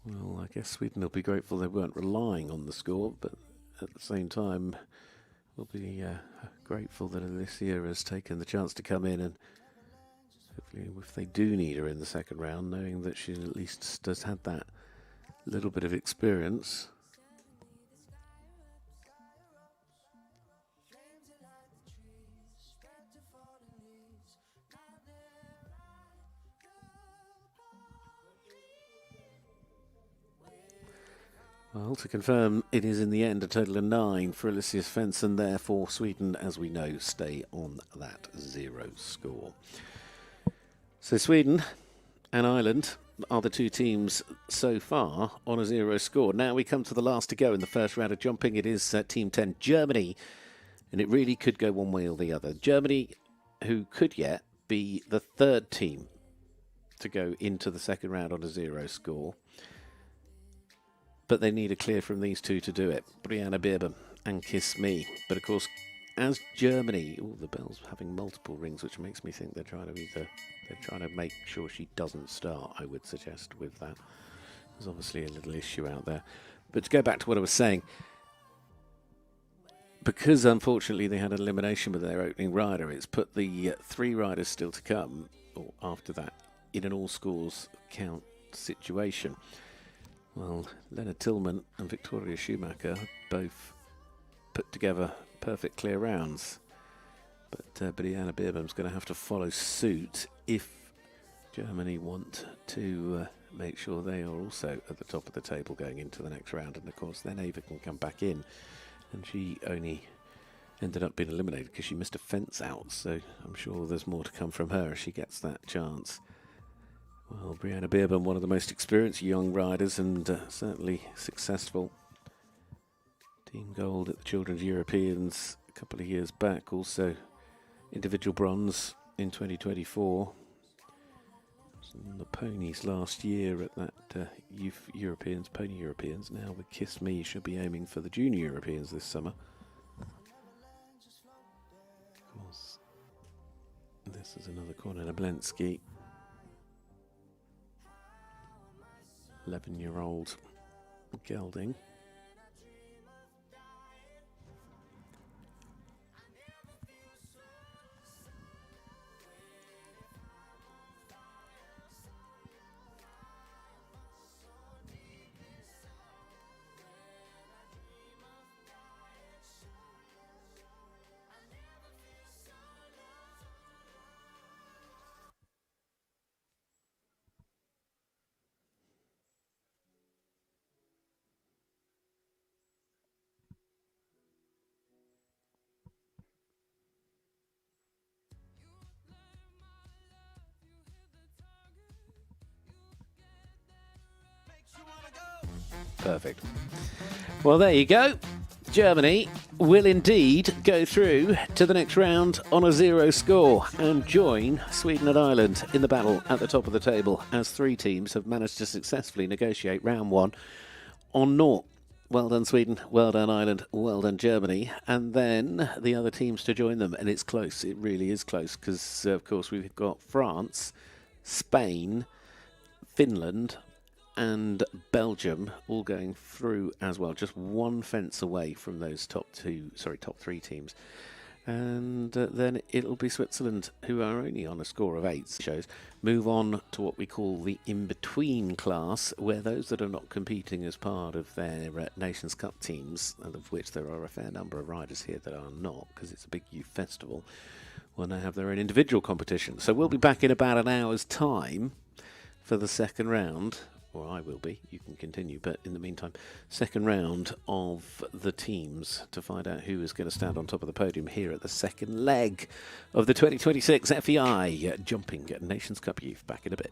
F: Well, I guess Sweden will be grateful they weren't relying on the score, but at the same time, we'll be grateful that Alicia has taken the chance to come in, and hopefully if they do need her in the second round, knowing that she at least has had that little bit of experience. Well, to confirm, it is in the end a total of 9 for Elysius Svensson. Therefore, Sweden, as we know, stay on that 0 score. So Sweden and Ireland are the two teams so far on a 0 score. Now we come to the last to go in the first round of jumping. It is Team 10, Germany, and it really could go one way or the other. Germany, who could yet be the third team to go into the second round on a 0 score. But they need a clear from these two to do it. Brianna Beerbaum and Kiss Me. But of course, as Germany, the bell's having multiple rings, which makes me think they're trying to make sure she doesn't start, I would suggest, with that. There's obviously a little issue out there. But to go back to what I was saying, because unfortunately they had an elimination with their opening rider, it's put the 3 riders still to come, or after that, in an all scores count situation. Well, Leonard Tillman and Victoria Schumacher both put together perfect clear rounds. But Brianna Beerbaum's going to have to follow suit if Germany want to make sure they are also at the top of the table going into the next round. And of course, then Ava can come back in. And she only ended up being eliminated because she missed a fence out. So I'm sure there's more to come from her if she gets that chance. Well, Brianna Beerbaum, one of the most experienced young riders and certainly successful. Team gold at the Children's Europeans a couple of years back. Also individual bronze in 2024. On the ponies last year at that Youth Europeans, Pony Europeans. Now with Kiss Me, she'll be aiming for the Junior Europeans this summer. Of course, this is another Cornela Blensky. 11-year-old gelding. Perfect. Well, there you go. Germany will indeed go through to the next round on a 0 score and join Sweden and Ireland in the battle at the top of the table as 3 teams have managed to successfully negotiate round 1 on 0. Well done, Sweden. Well done, Ireland. Well done, Germany. And then the other teams to join them. And it's close. It really is close because, of course, we've got France, Spain, Finland, and Belgium all going through as well, just 1 fence away from those top 3 teams. And then it'll be Switzerland, who are only on a score of 8, move on to what we call the in-between class, where those that are not competing as part of their Nations Cup teams, and of which there are a fair number of riders here that are not, because it's a big youth festival, will now have their own individual competition. So we'll be back in about an hour's time for the second round. Or I will be, you can continue, but in the meantime, second round of the teams to find out who is going to stand on top of the podium here at the second leg of the 2026 FEI Jumping Nations Cup Youth. Back in a bit.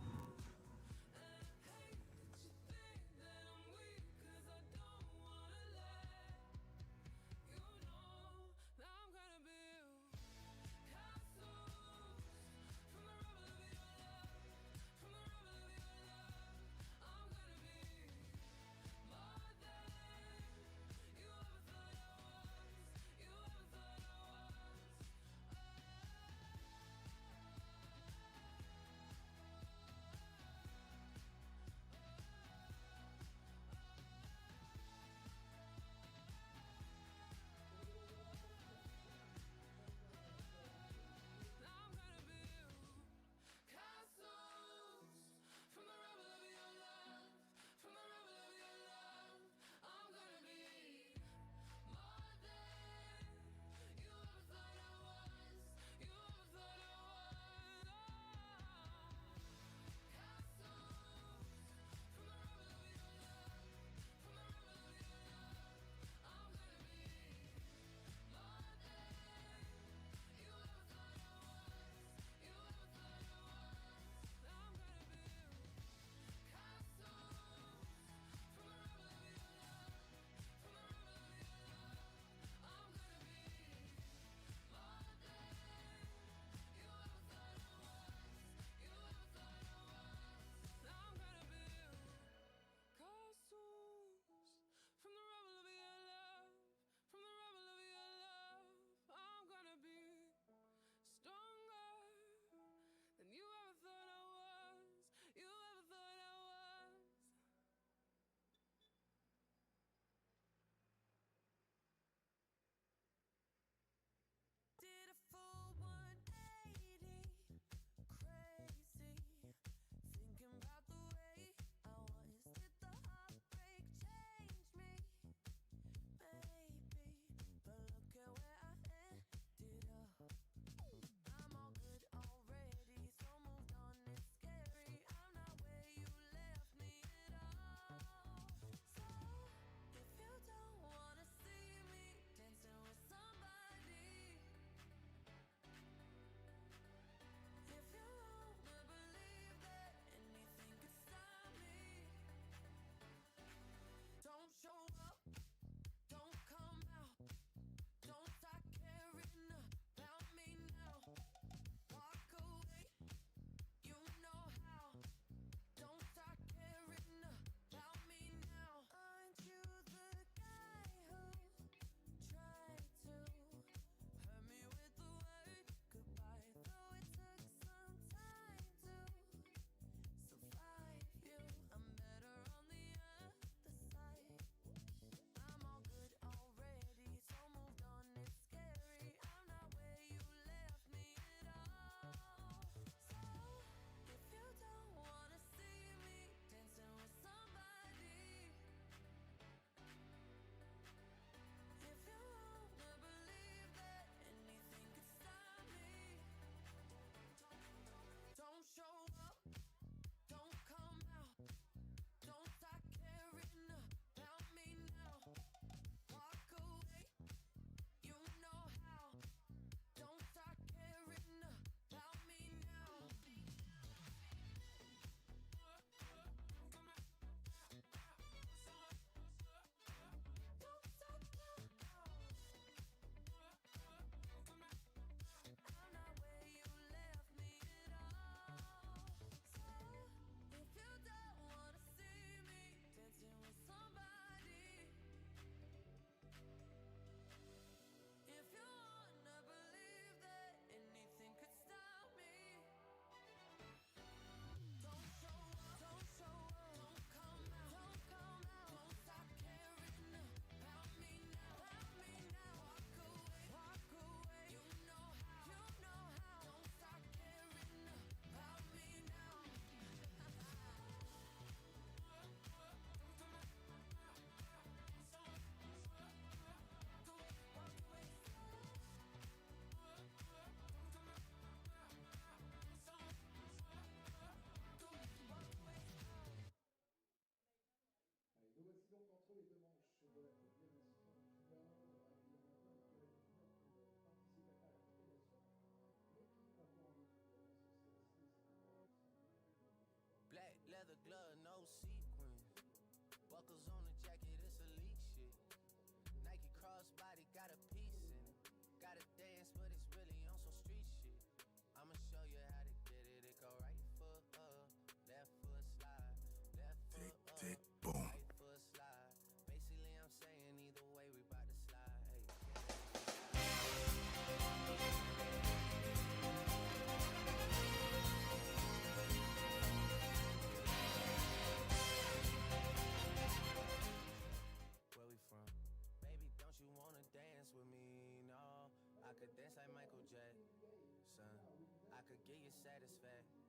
G: satisfaction.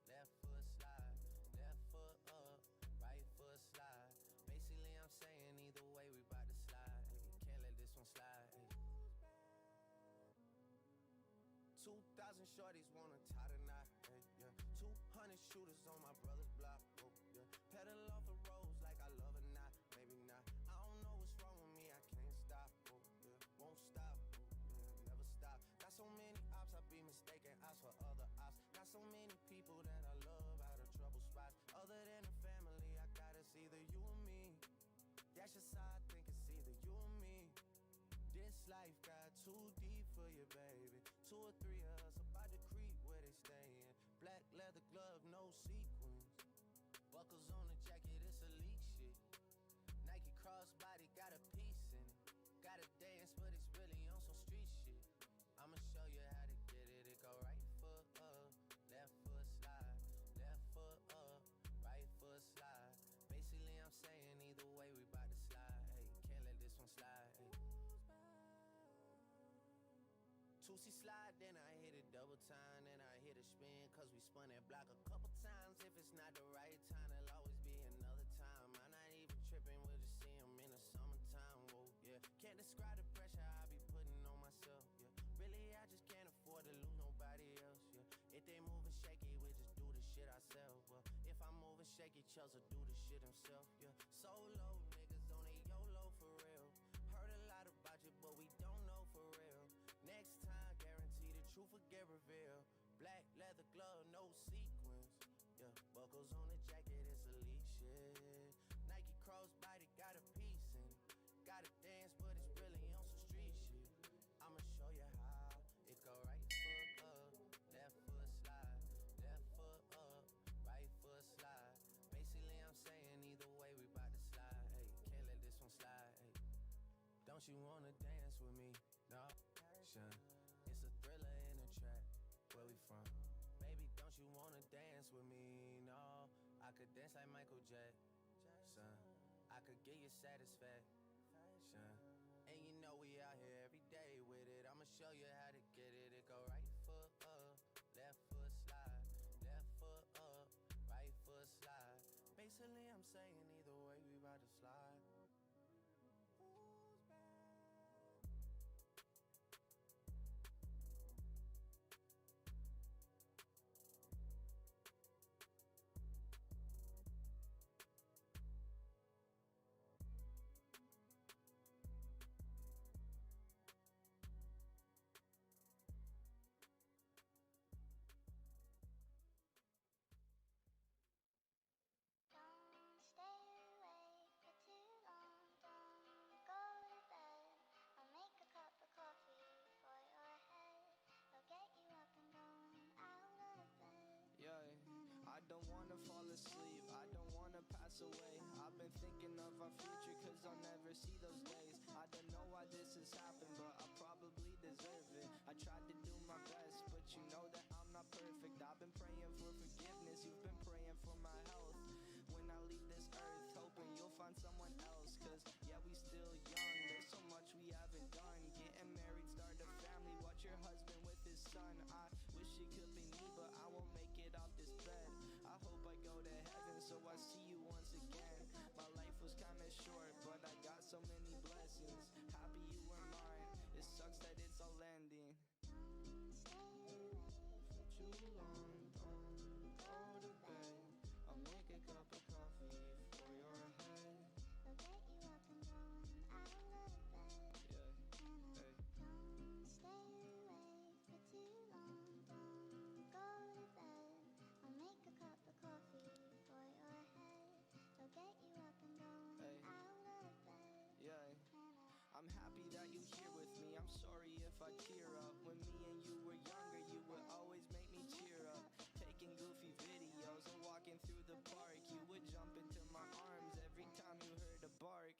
G: Left foot slide, left foot up, right foot slide. Basically, I'm saying either way, we bout to slide. Ay, can't let this one slide. Ay. 2,000 shorties wanna tie the knot. Ay, yeah. 200 shooters on my brother's block. Oh, yeah. Pedal off the roads like I love or not. Maybe not. I don't know what's wrong with me. I can't stop. Oh, yeah. Won't stop. Oh, yeah. Never stop. Got so many ops, I be mistaken ops for other ops. Got so many people that I love out of trouble spots. Other than the family, I got it's either you or me. That's just how I think it's either you or me. This life got too deep for you, baby. 2 or 3 of us about to creep where they stayin'. Black leather glove, no sequins. Buckles on the jacket, it's elite shit. Nike crossbody got a piece in it. Gotta dance, but it's really on some street shit. I'ma show you how to get it. It go right foot up, left foot slide, left foot up, right foot slide. Basically, I'm saying either way, we bout to slide. Hey, can't let this one slide. Hey. 2C slide, then I hit it double time, then I hit a spin, cause we spun that block a couple times. If it's not the right time, there'll always be another time. I'm not even tripping, we'll just see them in the summertime. Whoa, yeah. Can't describe the pressure I be putting on myself, yeah. Really, I just can't afford to lose nobody else, yeah. If they moving shaky, we just do the shit ourselves. Well, if I'm moving shaky, Chelsea do the shit himself, yeah. Solo niggas on a YOLO for real. Heard a lot about you, but we don't know for real. Next time, guarantee the truth will get revealed. Black leather glove, no sequins. Yeah, buckles on the jacket, it's elite shit. Nike crossbody got a piece in it. Gotta dance, but it's really on some street shit. I'ma show you how. It go right foot up, left foot slide, left foot up, right foot slide. Basically, I'm saying either way, we bout to slide. Hey, can't let this one slide. Hey. Don't you wanna dance with me? No. It's a thriller in a track. Where we from? Baby, don't you wanna dance with me? No, I could dance like Michael Jackson. I could give you satisfaction. And you know we out here every day with it. I'ma show you how to get it. It go right foot up, left foot slide, left foot up, right foot slide. Basically, I'm saying either way, we bout to slide.
H: Don't stay awake for too long. Don't go to bed. I'll make a cup of coffee for your head. It'll get you up and going out of bed.
I: Yeah, I don't wanna fall asleep, I don't wanna pass away. I've been thinking of our future, cause I'll never see those days. I don't know why this has happened, but I probably deserve it. I tried to do my best, but you know that I'm not perfect. I've been praying for forgiveness, you've been praying for my health. When I leave this earth, hoping you'll find someone else. Cause yeah, we still young, there's so much we haven't done. Getting married, start a family, watch your husband with his son. I wish it could be me, but I won't make it off this bed. I hope I go to heaven, so I see you once again. My life was kinda short, but I got so many blessings. Happy you were mine, it sucks that it's all ending.
H: Don't stay awake
I: For too long, don't go to bed. I'll make a cup of coffee for your head.
H: It'll get you up and going out of bed.
I: Yeah,
H: And
I: hey.
H: don't stay awake for too long. Don't go to bed. I'll make a cup of coffee for your head. It'll get you up and going
I: Hey.
H: out of bed.
I: Yeah,
H: And
I: I'm happy that you're here with me. I'm sorry if I tear up. When me and you were younger, you would always make me cheer up. Taking goofy videos and walking through the park. You would jump into my arms every time you heard a bark.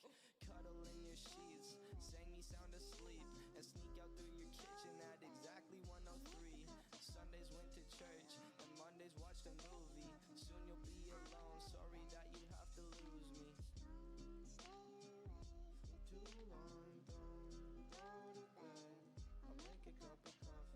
I: Cuddle in your sheets, sang me sound asleep, and sneak out through your kitchen at exactly 1:03. Sundays went to church, and Mondays watched a movie. Soon you'll be alone, sorry that you have to lose me.
H: don't stay awake
I: For too long, don't go to bed. I'll make a cup of coffee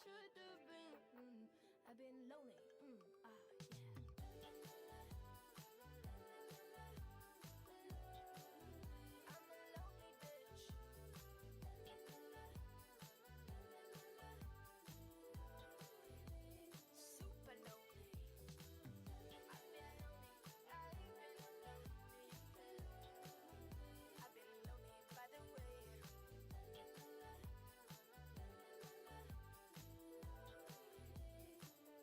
J: should have been. I've been lonely. Yeah. I'm a lonely bitch. Super lonely. I've been lonely. I've been lonely. I've been lonely by the way.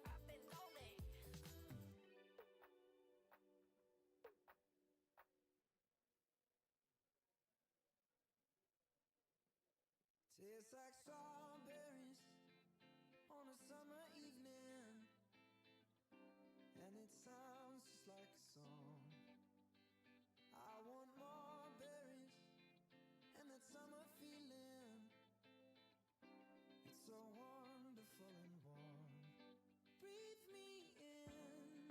J: I've been lonely.
B: Tastes like strawberries on a summer evening, and it sounds just like a song. I want more berries and that summer feeling. It's so wonderful and warm. Breathe me in,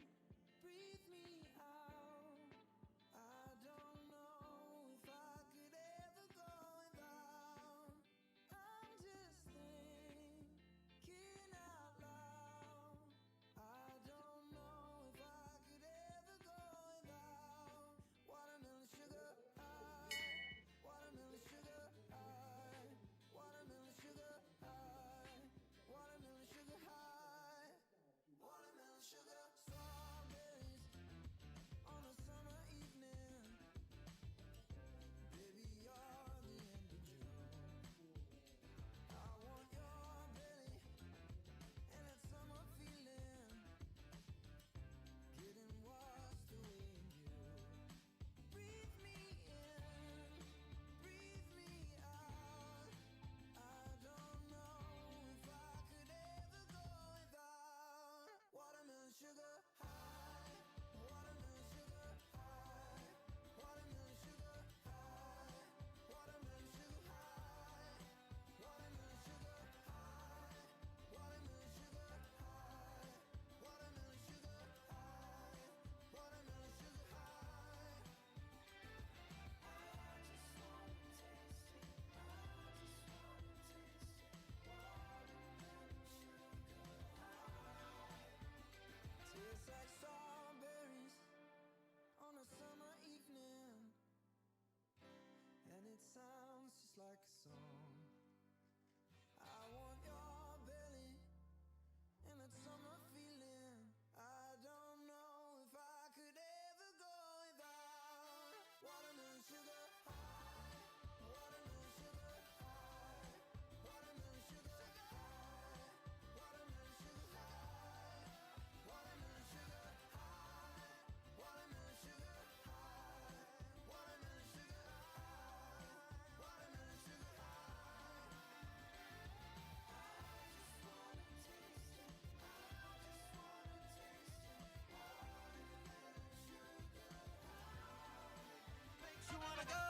B: breathe me out. I don't know if I could ever go without. I'm just thinking out loud. I don't know if I could ever go without watermelon sugar high, watermelon sugar high, watermelon sugar high, watermelon sugar high, watermelon sugar. Strawberries on a summer evening. Baby, you're the end of June. I want your belly and that summer feeling, getting washed away in you. Breathe me in, breathe me out. I don't know if I could ever go without watermelon sugar high, watermelon sugar high, watermelon sugar high, watermelon sugar high, watermelon sugar high, watermelon sugar high, watermelon sugar high, watermelon sugar high. I just wanna taste it. I just wanna taste it. Watermelon sugar high. Tastes like strawberries on a summer evening, and it sounds just like a song. I want your belly and that summer feeling. I don't know if I could ever go without watermelon sugar high, watermelon sugar high, watermelon sugar high, watermelon sugar high, watermelon sugar high, watermelon sugar high, watermelon sugar high, watermelon sugar high. I just wanna taste it. I just wanna taste it. Watermelon sugar high. Makes you wanna go.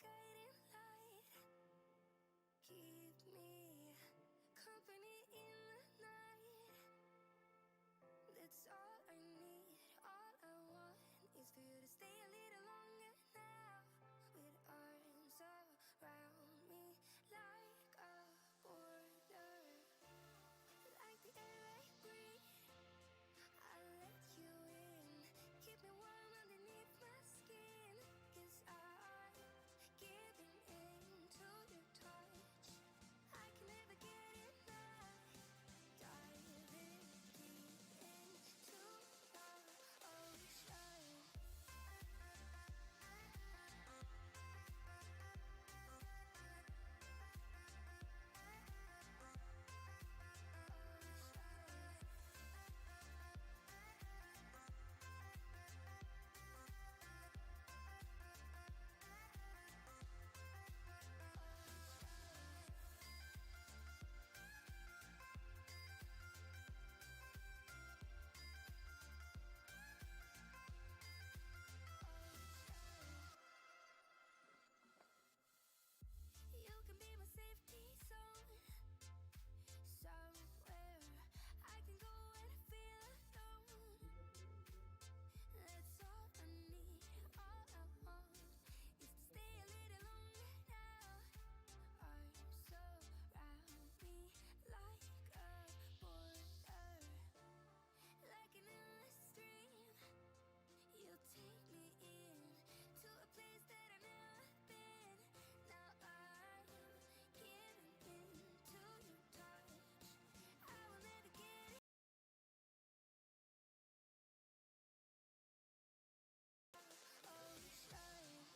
J: guiding light. Keep me company in the night. That's all I need. All I want is for you to stay a little longer now. With arms around me like a border. Like the air I breathe, I let you in. Keep me warm underneath my skin. 'Cause I'm giving in to your touch. I can never get enough. Diving deep into the ocean. You can be my safety zone. Somewhere I can go when I feel alone. That's all I need. All I want is to stay a little longer now. Arms around me like a border. Like an endless stream, you'll take me in to a place that I've never been. Now I'm giving in to your touch. I will never get it. Ocean.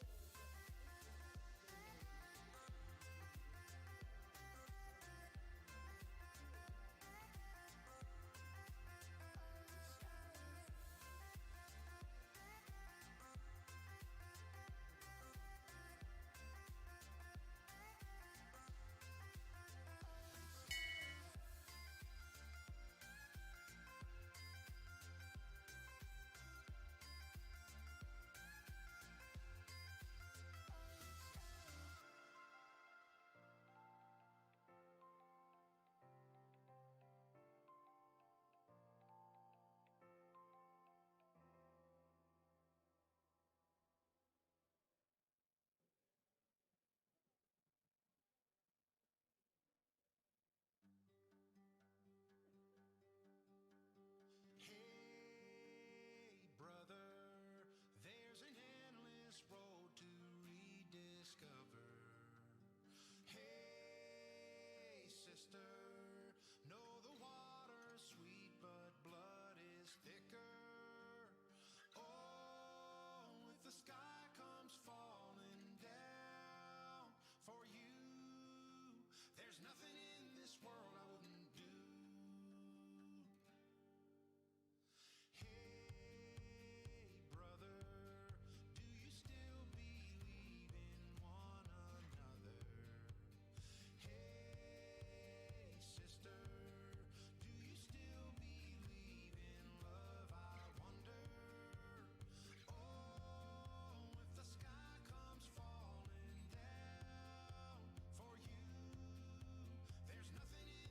K: Hey, brother, there's an endless road to rediscover. Hey, sister, know the water's sweet, but blood is thicker. Oh, if the sky comes falling down for you, there's nothing in this world I wouldn't do. Hey, brother, do you still believe in one another? Hey, sister, do you still believe in love? I wonder. Oh, if the sky comes falling down for you, there's nothing in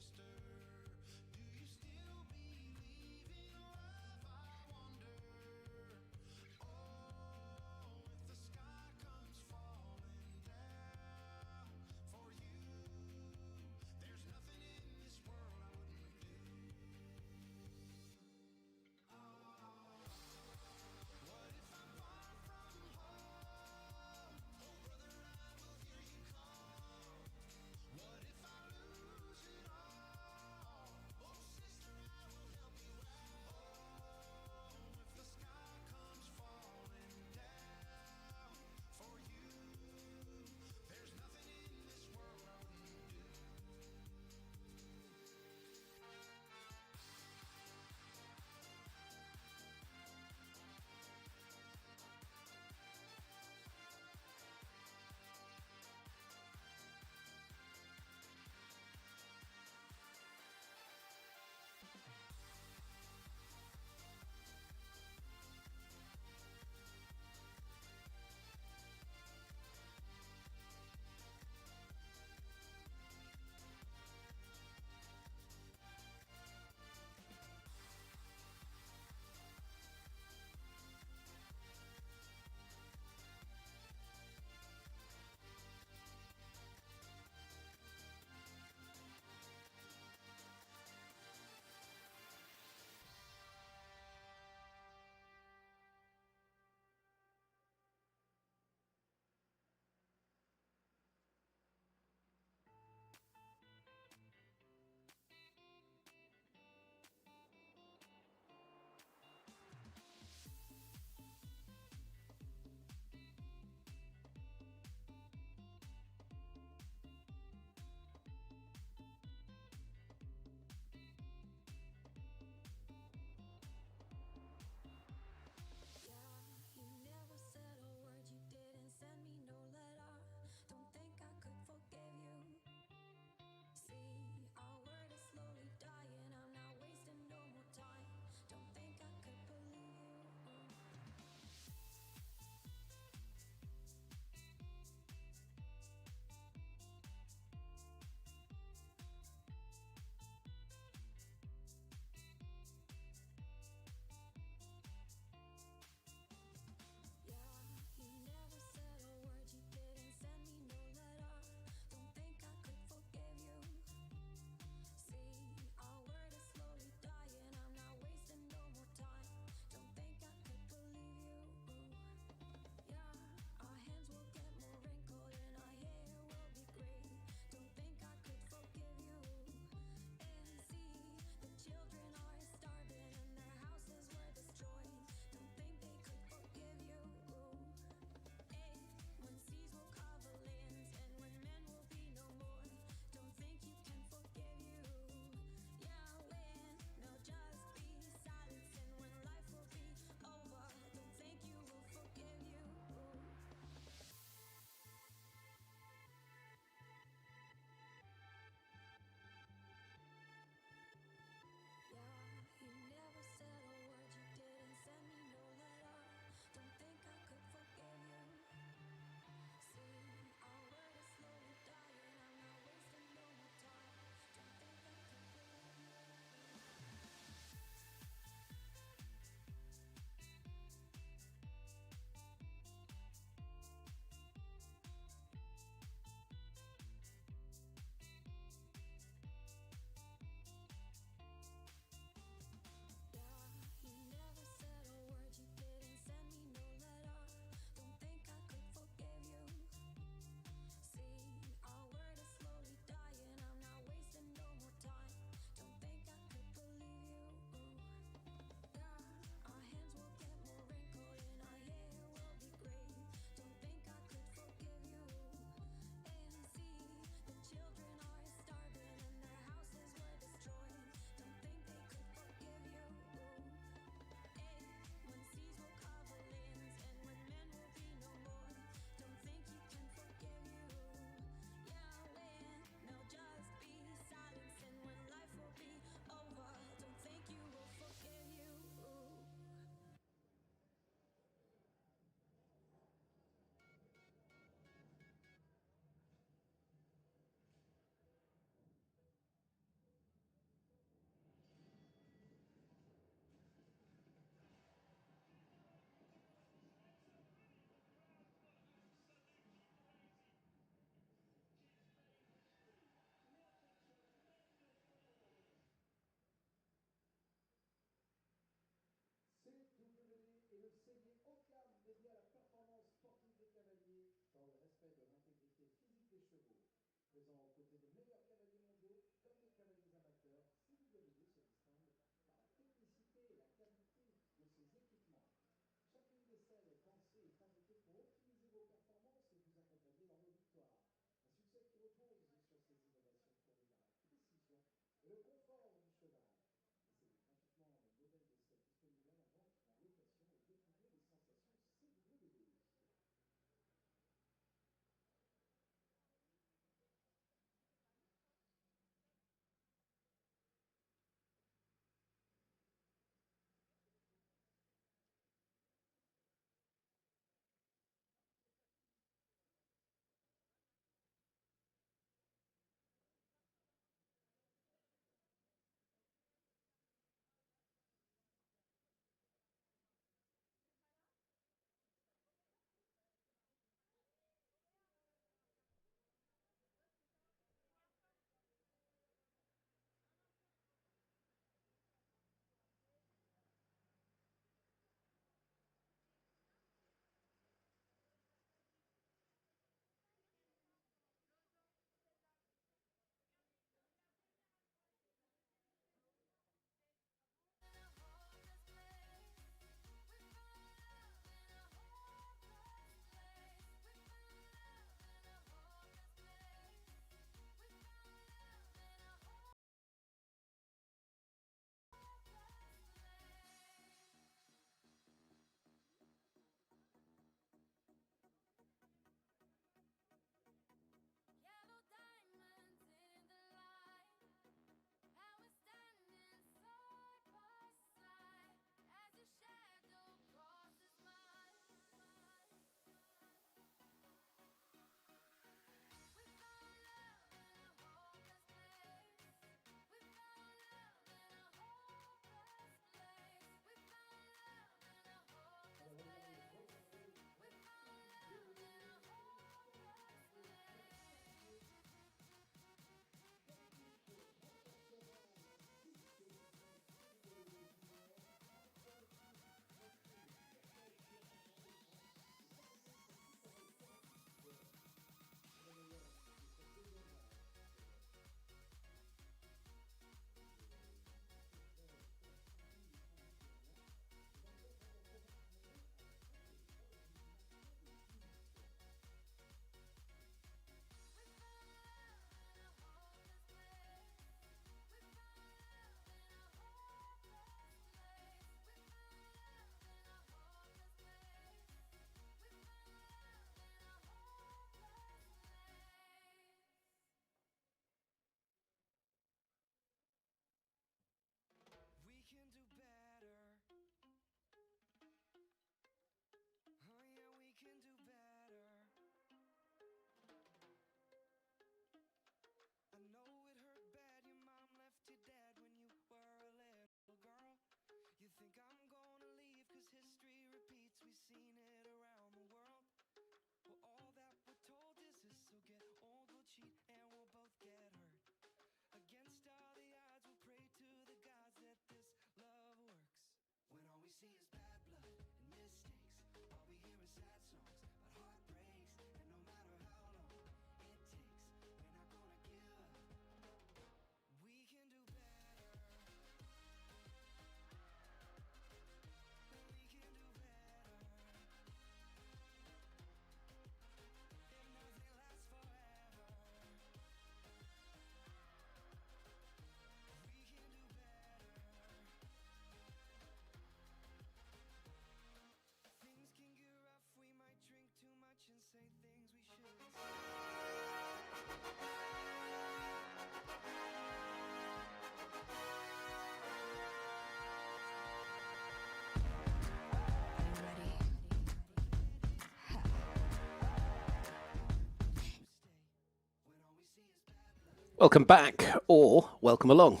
F: Welcome back, or welcome along.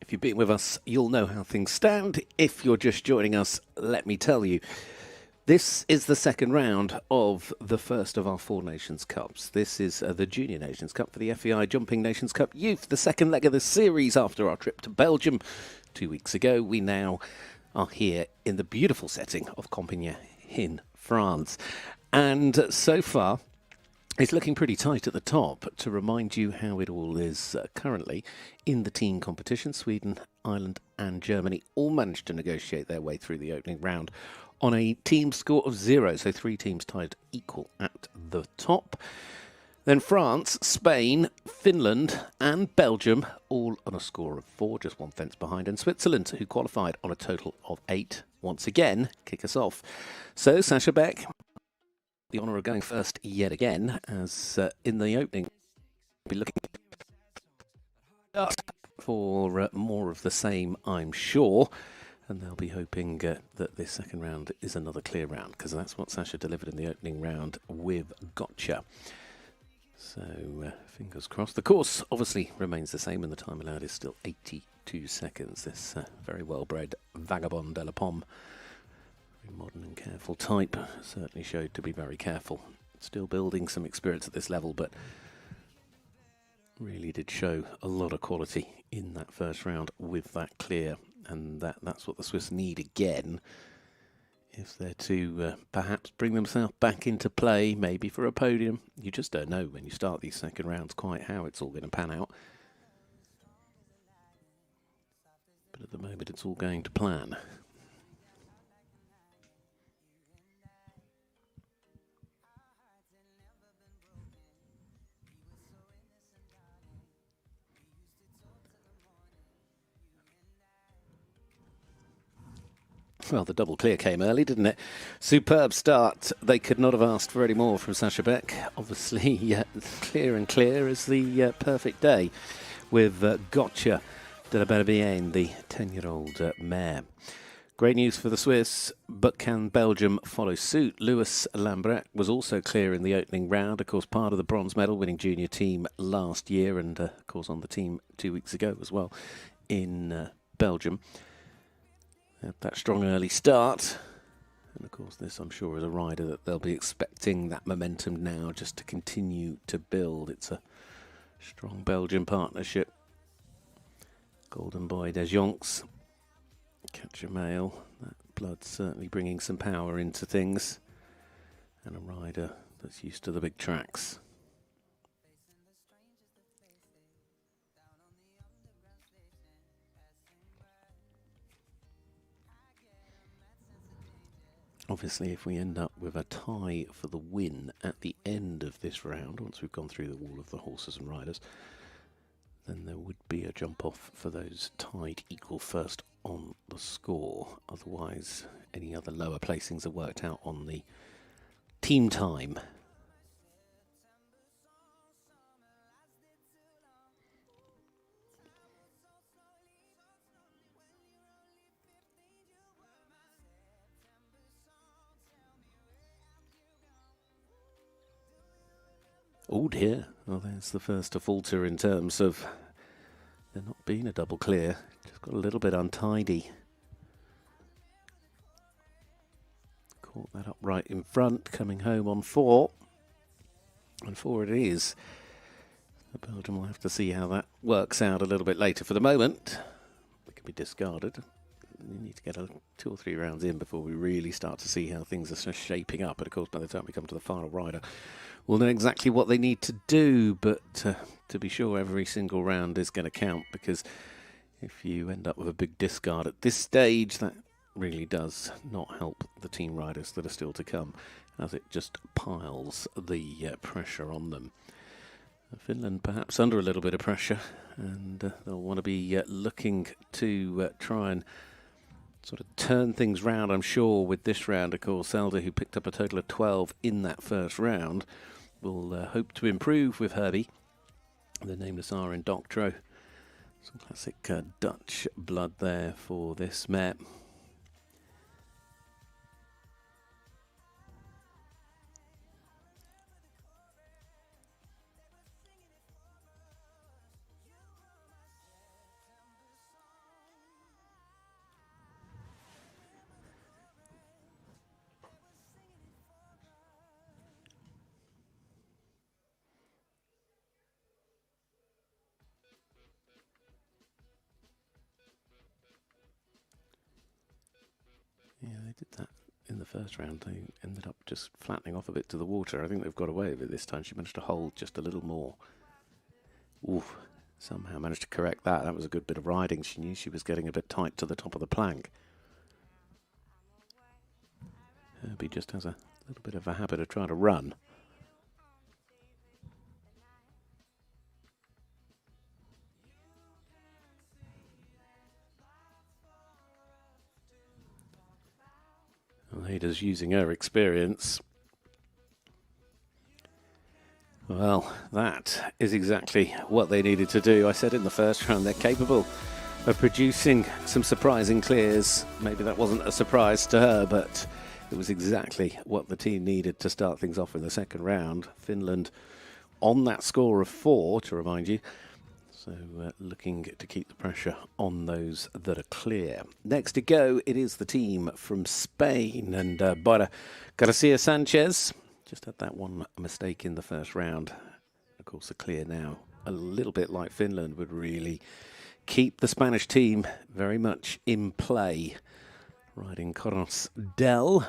F: If you've been with us, you'll know how things stand. If you're just joining us, let me tell you. This is the second round of the first of our Four Nations Cups. This is the Junior Nations Cup for the FEI Jumping Nations Cup Youth, the second leg of the series after our trip to Belgium 2 weeks ago. We now are here in the beautiful setting of Compiègne in France. And so far, it's looking pretty tight at the top. To remind you how it all is currently in the team competition, Sweden, Ireland and Germany all managed to negotiate their way through the opening round on a team score of 0, so 3 teams tied equal at the top. Then France, Spain, Finland and Belgium all on a score of 4, just 1 fence behind, and Switzerland, who qualified on a total of 8, once again kick us off. So Sasha Beck, the honour of going first yet again, as in the opening, we'll be looking for more of the same, I'm sure. And they'll be hoping that this second round is another clear round, because that's what Sasha delivered in the opening round with Gotcha. So fingers crossed. The course obviously remains the same, and the time allowed is still 82 seconds. This very well-bred Vagabond de la Pomme, very modern and careful type, certainly showed to be very careful. Still building some experience at this level, but really did show a lot of quality in that first round with that clear. And that's what the Swiss need again, if they're to perhaps bring themselves back into play, maybe for a podium. You just don't know when you start these second rounds quite how it's all going to pan out. But at the moment, it's all going to plan. Well, the double clear came early, didn't it? Superb start. They could not have asked for any more from Sasha Beck. Obviously, clear and clear is the perfect day with Gotcha de la Berbienne, the 10-year-old mare. Great news for the Swiss, but can Belgium follow suit? Lewis Lambret was also clear in the opening round, of course part of the bronze medal winning junior team last year, and of course on the team 2 weeks ago as well in Belgium. Had that strong early start, and of course this I'm sure is a rider that they'll be expecting that momentum now just to continue to build. It's a strong Belgian partnership. Golden Boy des Joncs, Catcher Male, that blood certainly bringing some power into things, and a rider that's used to the big tracks. Obviously, if we end up with a tie for the win at the end of this round, once we've gone through the wall of the horses and riders, then there would be a jump off for those tied equal first on the score. Otherwise, any other lower placings are worked out on the team time. Oh dear, well there's the first to falter in terms of there not being a double clear, just got a little bit untidy. Caught that up right in front, coming home on 4, and 4 it is. Belgium will have to see how that works out a little bit later. For the moment, it can be discarded. We need to get 2 or 3 rounds in before we really start to see how things are shaping up. And of course, by the time we come to the final rider, we'll know exactly what they need to do. But to be sure, every single round is going to count, because if you end up with a big discard at this stage, that really does not help the team riders that are still to come, as it just piles the pressure on them. Finland perhaps under a little bit of pressure, and they'll want to be looking to try and sort of turn things round, I'm sure, with this round. Of course, Elder, who picked up a total of 12 in that first round, will hope to improve with Herbie. The nameless R in Doctro. Some classic Dutch blood there for this mare. did that in the first round. They ended up just flattening off a bit to the water. I think they've got away with it this time. She managed to hold just a little more. Oof, somehow managed to correct that. That was a good bit of riding. She knew she was getting a bit tight to the top of the plank. Herbie just has a little bit of a habit of trying to run. Ada's using her experience. Well, that is exactly what they needed to do. I said in the first round they're capable of producing some surprising clears. Maybe that wasn't a surprise to her, but it was exactly what the team needed to start things off in the second round. Finland on that score of 4, to remind you. So looking to keep the pressure on those that are clear. Next to go, it is the team from Spain. And Garcia Sanchez just had that one mistake in the first round. Of course, the clear now, a little bit like Finland, would really keep the Spanish team very much in play. Riding Coros Del.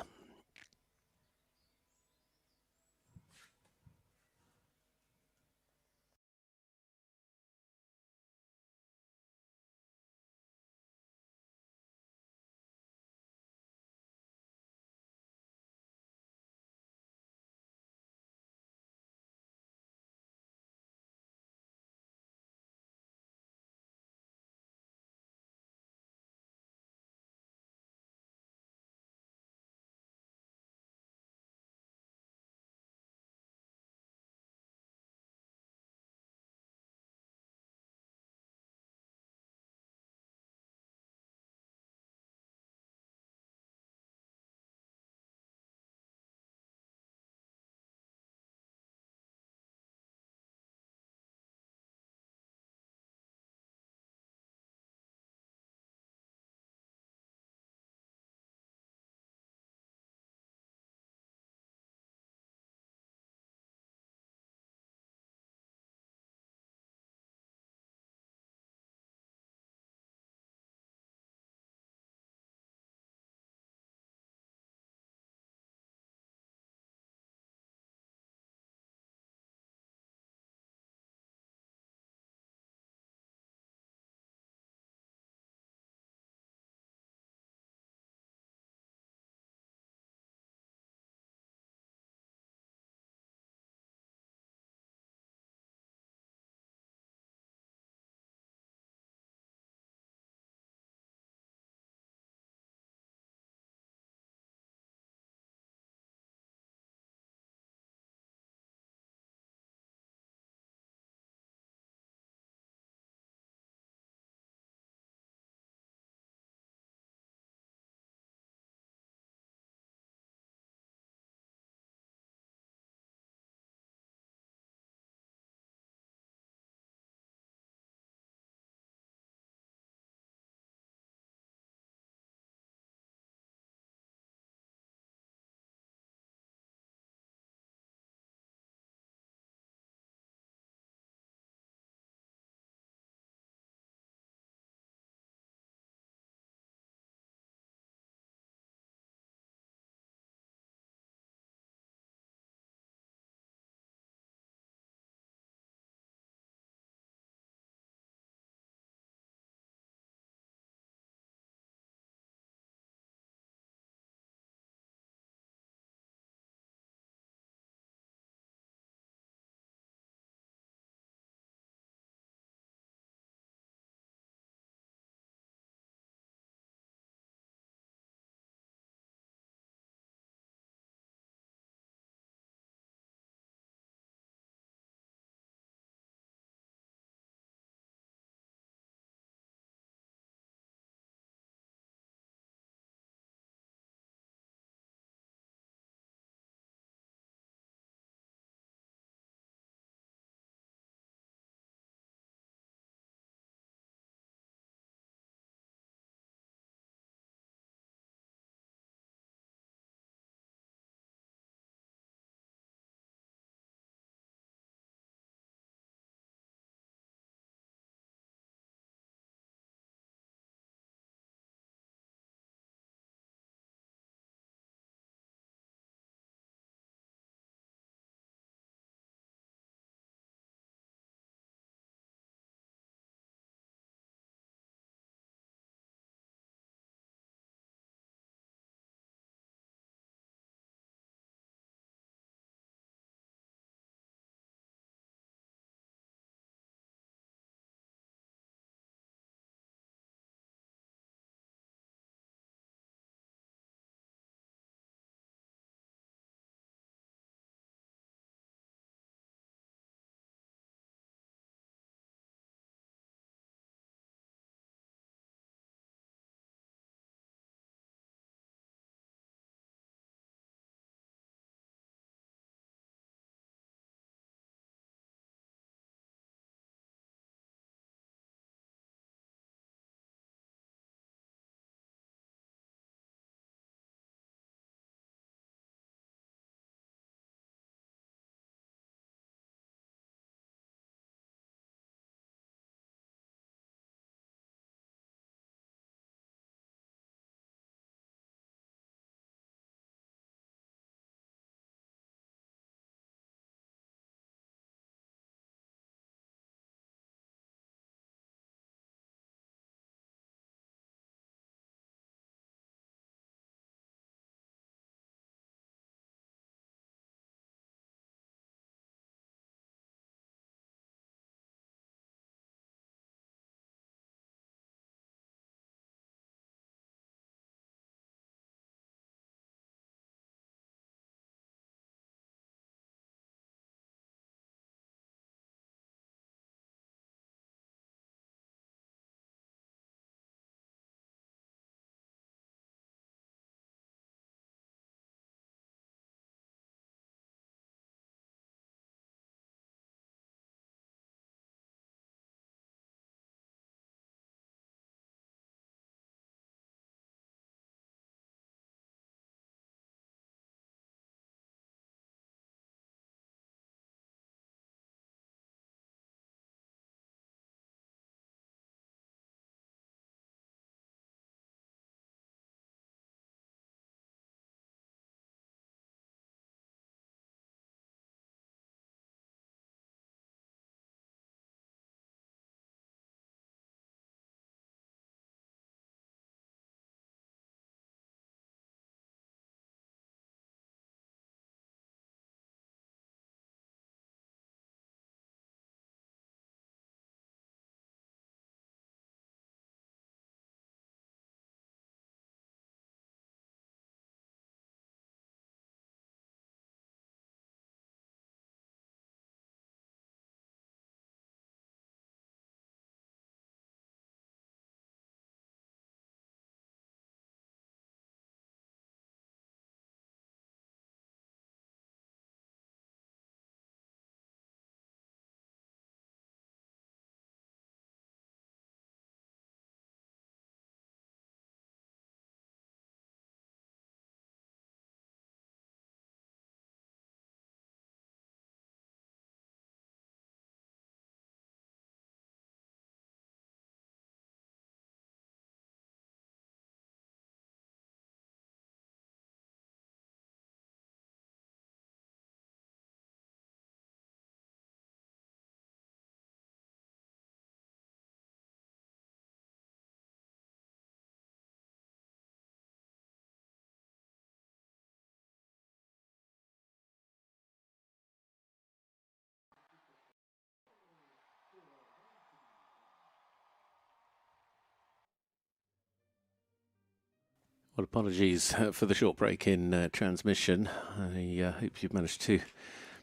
F: Well, apologies for the short break in transmission. I hope you've managed to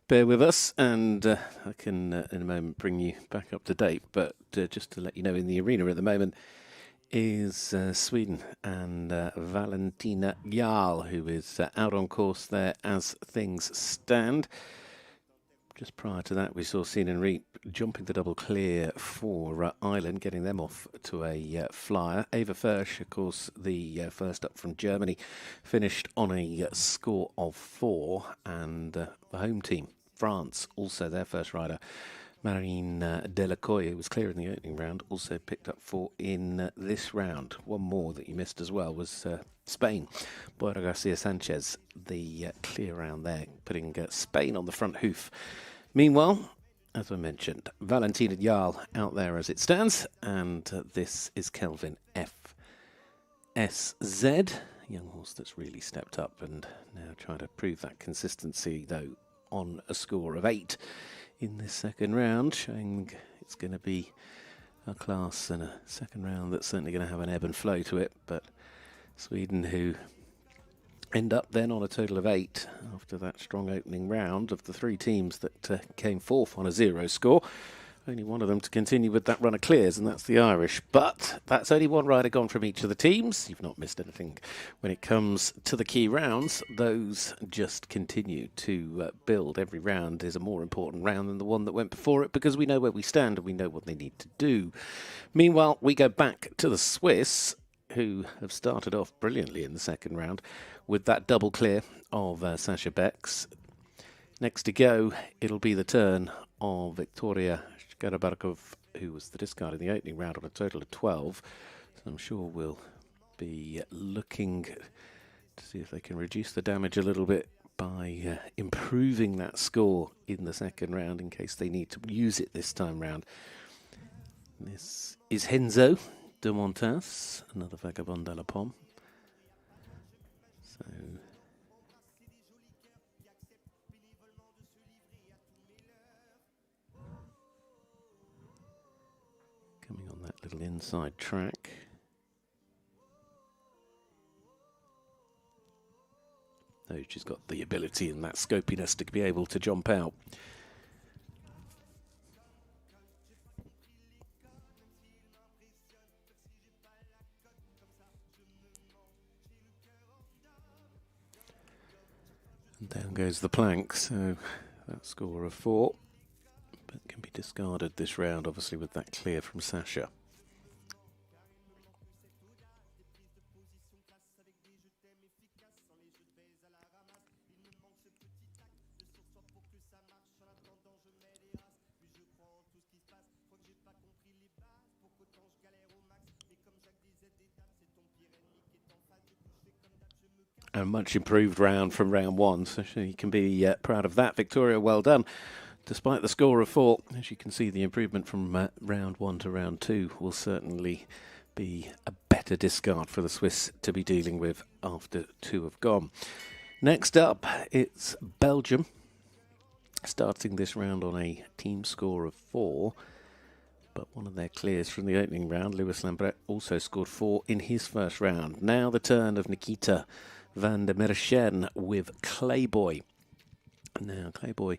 F: bear with us, and I can in a moment bring you back up to date. But just to let you know, in the arena at the moment is Sweden and Valentina Jarl, who is out on course there as things stand. Just prior to that, we saw Sinan Reap jumping the double clear for Ireland, getting them off to a flyer. Eva Fersch, of course, the first up from Germany, finished on a score of 4. And the home team, France, also their first rider, Marine Delacoy, who was clear in the opening round, also picked up 4 in this round. One more that you missed as well was Spain. Boira Garcia Sanchez, the clear round there, putting Spain on the front hoof. Meanwhile, as I mentioned, Valentina Jarl out there as it stands, and this is Kelvin FSZ, young horse that's really stepped up and now trying to prove that consistency, though, on a score of 8 in this second round, showing it's going to be a class and a second round that's certainly going to have an ebb and flow to it. But Sweden, who end up then on a total of 8 after that strong opening round, of the 3 teams that came fourth on a 0 score, only one of them to continue with that run of clears, and that's the Irish. But that's only one rider gone from each of the teams. You've not missed anything when it comes to the key rounds. Those just continue to build. Every round is a more important round than the one that went before it, because we know where we stand and we know what they need to do. Meanwhile, we go back to the Swiss, who have started off brilliantly in the second round with that double clear of Sasha Becks. Next to go, it'll be the turn of Victoria Shkarabarkov, who was the discard in the opening round on a total of 12. So I'm sure we'll be looking to see if they can reduce the damage a little bit by improving that score in the second round in case they need to use it this time round. This is Henzo de Montas, another Vagabond de la Pomme. So coming on that little inside track. Oh, she's got the ability and that scopiness to be able to jump out. And down goes the plank, so that score of 4. But can be discarded this round, obviously, with that clear from Sasha. A much improved round from round 1, so you can be proud of that. Victoria, well done. Despite the score of 4, as you can see, the improvement from round 1 to round 2 will certainly be a better discard for the Swiss to be dealing with after 2 have gone. Next up, it's Belgium, starting this round on a team score of 4. But one of their clears from the opening round, Louis Lambret, also scored 4 in his first round. Now the turn of Nikita van der Merchen with Clayboy. Now, Clayboy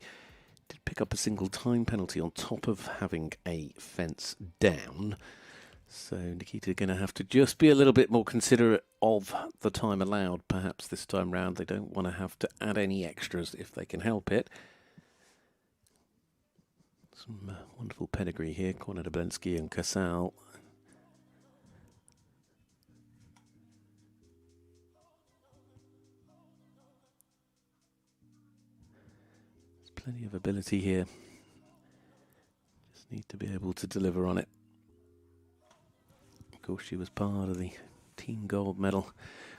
F: did pick up a single time penalty on top of having a fence down. So Nikita going to have to just be a little bit more considerate of the time allowed, perhaps this time round. They don't want to have to add any extras if they can help it. Some wonderful pedigree here, Corner Dablensky and Casal. Plenty of ability here. Just need to be able to deliver on it. Of course, she was part of the team gold medal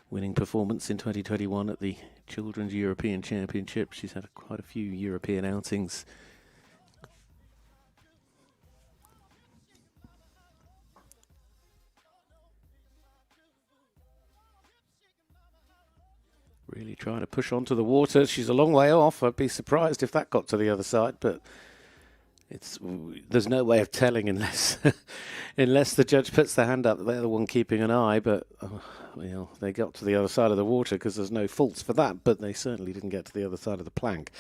F: winning performance in 2021 at the Children's European Championship. She's had quite a few European outings. Really trying to push onto the water. She's a long way off. I'd be surprised if that got to the other side, but There's no way of telling unless unless the judge puts their hand up. They're the one keeping an eye, but well, they got to the other side of the water because there's no faults for that. But they certainly didn't get to the other side of the plank.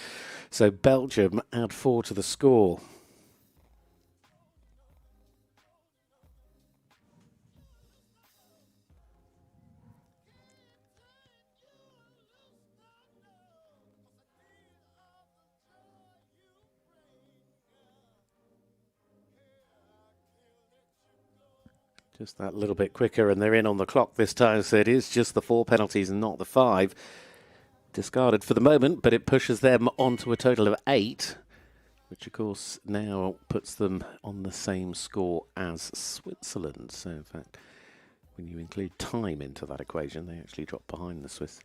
F: So Belgium add 4 to the score. Just that little bit quicker, and they're in on the clock this time, so it is just the 4 penalties and not the 5. Discarded for the moment, but it pushes them on to a total of 8, which of course now puts them on the same score as Switzerland. So in fact, when you include time into that equation, they actually drop behind the Swiss.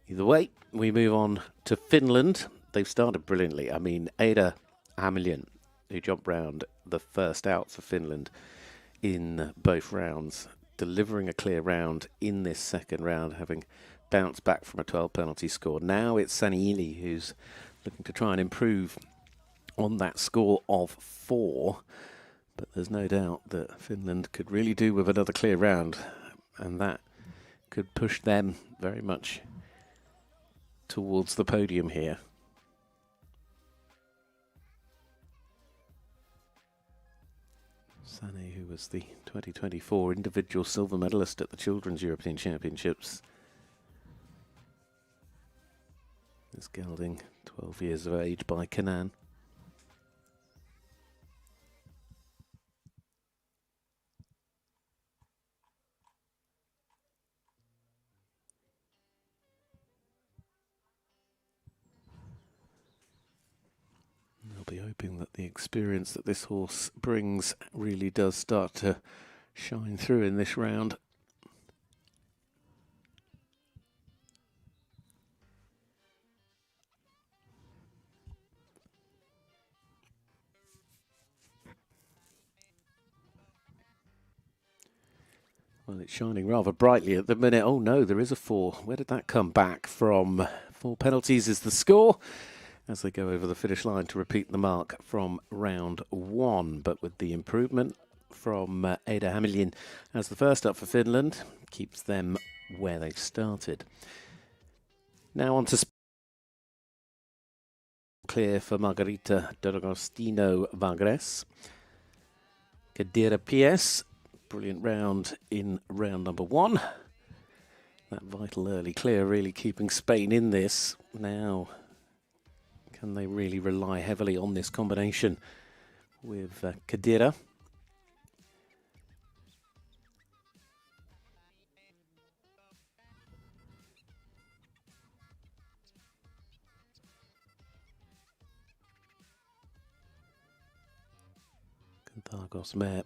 F: Either way, we move on to Finland. They've started brilliantly. I mean, Ada Hamilton, who jumped round the first out for Finland in both rounds, delivering a clear round in this second round, having bounced back from a 12 penalty score. Now it's Saniili who's looking to try and improve on that score of 4, but there's no doubt that Finland could really do with another clear round, and that could push them very much towards the podium here. Sane, who was the 2024 individual silver medalist at the Children's European Championships, is gelding 12 years of age by Kanan. They'll be hoping that the experience that this horse brings really does start to shine through in this round. Well, it's shining rather brightly at the minute. Oh no, there is a 4. Where did that come back from? 4 penalties is the score as they go over the finish line to repeat the mark from round 1. But with the improvement from Ada Hamilton as the first up for Finland, keeps them where they've started. Now on to clear for Margarita D'Agostino Vagres. Kadira PS, brilliant round in round number 1. That vital early clear really keeping Spain in this. Now, can they really rely heavily on this combination with Kadira? Cantargos mare.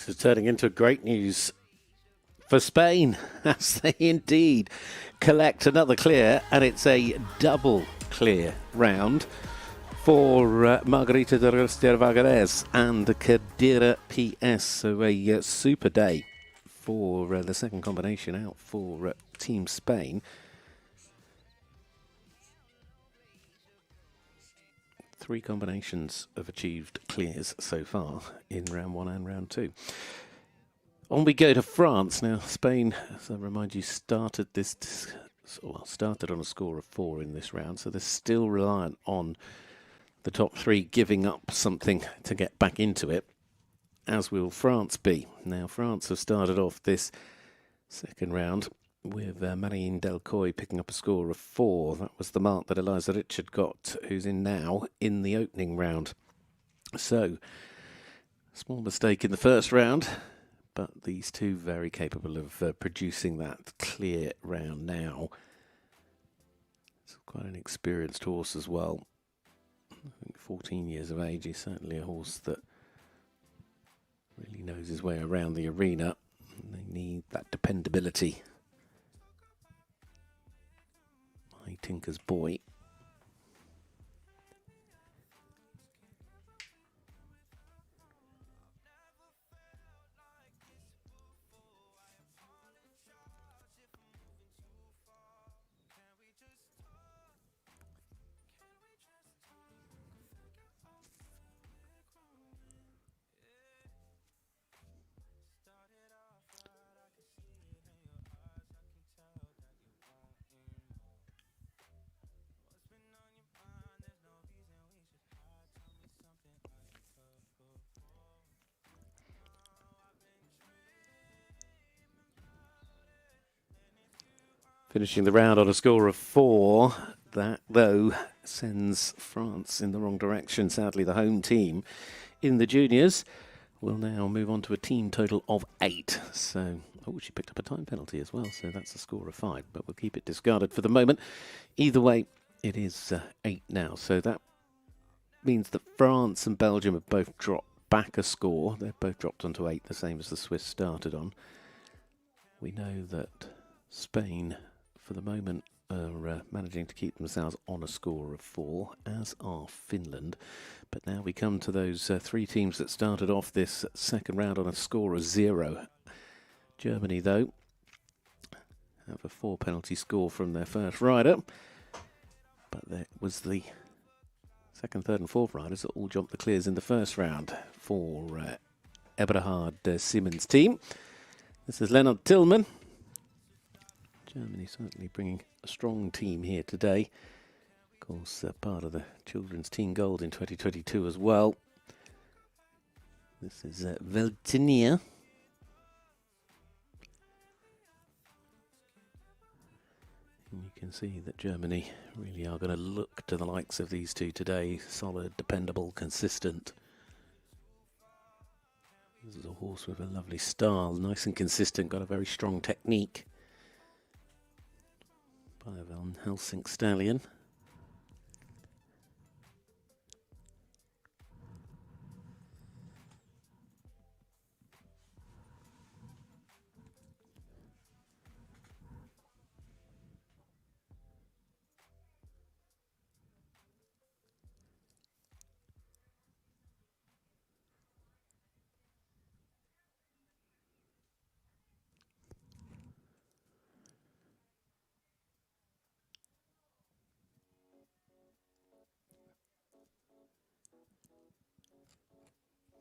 F: This is turning into great news for Spain, as they indeed collect another clear, and it's a double clear round for Margarita D'Agostino Vagres and Kadira PS. So a super day for the second combination out for Team Spain. Three combinations have achieved clears so far in round 1 and round 2. On we go to France now. Spain, as I remind you, started on a score of 4 in this round, so they're still reliant on the top 3 giving up something to get back into it, as will France be. Now, France have started off this second round with Marine Delcoy picking up a score of 4. That was the mark that Eliza Richard got, who's in now in the opening round. So, small mistake in the first round, but these two very capable of producing that clear round now. It's quite an experienced horse as well. I think 14 years of age. He's certainly a horse that really knows his way around the arena. They need that dependability. My Tinker's Boy. Finishing the round on a score of 4. That, though, sends France in the wrong direction. Sadly, the home team in the juniors will now move on to a team total of 8. So, she picked up a time penalty as well, so that's a score of 5. But we'll keep it discarded for the moment. Either way, it is 8 now. So that means that France and Belgium have both dropped back a score. They've both dropped onto 8, the same as the Swiss started on. We know that Spain, for the moment, are managing to keep themselves on a score of 4, as are Finland. But now we come to those 3 teams that started off this second round on a score of 0. Germany, though, have a 4 penalty score from their first rider. But there was the second, third and fourth riders that all jumped the clears in the first round for Eberhard Siemens' team. This is Leonard Tillman. Germany certainly bringing a strong team here today. Of course, part of the Children's Team Gold in 2022 as well. This is Veltinia. And you can see that Germany really are going to look to the likes of these two today. Solid, dependable, consistent. This is a horse with a lovely style, nice and consistent, got a very strong technique. By a Van Helsing stallion.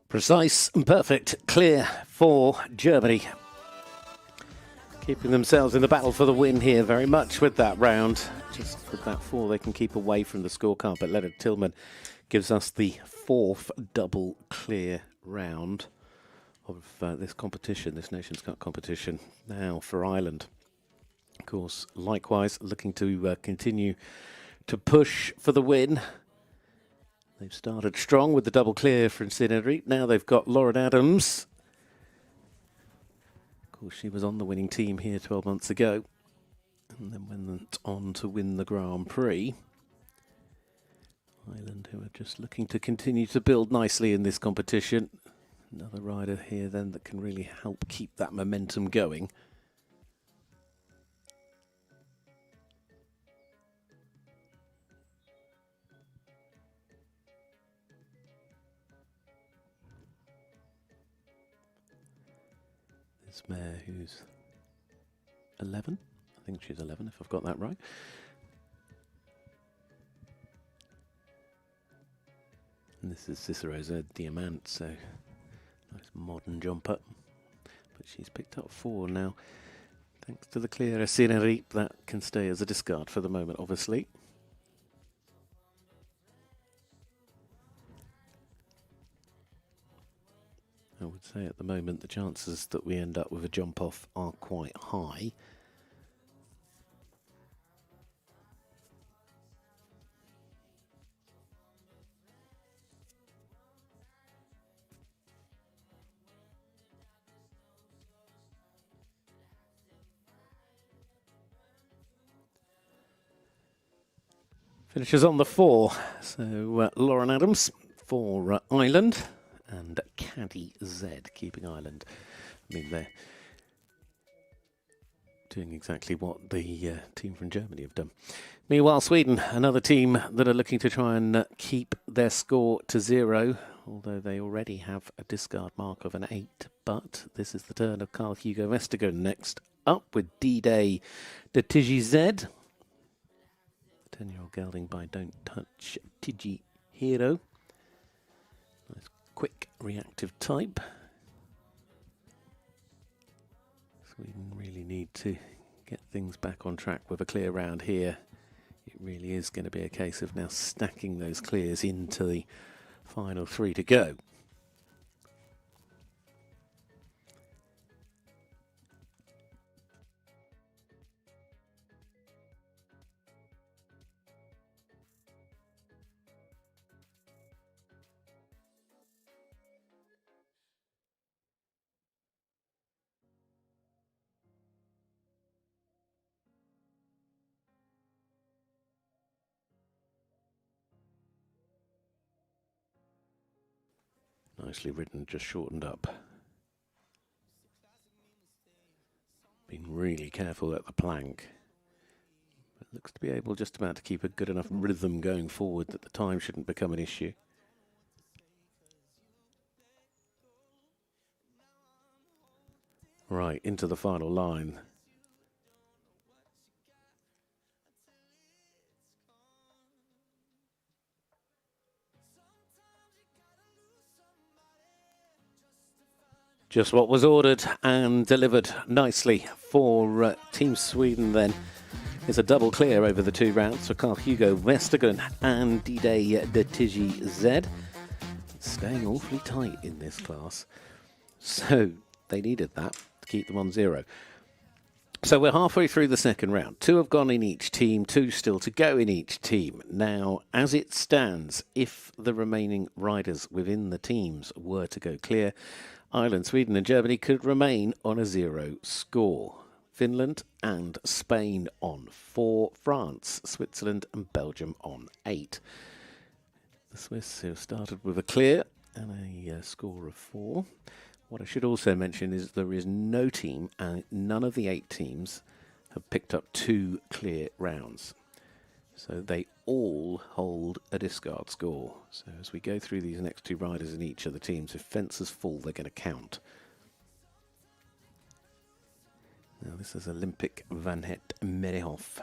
F: Precise and perfect, clear for Germany. Keeping themselves in the battle for the win here very much with that round. Just with that 4 they can keep away from the scorecard, but Leonard Tillman gives us the 4th double clear round of this competition, this Nations Cup competition. Now for Ireland. Of course, likewise looking to continue to push for the win. They've started strong with the double clear for Incinery. Now they've got Lauren Adams. Of course, she was on the winning team here 12 months ago. And then went on to win the Grand Prix. Ireland, who are just looking to continue to build nicely in this competition. Another rider here then that can really help keep that momentum going. This mare who's 11. I think she's 11 if I've got that right. And this is Cicero's Diamant, so nice modern jumper. but she's picked up 4 now. Thanks to the clear Sinery, that can stay as a discard for the moment, obviously. I would say at the moment the chances that we end up with a jump off are quite high. Finishes on the 4, so Lauren Adams for Ireland and Caddy Z keeping Ireland. I mean, they're doing exactly what the team from Germany have done. Meanwhile, Sweden, another team that are looking to try and keep their score to 0, although they already have a discard mark of an 8. But this is the turn of Carl Hugo Vestergaard next up with D-Day de Tigi Z. 10-year-old gelding by Don't Touch Tigi Hero. Nice quick reactive type. Sweden really need to get things back on track with a clear round here. It really is going to be a case of now stacking those clears into the final 3 to go. Nicely ridden, just shortened up. Been really careful at the plank. But looks to be able just about to keep a good enough rhythm going forward that the time shouldn't become an issue. Right, into the final line. Just what was ordered and delivered nicely for Team Sweden then. It's a double clear over the 2 rounds for Carl Hugo Vestergaard and D-Day de Tigi Z. Staying awfully tight in this class. So they needed that to keep them on 0. So we're halfway through the second round. 2 have gone in each team, 2 still to go in each team. Now, as it stands, if the remaining riders within the teams were to go clear, Ireland, Sweden and Germany could remain on a 0 score. Finland and Spain on 4, France, Switzerland and Belgium on 8. The Swiss have started with a clear and a score of 4. What I should also mention is there is no team, and none of the 8 teams have picked up 2 clear rounds. So they all hold a discard score. So as we go through these next 2 riders in each of the teams, if fences fall, they're going to count. Now this is Olympic Van Het Merehoff.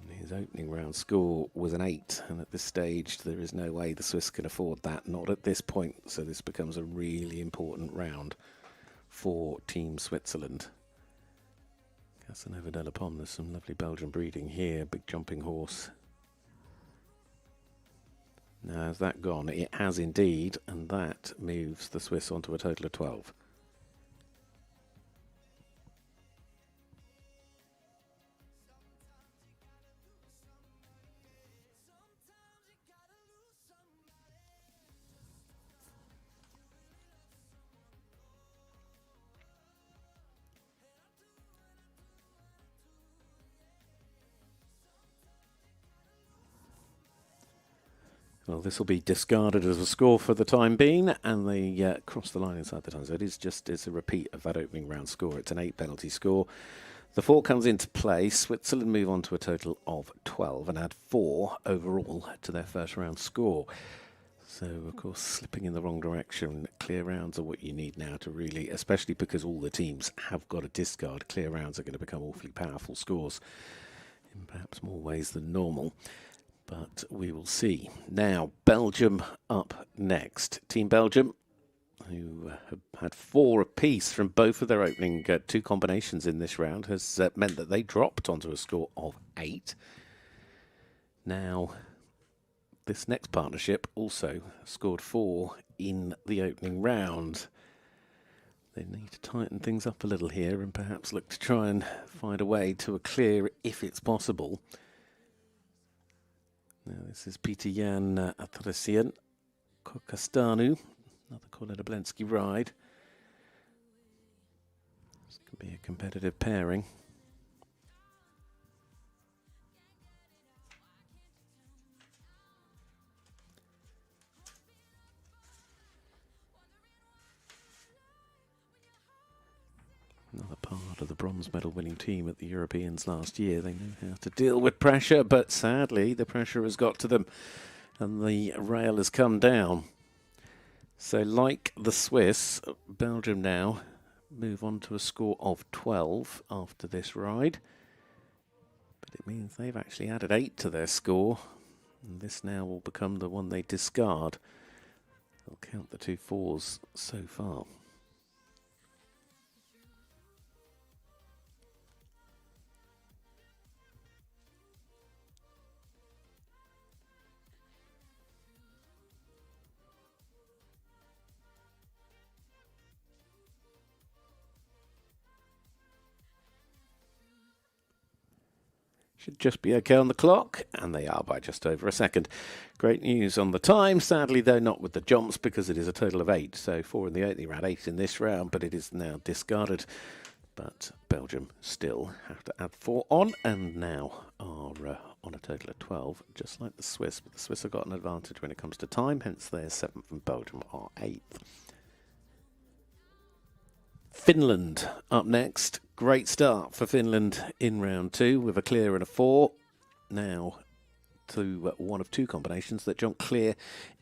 F: And his opening round score was an 8, and at this stage there is no way the Swiss can afford that, not at this point. So this becomes a really important round for Team Switzerland. Casanova de la Pomme, there's some lovely Belgian breeding here, big jumping horse. Now has that gone? It has indeed, and that moves the Swiss onto a total of 12. Well, this will be discarded as a score for the time being, and they cross the line inside the time. So it's a repeat of that opening round score. It's an 8 penalty score. The 4 comes into play. Switzerland move on to a total of 12 and add 4 overall to their first round score. So, of course, slipping in the wrong direction. Clear rounds are what you need now to really, especially because all the teams have got a discard. Clear rounds are going to become awfully powerful scores in perhaps more ways than normal. But we will see. Now, Belgium up next. Team Belgium, who have had 4 apiece from both of their opening 2 combinations in this round, has meant that they dropped onto a score of 8. Now, this next partnership also scored 4 in the opening round. They need to tighten things up a little here and perhaps look to try and find a way to a clear if it's possible. Now, this is Peter Jan Atrasian, Kokastanu, another Koleda-Blensky ride. This could be a competitive pairing. Another part of the bronze medal winning team at the Europeans last year. They know how to deal with pressure, but sadly the pressure has got to them and the rail has come down. So like the Swiss, Belgium now move on to a score of 12 after this ride. But it means they've actually added 8 to their score. And this now will become the one they discard. They'll count the 2 4s so far. Should just be okay on the clock, and they are by just over a second. Great news on the time, sadly though not with the jumps because it is a total of 8. So 4 in the opening round, 8 in this round, but it is now discarded. But Belgium still have to add 4 on, and now are on a total of 12, just like the Swiss. But the Swiss have got an advantage when it comes to time, hence they're 7th and Belgium are 8th. Finland up next. Great start for Finland in round 2 with a clear and a 4. Now to one of 2 combinations that jumped clear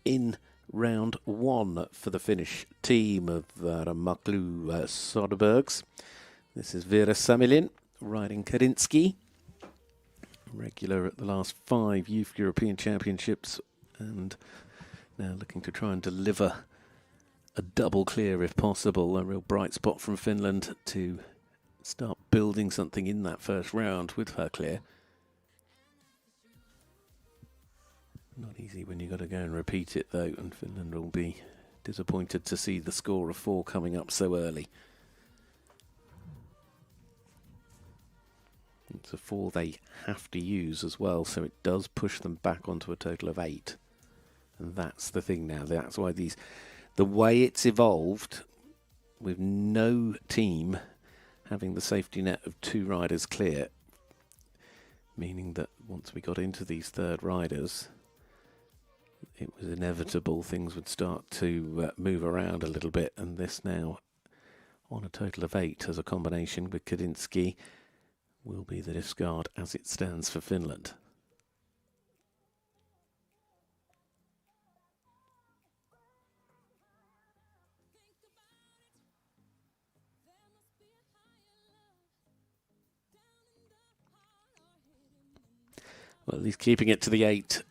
F: in round 1 for the Finnish team of Ramaklu Soderbergs. This is Vera Samilin riding Karinsky. Regular at the last 5 Youth European Championships and now looking to try and deliver a double clear if possible. A real bright spot from Finland to start building something in that first round with her clear. Not easy when you've got to go and repeat it though, and Finland will be disappointed to see the score of 4 coming up so early. It's a 4 they have to use as well, so it does push them back onto a total of 8. And that's the thing now. That's why the way it's evolved, with no team having the safety net of 2 riders clear, meaning that once we got into these third riders, it was inevitable things would start to move around a little bit. And this now, on a total of 8 as a combination with Kadinsky, will be the discard as it stands for Finland. Well, at least keeping it to the 8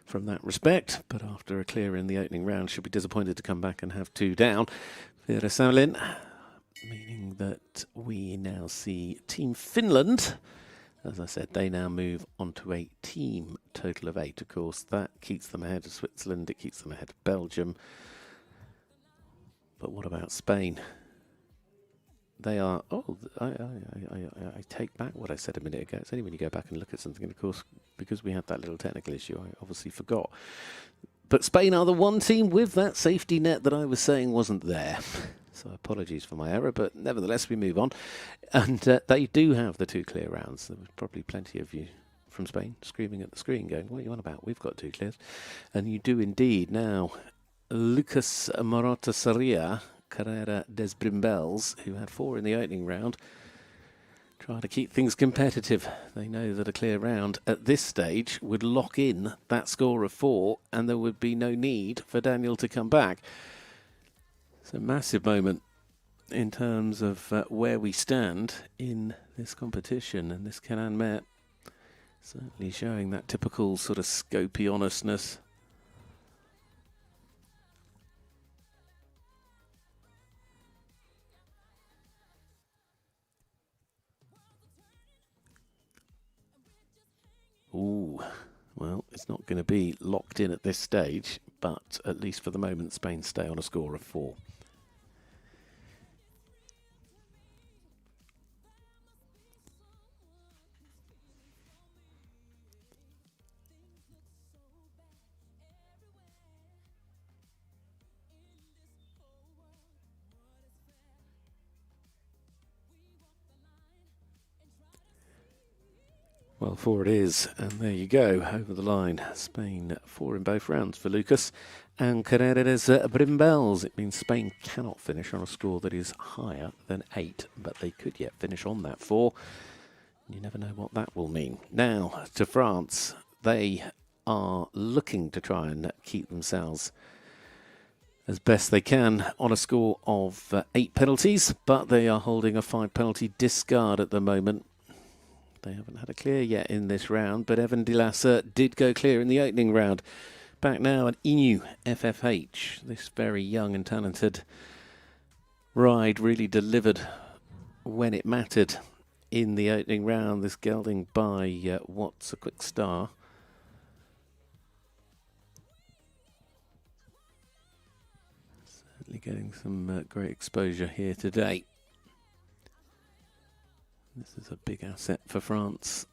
F: from that respect, but after a clear in the opening round, should be disappointed to come back and have 2 down. Vera Samlin, meaning that we now see Team Finland. As I said, they now move on to a team total of 8. Of course, that keeps them ahead of Switzerland, it keeps them ahead of Belgium. But what about Spain? They are, I take back what I said a minute ago. It's only when you go back and look at something, and of course, because we had that little technical issue, I obviously forgot. But Spain are the one team with that safety net that I was saying wasn't there. So apologies for my error, but nevertheless, we move on. And they do have the 2 clear rounds. There was probably plenty of you from Spain screaming at the screen going, what are you on about? We've got 2 clears. And you do indeed. Now, Lucas Morata Saria, Carrera des Brimbels, who had 4 in the opening round, trying to keep things competitive. They know that a clear round at this stage would lock in that score of 4 and there would be no need for Daniel to come back. It's a massive moment in terms of where we stand in this competition, and this Kenan Met certainly showing that typical sort of scopy honestness. Oh, well, it's not going to be locked in at this stage, but at least for the moment, Spain stay on a score of 4. Well, 4 it is, and there you go, over the line. Spain 4 in both rounds for Lucas and Carreras Brimbels. It means Spain cannot finish on a score that is higher than 8, but they could yet finish on that 4. You never know what that will mean. Now, to France. They are looking to try and keep themselves as best they can on a score of 8 penalties, but they are holding a 5 penalty discard at the moment. They haven't had a clear yet in this round, but Evan de Lasser did go clear in the opening round. Back now at Inu FFH. This very young and talented ride really delivered when it mattered in the opening round. This gelding by Watts, a quick star. Certainly getting some great exposure here today. This is a big asset for France.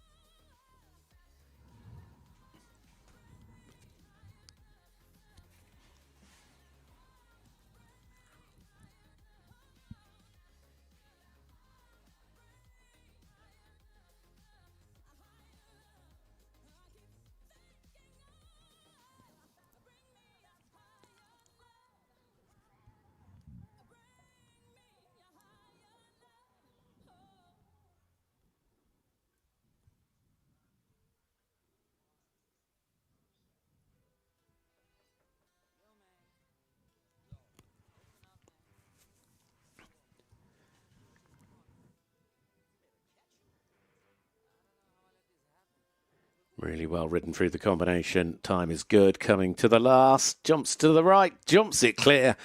F: Really well ridden through the combination. Time is good. Coming to the last. Jumps to the right. Jumps it clear.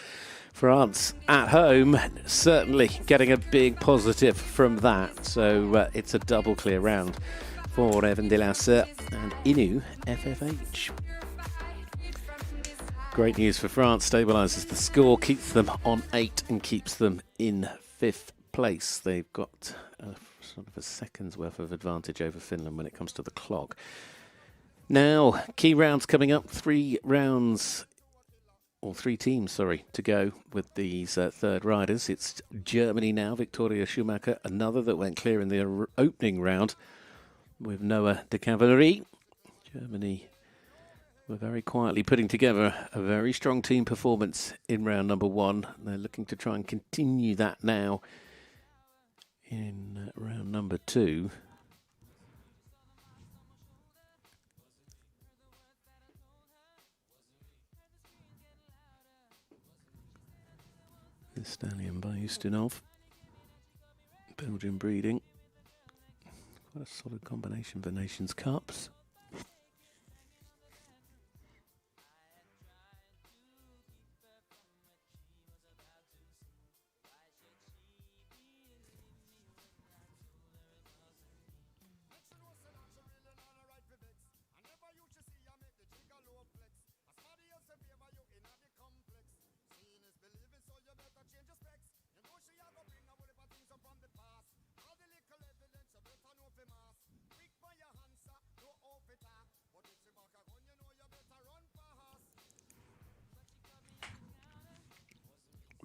F: France at home. Certainly getting a big positive from that. So it's a double clear round for Evan de Lasser and Inu FFH. Great news for France. Stabilises the score. Keeps them on 8 and keeps them in 5th place. They've got sort of a second's worth of advantage over Finland when it comes to the clock. Now, key rounds coming up. 3 rounds, or 3 teams, sorry, to go with these third riders. It's Germany now. Victoria Schumacher, another that went clear in the opening round with Noah de Cavalerie. Germany were very quietly putting together a very strong team performance in round number 1. They're looking to try and continue that now in round number 2. The stallion by Ustinov. Belgian breeding. Quite a solid combination for Nations Cups.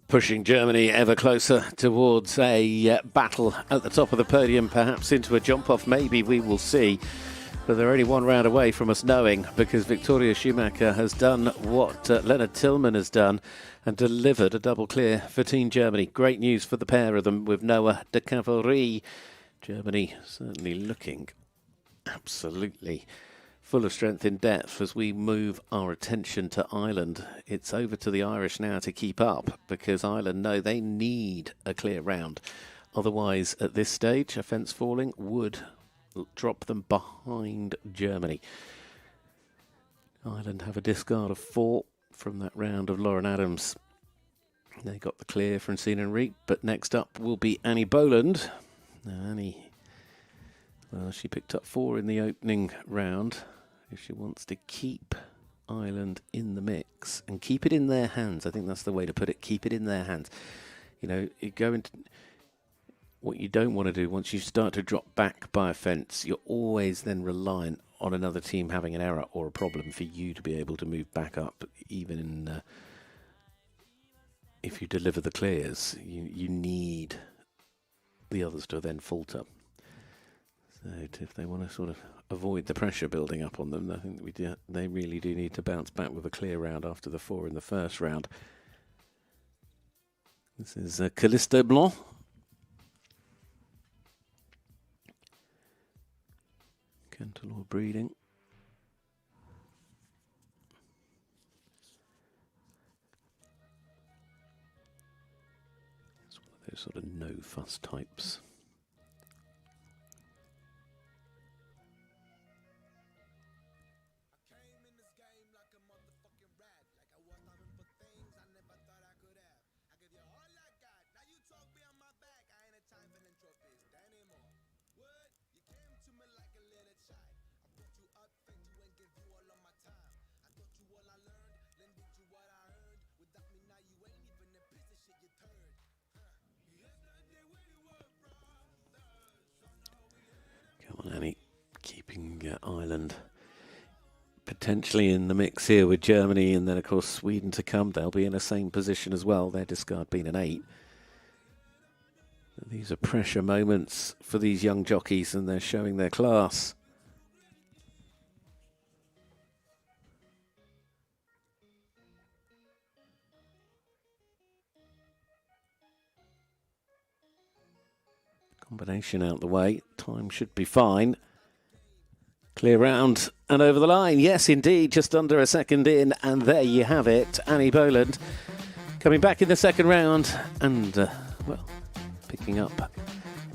F: Pushing Germany ever closer towards a battle at the top of the podium, perhaps into a jump-off, maybe, we will see. But they're only 1 round away from us knowing, because Victoria Schumacher has done what Leonard Tillman has done and delivered a double clear for Team Germany. Great news for the pair of them with Noah de Cavalerie. Germany certainly looking absolutely full of strength in depth as we move our attention to Ireland. It's over to the Irish now to keep up, because Ireland know they need a clear round. Otherwise, at this stage, a fence falling would drop them behind Germany. Ireland have a discard of 4 from that round of Lauren Adams. They got the clear from Francine Henrique, but next up will be Annie Boland. Now, Annie, well, she picked up 4 in the opening round. If she wants to keep Ireland in the mix and keep it in their hands. I think that's the way to put it. Keep it in their hands. You know, you go into what you don't want to do once you start to drop back by a fence. You're always then reliant on another team having an error or a problem for you to be able to move back up. Even in, if you deliver the clears, you need the others to then falter. So if they want to sort of avoid the pressure building up on them, I think they really do need to bounce back with a clear round after the 4 in the first round. This is Callisto Blanc. Cantalore breeding. It's one of those sort of no fuss types. Come on, Annie. Keeping Ireland potentially in the mix here with Germany, and then of course Sweden to come. They'll be in the same position as well, their discard being an 8. These are pressure moments for these young jockeys, and they're showing their class. Combination out the way. Time should be fine. Clear round and over the line. Yes, indeed, just under a second in, and there you have it. Annie Boland coming back in the second round and, well, picking up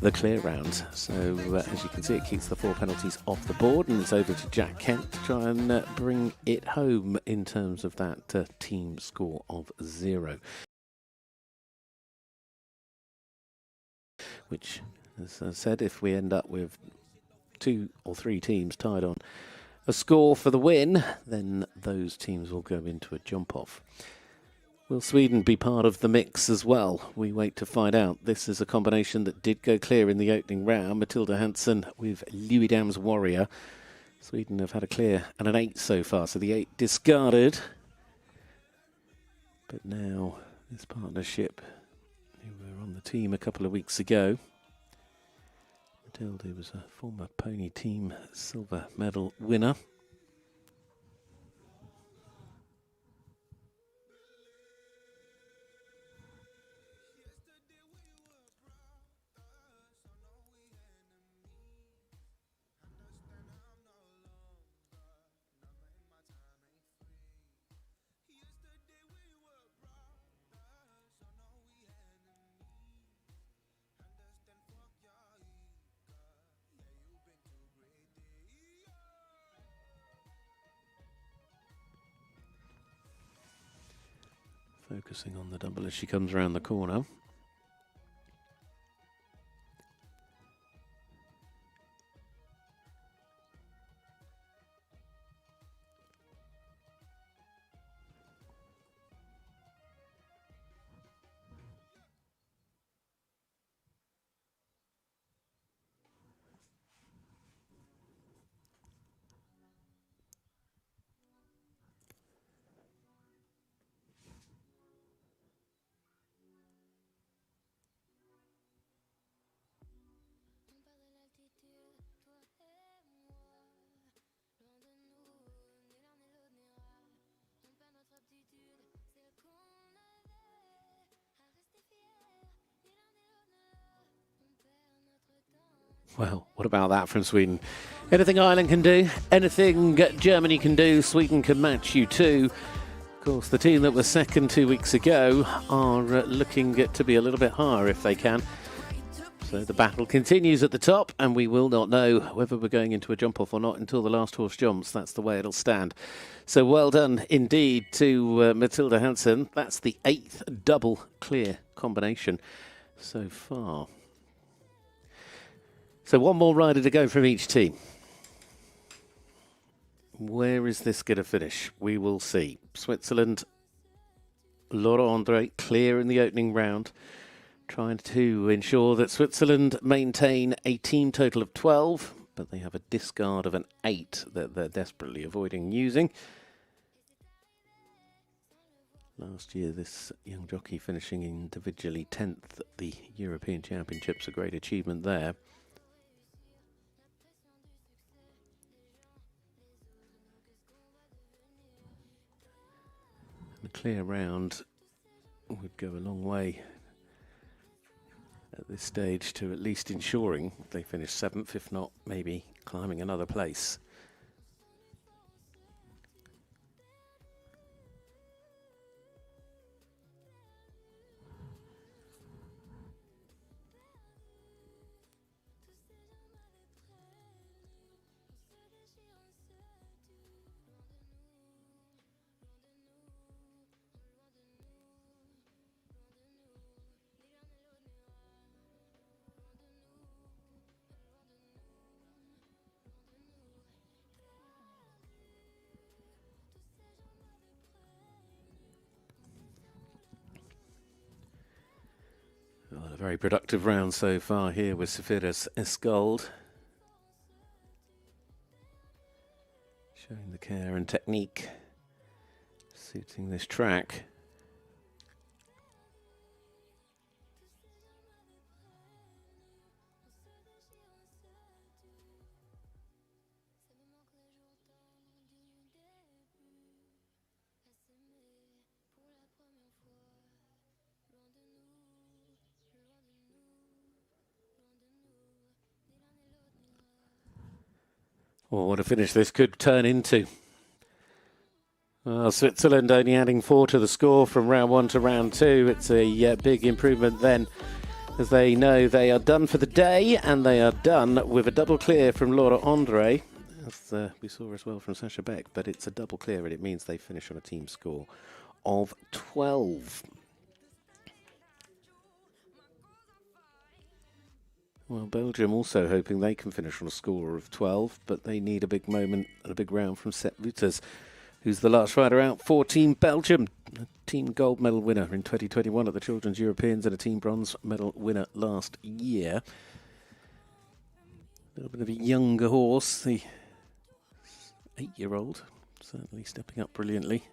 F: the clear round. So, as you can see, it keeps the 4 penalties off the board, and it's over to Jack Kent to try and bring it home in terms of that team score of 0. Which, as I said, if we end up with 2 or 3 teams tied on a score for the win, then those teams will go into a jump-off. Will Sweden be part of the mix as well? We wait to find out. This is a combination that did go clear in the opening round. Matilda Hansen with Louis Dam's Warrior. Sweden have had a clear and an 8 so far, so the 8 discarded. But now this partnership, who were on the team a couple of weeks ago, Matilda was a former pony team silver medal winner. Focusing on the double as she comes around the corner. Well, what about that from Sweden? Anything Ireland can do, anything Germany can do, Sweden can match you too. Of course, the team that was second 2 weeks ago are looking to be a little bit higher if they can. So the battle continues at the top, and we will not know whether we're going into a jump-off or not until the last horse jumps. That's the way it'll stand. So well done indeed to Matilda Hansen. That's the 8th double clear combination so far. So one more rider to go from each team. Where is this going to finish? We will see. Switzerland, Laura Andre clear in the opening round, trying to ensure that Switzerland maintain a team total of 12, but they have a discard of an 8 that they're desperately avoiding using. Last year, this young jockey finishing individually 10th at the European Championships, a great achievement there. And a clear round would go a long way at this stage to at least ensuring they finish 7th, if not maybe climbing another place. Well, a very productive round so far here with Sephiras Escald. Showing the care and technique suiting this track. Well, what a finish this could turn into. Well, Switzerland only adding 4 to the score from round 1 to round 2. It's a big improvement then, as they know they are done for the day, and they are done with a double clear from Laura Andre, as we saw as well from Sasha Beck. But it's a double clear, and it means they finish on a team score of 12. Well, Belgium also hoping they can finish on a score of 12, but they need a big moment and a big round from Sepp Wouters, who's the last rider out for Team Belgium. A team gold medal winner in 2021 at the Children's Europeans and a team bronze medal winner last year. A little bit of a younger horse, the 8-year-old, certainly stepping up brilliantly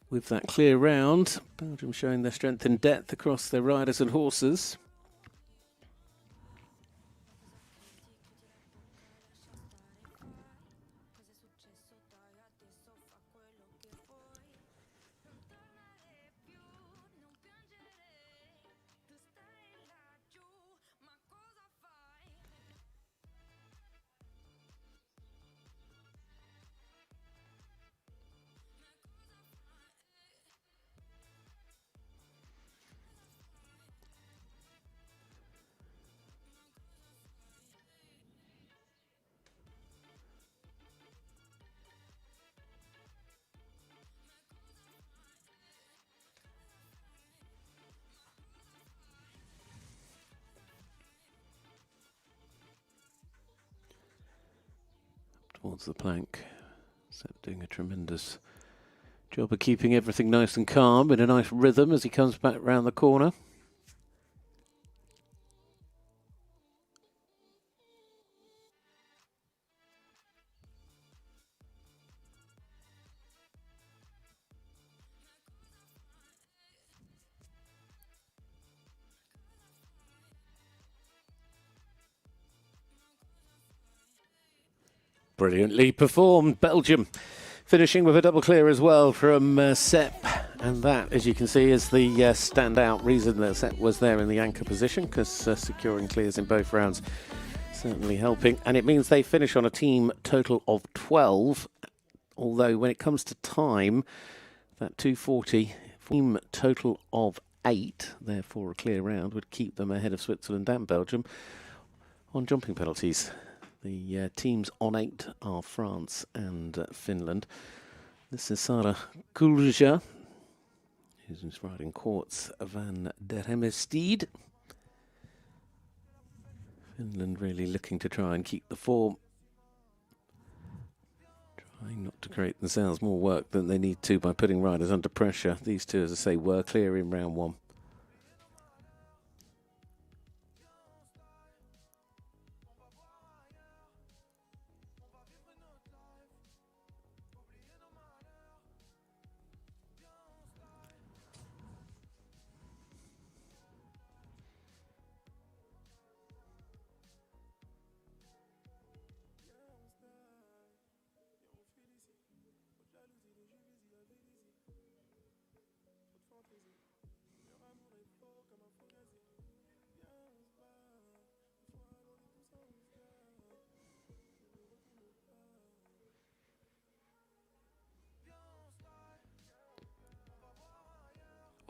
F: with that clear round. Belgium showing their strength and depth across their riders and horses. Towards the plank. Sepp doing a tremendous job of keeping everything nice and calm in a nice rhythm as he comes back round the corner. Brilliantly performed, Belgium. Finishing with a double clear as well from Sepp. And that, as you can see, is the standout reason that Sepp was there in the anchor position, because securing clears in both rounds certainly helping. And it means they finish on a team total of 12. Although when it comes to time, that 2:40 team total of 8, therefore a clear round, would keep them ahead of Switzerland and Belgium on jumping penalties. The teams on 8 are France and Finland. This is Sarah Kulja, who's riding Quartz van der Hemmersteed. Finland really looking to try and keep the form. Trying not to create themselves more work than they need to by putting riders under pressure. These two, as I say, were clear in round one.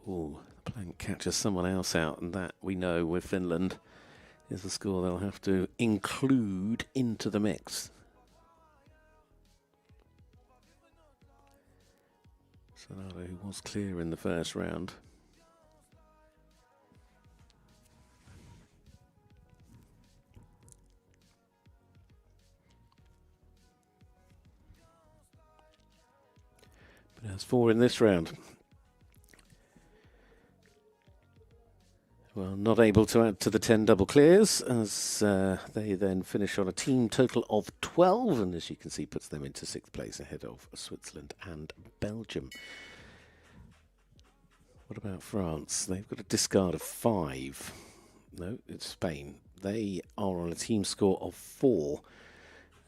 F: Oh, the plank catches someone else out, and that we know with Finland is the score they'll have to include into the mix. Sonado, who was clear in the first round. But there's 4 in this round. Well, not able to add to the 10 double clears as they then finish on a team total of 12, and as you can see puts them into 6th place ahead of Switzerland and Belgium. What about France? They've got a discard of 5. No, it's Spain. They are on a team score of 4.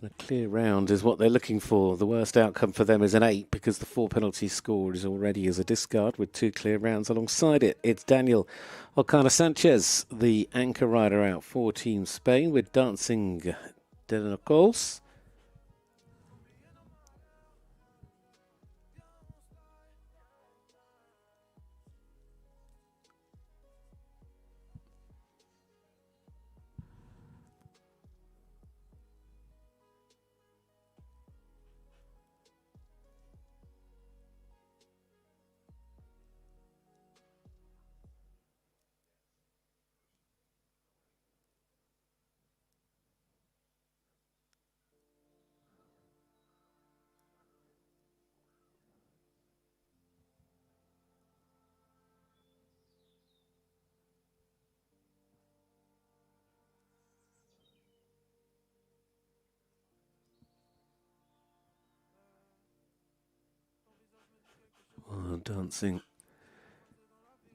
F: And a clear round is what they're looking for. The worst outcome for them is an 8 because the 4 penalty score is already as a discard with 2 clear rounds alongside it. It's Daniel Ocana Sanchez, the anchor rider out for Team Spain with Dancing Denocols. Dancing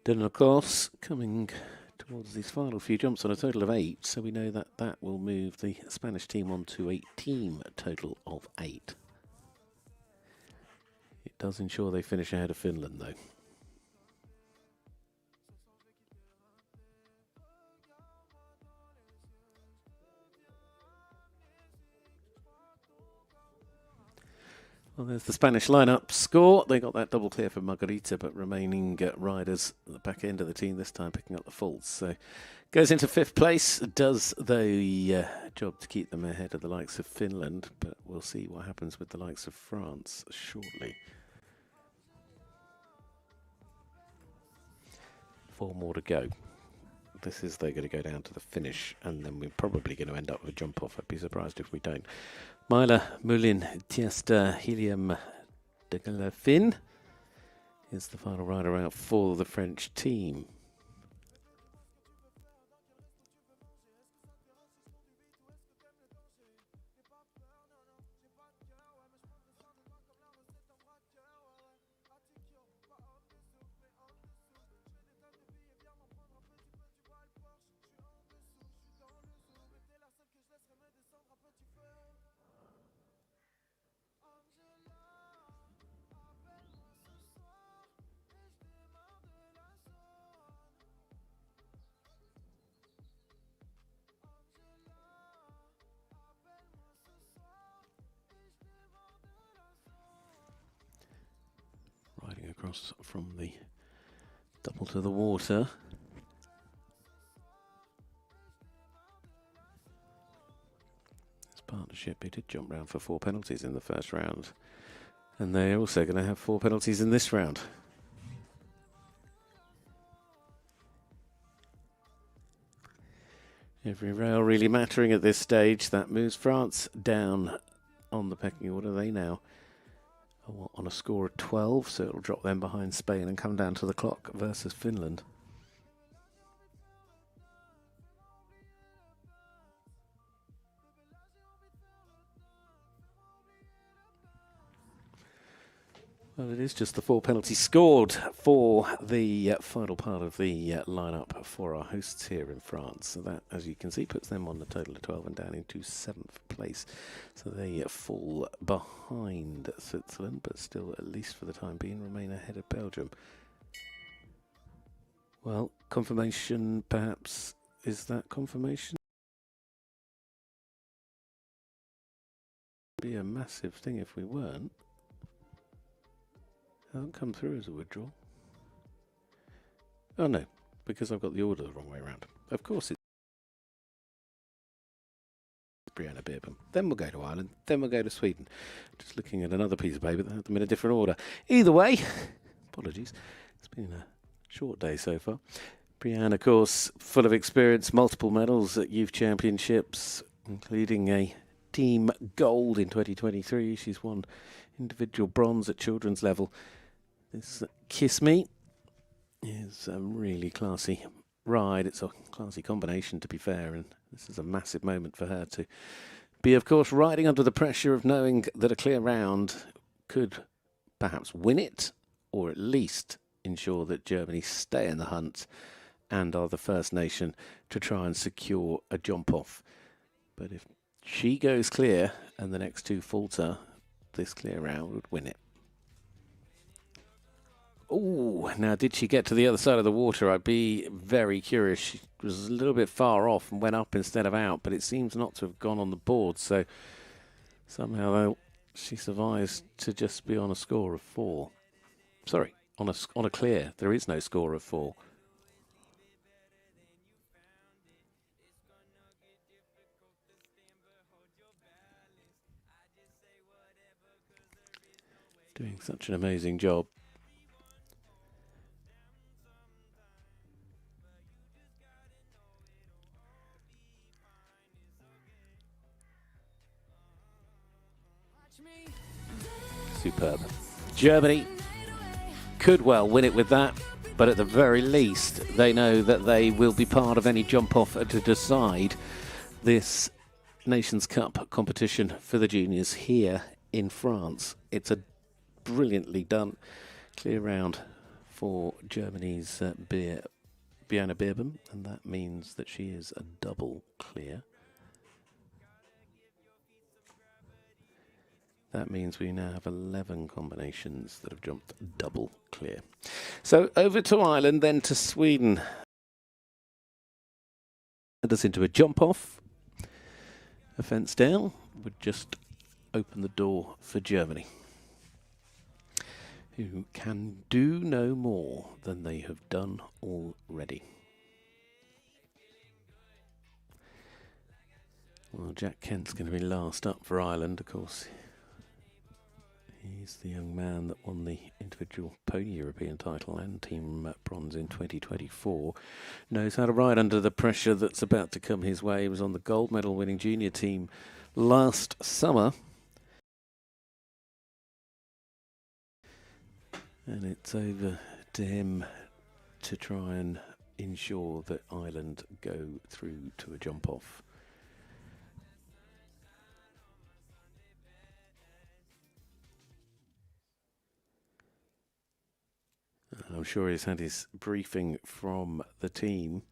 F: Denocols coming towards these final few jumps on a total of 8, so we know that that will move the Spanish team on to a team total of 8. It does ensure they finish ahead of Finland, though. Well, there's the Spanish lineup score. They got that double clear for Margarita, but remaining riders at the back end of the team this time picking up the faults. So goes into 5th place, does the job to keep them ahead of the likes of Finland, but we'll see what happens with the likes of France shortly. 4 more to go. This is they're going to go down to the finish, and then we're probably going to end up with a jump off. I'd be surprised if we don't. Myla Moulin Tiesta Helium de Galafin is the final rider out for the French team. Riding across from the double to the water. This partnership, he did jump round for 4 penalties in the first round. And they're also going to have 4 penalties in this round. Every rail really mattering at this stage. That moves France down on the pecking order. They now are on a score of 12, so it'll drop them behind Spain and come down to the clock versus Finland. Well, it is just the 4 penalties scored for the final part of the lineup for our hosts here in France. So that, as you can see, puts them on the total of 12 and down into 7th place. So they fall behind Switzerland, but still, at least for the time being, remain ahead of Belgium. Well, confirmation, perhaps. Is that confirmation? It'd be a massive thing if we weren't. Hasn't come through as a withdrawal. Oh no, because I've got the order the wrong way around. Of course it's Brianna Beerbohm. Then we'll go to Ireland. Then we'll go to Sweden. Just looking at another piece of paper that had them in a different order. Either way, apologies. It's been a short day so far. Brianna, of course, full of experience, multiple medals at youth championships, including a team gold in 2023. She's won individual bronze at children's level. This Kiss Me is a really classy ride. It's a classy combination, to be fair, and this is a massive moment for her to be, of course, riding under the pressure of knowing that a clear round could perhaps win it, or at least ensure that Germany stay in the hunt and are the first nation to try and secure a jump-off. But if she goes clear and the next two falter, this clear round would win it. Oh, now did she get to the other side of the water? I'd be very curious. She was a little bit far off and went up instead of out, but it seems not to have gone on the board. So somehow she survives to just be on a score of 4. Sorry, on a clear. There is no score of 4. Doing such an amazing job. Superb. Germany could well win it with that, but at the very least, they know that they will be part of any jump-off to decide this Nations Cup competition for the juniors here in France. It's a brilliantly done clear round for Germany's Brianna Beerbohm, and that means that she is a double clear. That means we now have 11 combinations that have jumped double clear. So over to Ireland, then to Sweden. That us into a jump-off. A fence down would just open the door for Germany, who can do no more than they have done already. Well, Jack Kent's going to be last up for Ireland, of course. He's the young man that won the individual pony European title and team bronze in 2024. Knows how to ride under the pressure that's about to come his way. He was on the gold medal winning junior team last summer. And it's over to him to try and ensure that Ireland go through to a jump-off. I'm sure he's had his briefing from the team.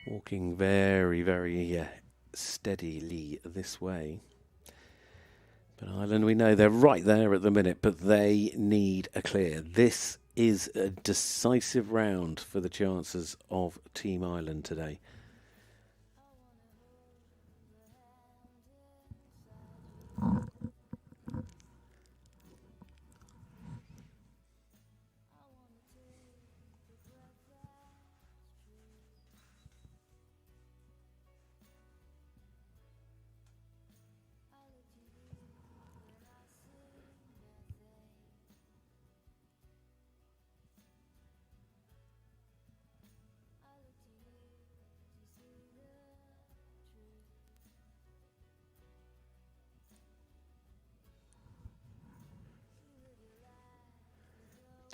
F: Walking very, very steadily this way. But Ireland, we know they're right there at the minute, but they need a clear. This is a decisive round for the chances of Team Ireland today.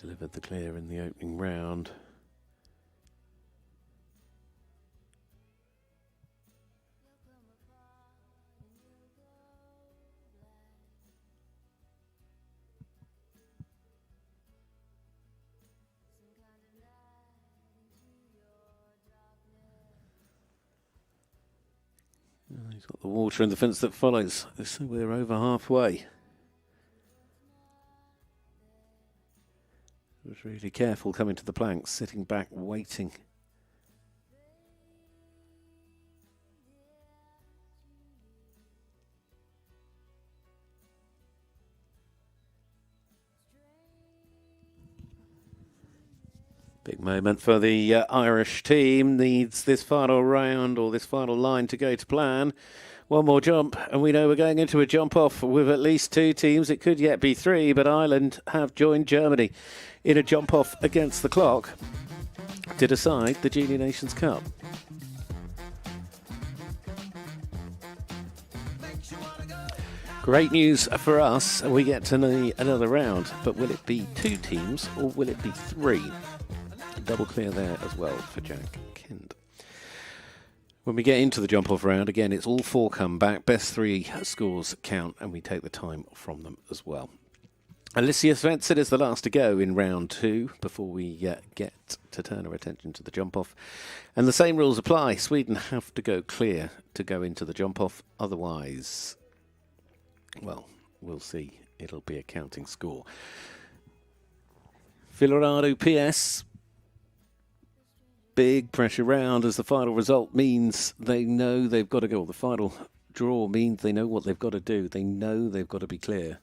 F: delivered the clear in the opening round. He's got the water in the fence that follows, so we're over halfway. Was really careful coming to the planks, sitting back, waiting. Big moment for the Irish team. Needs this final round or this final line to go to plan. One more jump, and we know we're going into a jump-off with at least two teams. It could yet be three, but Ireland have joined Germany in a jump-off against the clock to decide the Junior Nations Cup. Great news for us. We get to another round, but will it be two teams or will it be three? Double clear there as well for Jack Kind. When we get into the jump-off round, again, it's all four come back. Best three scores count, and we take the time from them as well. Alicia Svensson is the last to go in round two before we get to turn our attention to the jump-off. And the same rules apply. Sweden have to go clear to go into the jump-off. Otherwise, well, we'll see. It'll be a counting score. Filorado PS. Big pressure round as the final result means they know they've got to go. The final draw means they know what they've got to do. They know they've got to be clear.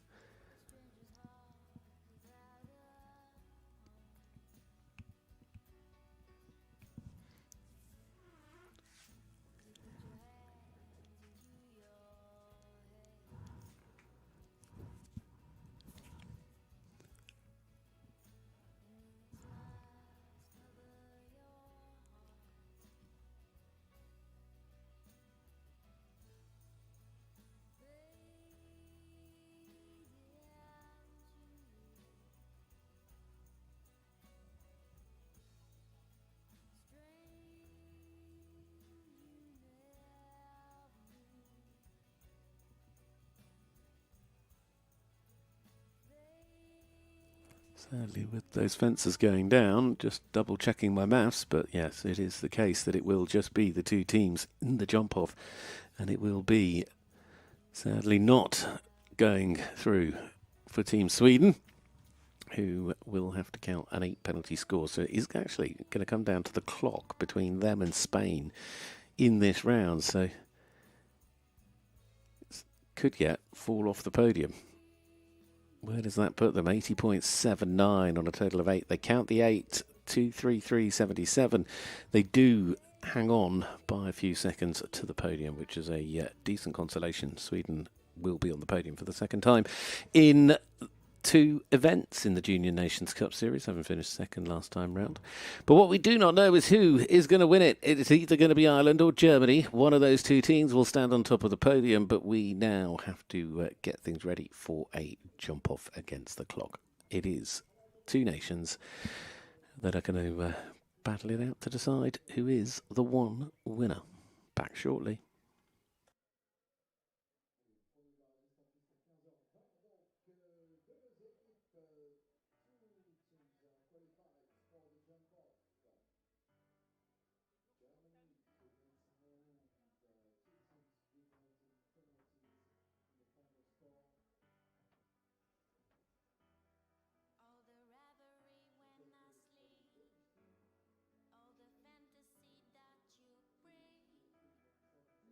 F: Sadly, with those fences going down, just double checking my maths, but yes, it is the case that it will just be the two teams in the jump-off, and it will be, sadly, not going through for Team Sweden, who will have to count an 8 penalty score. So it is actually going to come down to the clock between them and Spain in this round, so could yet fall off the podium. Where does that put them? 80.79 on a total of 8. They count the 8, 233.77. They do hang on by a few seconds to the podium, which is a decent consolation. Sweden will be on the podium for the second time in two events in the Junior Nations Cup Series, having finished second last time round. But what we do not know is who is going to win it. It's either going to be Ireland or Germany. One of those two teams will stand on top of the podium, but we now have to get things ready for a jump-off against the clock. It is two nations that are going to battle it out to decide who is the one winner. Back shortly.
H: All the reverie when I sleep, all the fantasy that you bring.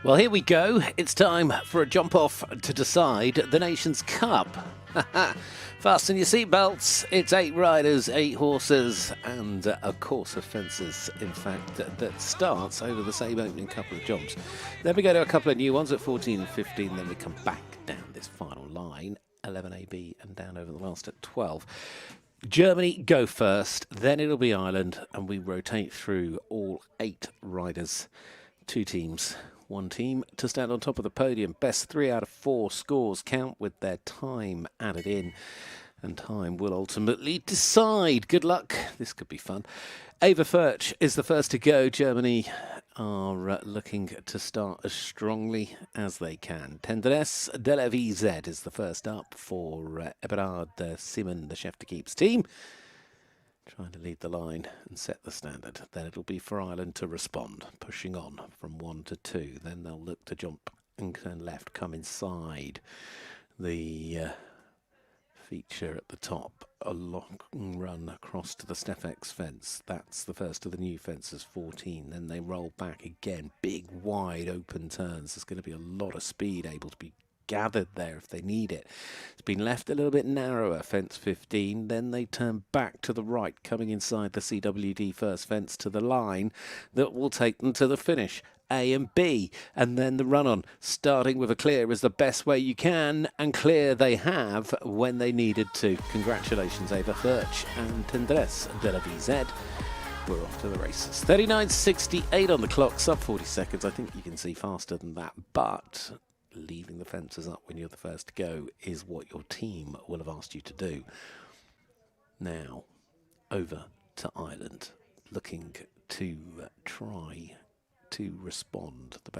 F: Well, here we go. It's time for a jump off to decide the Nations Cup. Fasten your seatbelts. It's 8 riders, 8 horses, and a course of fences, in fact, that starts over the same opening couple of jumps. Then we go to a couple of new ones at 14 and 15. Then we come back down this final line, 11AB, and down over the last at 12. Germany go first, then it'll be Ireland, and we rotate through all 8 riders. 2 teams. 1 team to stand on top of the podium. Best 3 out of 4 scores count with their time added in. And time will ultimately decide. Good luck. This could be fun. Ava Furch is the first to go. Germany are looking to start as strongly as they can. Tendresse de la VZ is the first up for Eberhard Simon, the chef de keeps team. Trying to lead the line and set the standard. Then it'll be for Ireland to respond, pushing on from 1 to 2. Then they'll look to jump and turn left, come inside the feature at the top. A long run across to the Stefex fence. That's the first of the new fences, 14. Then they roll back again. Big, wide open turns. There's going to be a lot of speed able to be gathered there if they need it. It's been left a little bit narrower, fence 15. Then they turn back to the right, coming inside the CWD first fence to the line that will take them to the finish. A and B, and then the run-on, starting with a clear is the best way you can, and clear they have when they needed to. Congratulations, Ava Furch and Tendresse de la VZ. We're off to the races. 39.68 on the clock, sub 40 seconds. I think you can see faster than that, but leaving the fences up when you're the first to go is what your team will have asked you to do. Now, over to Ireland, looking to try to respond. The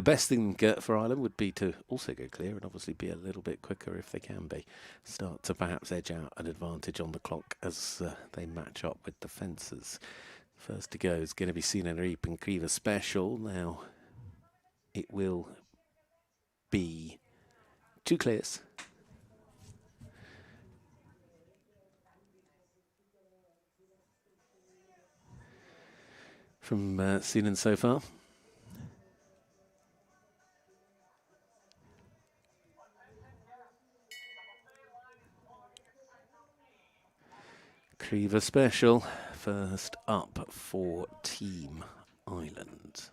F: best thing for Ireland would be to also go clear and obviously be a little bit quicker if they can be. Start to perhaps edge out an advantage on the clock as they match up with the fences. First to go is going to be Sina Reap and Kriva Special. Now, it will be 2 clears. From Sinan so far. Kriva Special first up for Team Ireland.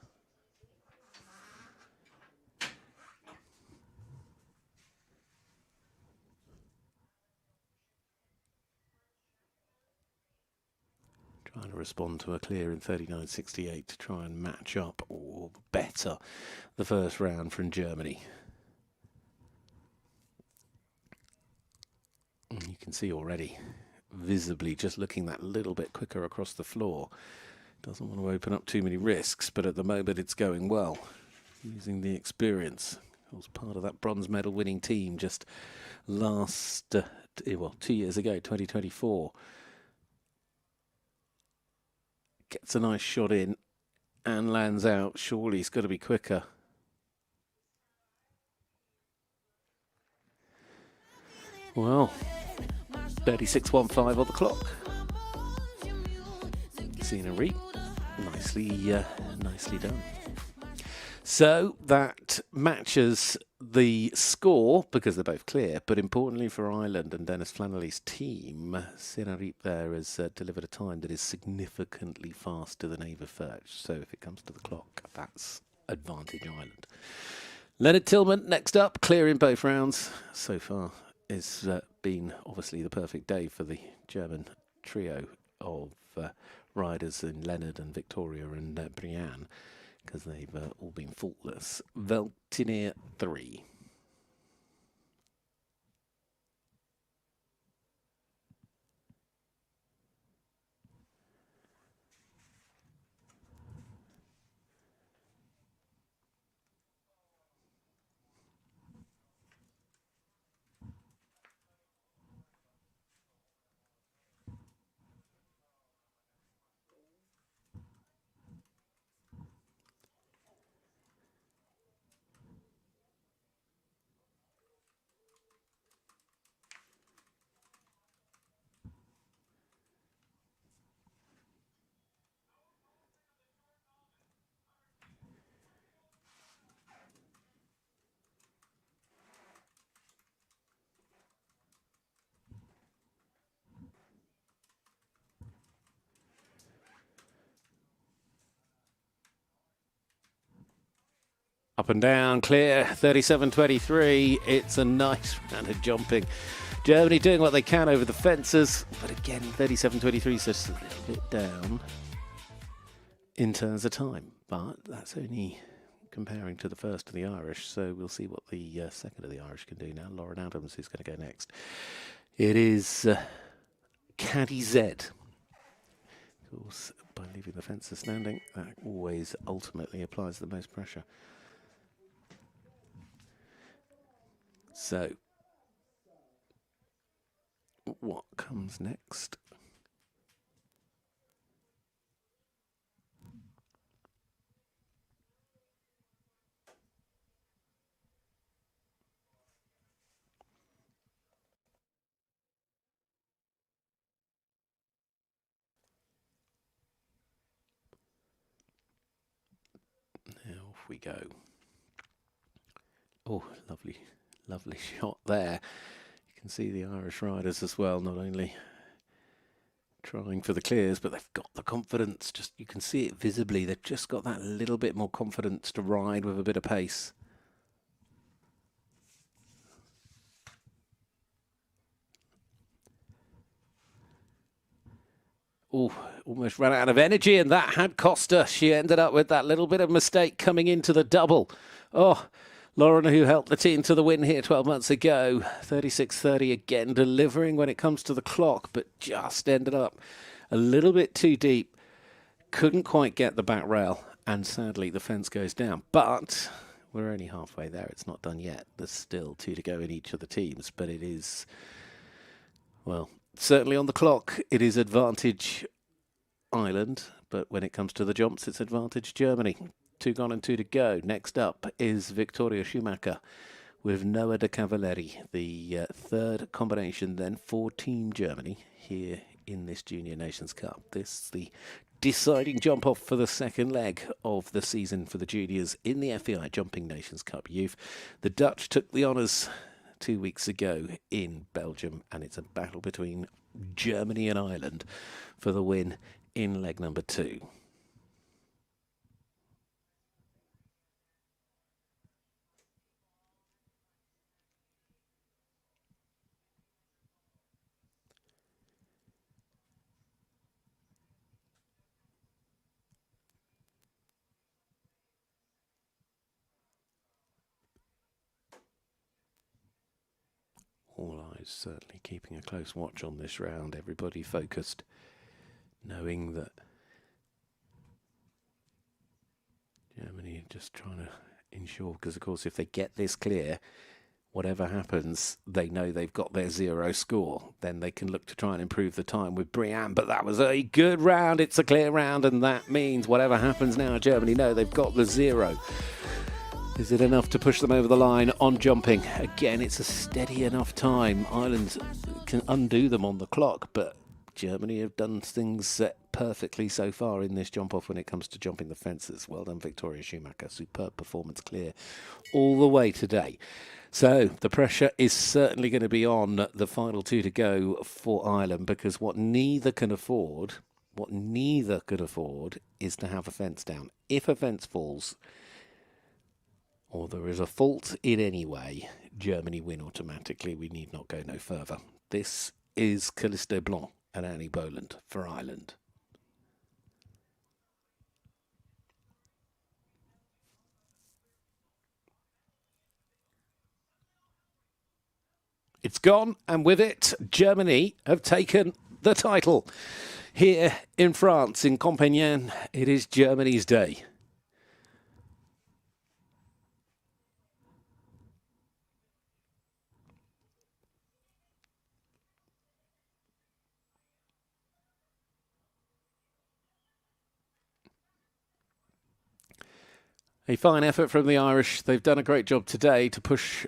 F: Trying to respond to a clear in 39.68 to try and match up or better the first round from Germany. And you can see already, visibly, just looking that little bit quicker across the floor. Doesn't want to open up too many risks, but at the moment it's going well. Using the experience. I was part of that bronze medal winning team just 2 years ago, 2024. Gets a nice shot in and lands out. Surely he's got to be quicker. Well, 36.15 on the clock. Sina Reap, nicely done. So that matches the score because they're both clear, but importantly for Ireland and Dennis Flannelly's team, Sina Reap there has delivered a time that is significantly faster than Ava Furch. So if it comes to the clock, that's advantage Ireland. Leonard Tillman next up, clear in both rounds. So far it's been obviously the perfect day for the German trio of riders in Leonard and Victoria and Brianne, because they've all been faultless. Veltiner 3. Up and down, clear, 37.23. It's a nice round of jumping. Germany doing what they can over the fences, but again, 37.23 is just a little bit down in terms of time. But that's only comparing to the first of the Irish, so we'll see what the second of the Irish can do now. Lauren Adams is going to go next. It is Caddy Z. Of course, by leaving the fences standing, that always ultimately applies the most pressure. So, what comes next? Now off we go. Oh, lovely, lovely shot there. You can see the Irish riders as well, not only trying for the clears, but they've got the confidence. Just you can see it visibly. They've just got that little bit more confidence to ride with a bit of pace. Oh, almost ran out of energy, and that had cost her. She ended up with that little bit of mistake coming into the double. Oh, Lauren, who helped the team to the win here 12 months ago, 36.30 again, delivering when it comes to the clock, but just ended up a little bit too deep. Couldn't quite get the back rail, and sadly the fence goes down. But we're only halfway there. It's not done yet. There's still 2 to go in each of the teams, but it is, well, certainly on the clock, it is advantage Ireland, but when it comes to the jumps, it's advantage Germany. 2 gone and 2 to go. Next up is Victoria Schumacher with Noah de Cavalieri, the third combination then for Team Germany here in this Junior Nations Cup. This is the deciding jump off for the second leg of the season for the juniors in the FEI Jumping Nations Cup Youth. The Dutch took the honours 2 weeks ago in Belgium, and it's a battle between Germany and Ireland for the win in leg number 2. All eyes certainly keeping a close watch on this round. Everybody focused, knowing that Germany are just trying to ensure, because of course if they get this clear, whatever happens, they know they've got their 0 score. Then they can look to try and improve the time with Brianne. But that was a good round. It's a clear round, and that means whatever happens now, Germany know they've got the 0. Is it enough to push them over the line on jumping? Again, it's a steady enough time. Ireland can undo them on the clock, but Germany have done things perfectly so far in this jump off when it comes to jumping the fences. Well done, Victoria Schumacher. Superb performance, clear all the way today. So the pressure is certainly going to be on the final 2 to go for Ireland, because what neither could afford is to have a fence down. If a fence falls, or there is a fault in any way, Germany win automatically. We need not go no further. This is Callisto Blanc and Annie Boland for Ireland. It's gone, and with it, Germany have taken the title. Here in France, in Compiègne, it is Germany's day. A fine effort from the Irish. They've done a great job today to push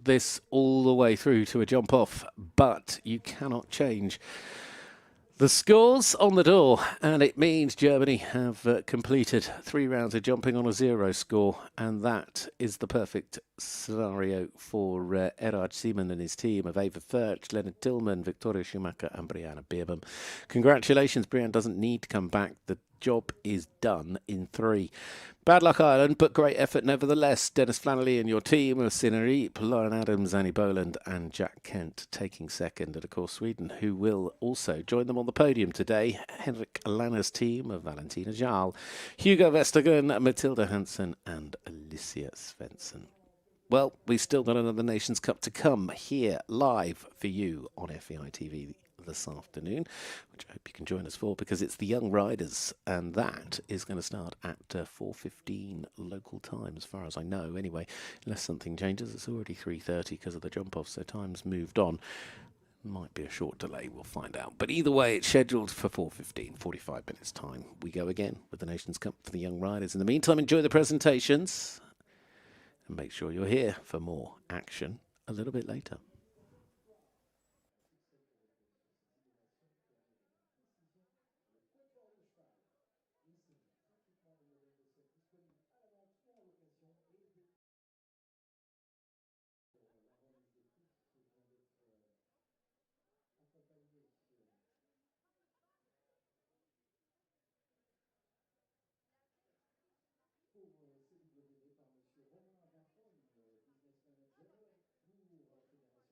F: this all the way through to a jump off, but you cannot change the scores on the door, and it means Germany have completed 3 rounds of jumping on a 0 score, and that is the perfect scenario for Erhard Seaman and his team of Ava Furch, Leonard Tillman, Victoria Schumacher and Brianna Beerbohm. Congratulations, Brianna doesn't need to come back. The Job is done in 3. Bad luck, Ireland, but great effort nevertheless. Dennis Flannelly and your team of Sinnery, Lauren Adams, Annie Boland and Jack Kent taking second. And of course Sweden, who will also join them on the podium today. Henrik Lanner's team of Valentina Jarl, Hugo Vestergren, Matilda Hansen and Alicia Svensson. Well, we've still got another Nations Cup to come here live for you on FEI TV this afternoon, which I hope you can join us for, because it's the Young Riders, and that is going to start at 4:15 local time, as far as I know. Anyway, unless something changes, it's already 3:30 because of the jump-off, so time's moved on. Might be a short delay, we'll find out. But either way, it's scheduled for 4:15, 45 minutes time. We go again with the Nations Cup for the Young Riders. In the meantime, enjoy the presentations, and make sure you're here for more action a little bit later.
E: CWD par Monsieur Romain Verton, business manager pour Fédération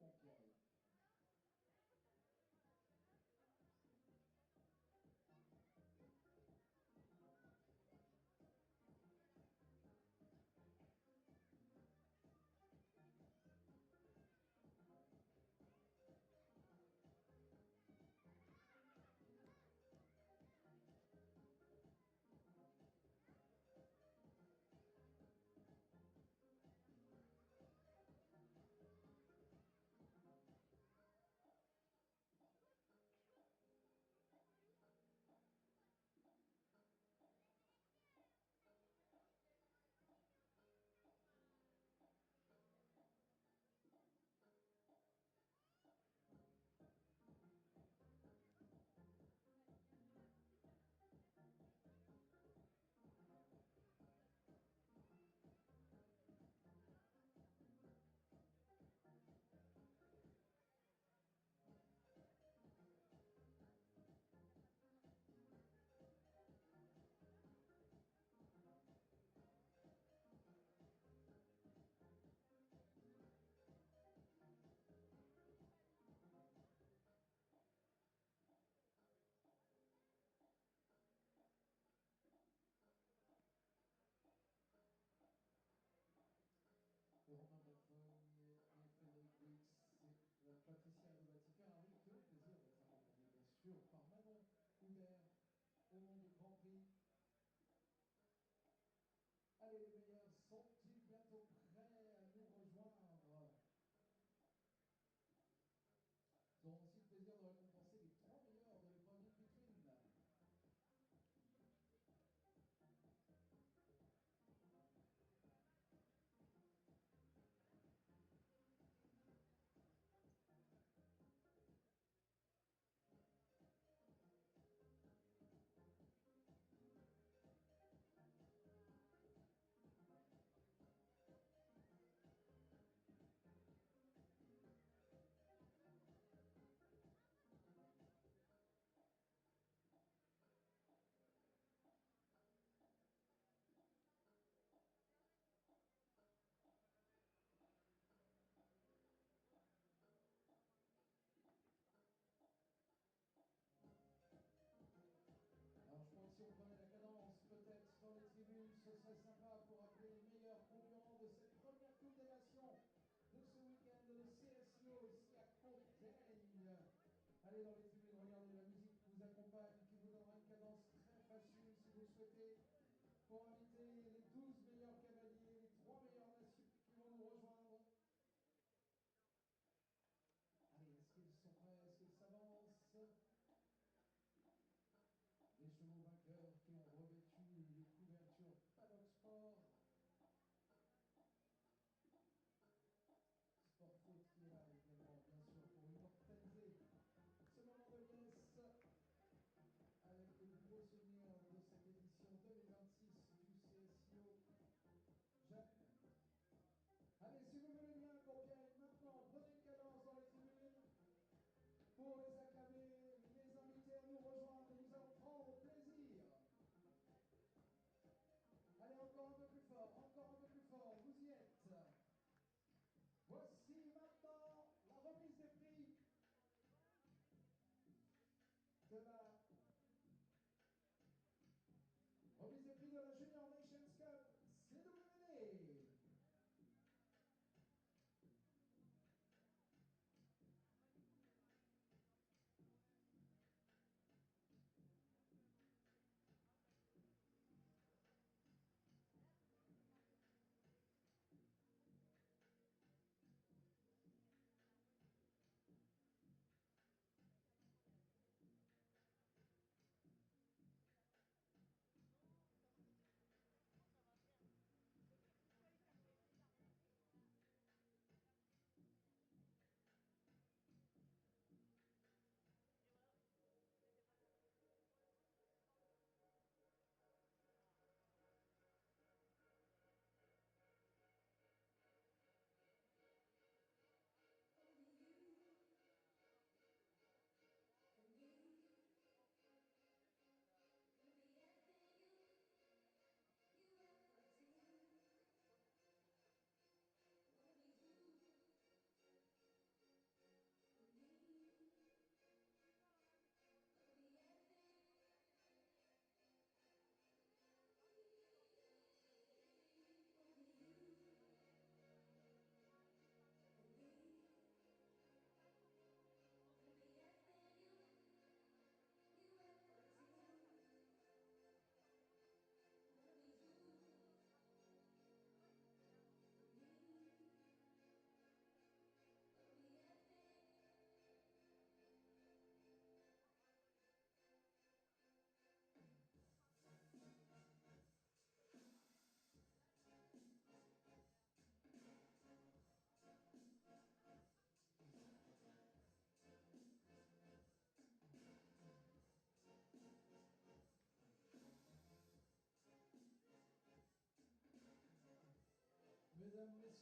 E: Compiègne. Romain Bonnefeuille et Frédéric Wix et Patricia Adovati Ferrari qui ont le plaisir d'être accompagnés bien sûr par Manon Hubert au nom du Grand Prix. Allez, les meilleurs sont-ils bientôt prêts à nous rejoindre? Nous aurons aussi le plaisir de récompenser les 3 meilleurs de l'épreuve in between. Alors je crois que si on prenait la cadence peut-être dans les tribunes, ce serait sympa pour appeler les meilleurs concurrents de cette première Coupe des Nations de ce week-end de CSIO ici à Compiègne. Allez dans les tribunes, regardez la musique qui vous accompagne, qui vous donnera une cadence très facile si vous le souhaitez, pour inviter les 12 meilleurs cavaliers, les 3 meilleures nations qui vont nous rejoindre. Allez, est-ce qu'ils sont prêts? Est-ce qu'ils s'avancent? Les chevaux vainqueurs qui ont revêtu les couvertures Paddock Sport. Sport Foot qui est là également, bien sûr, pour immortaliser ce moment de liesse avec les plus beaux souvenirs de cette édition 2026 du CSIO. Allez, si vous voulez bien, Compiègne, maintenant, prenez une cadence dans les tribunes pour les acclamer, les inviter à nous rejoindre. Nous allons prendre plaisir. Allez, encore un peu plus fort, encore un peu plus fort, vous y êtes. Voici maintenant la remise des prix de la Junior Nations Cup CWD.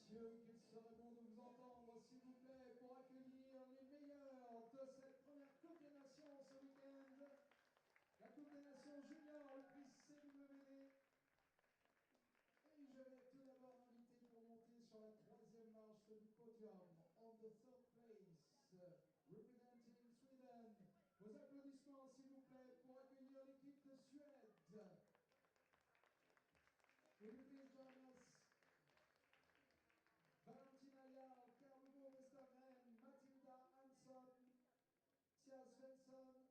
E: messieurs, qu'il serait bon de vous entendre, s'il vous plaît, pour accueillir les meilleurs de cette première Coupe des Nations ce week-end. La Coupe des Nations Junior, le prix CWD. Et je vais tout d'abord inviter pour monter sur la troisième marche du podium, on the third place, representing Sweden. Vos applaudissements, s'il vous plaît, pour accueillir l'équipe de Suède. Will you please join us? Valentina Jarl, Carlo Westergren, Mathilda Hansson, Sia Svensson.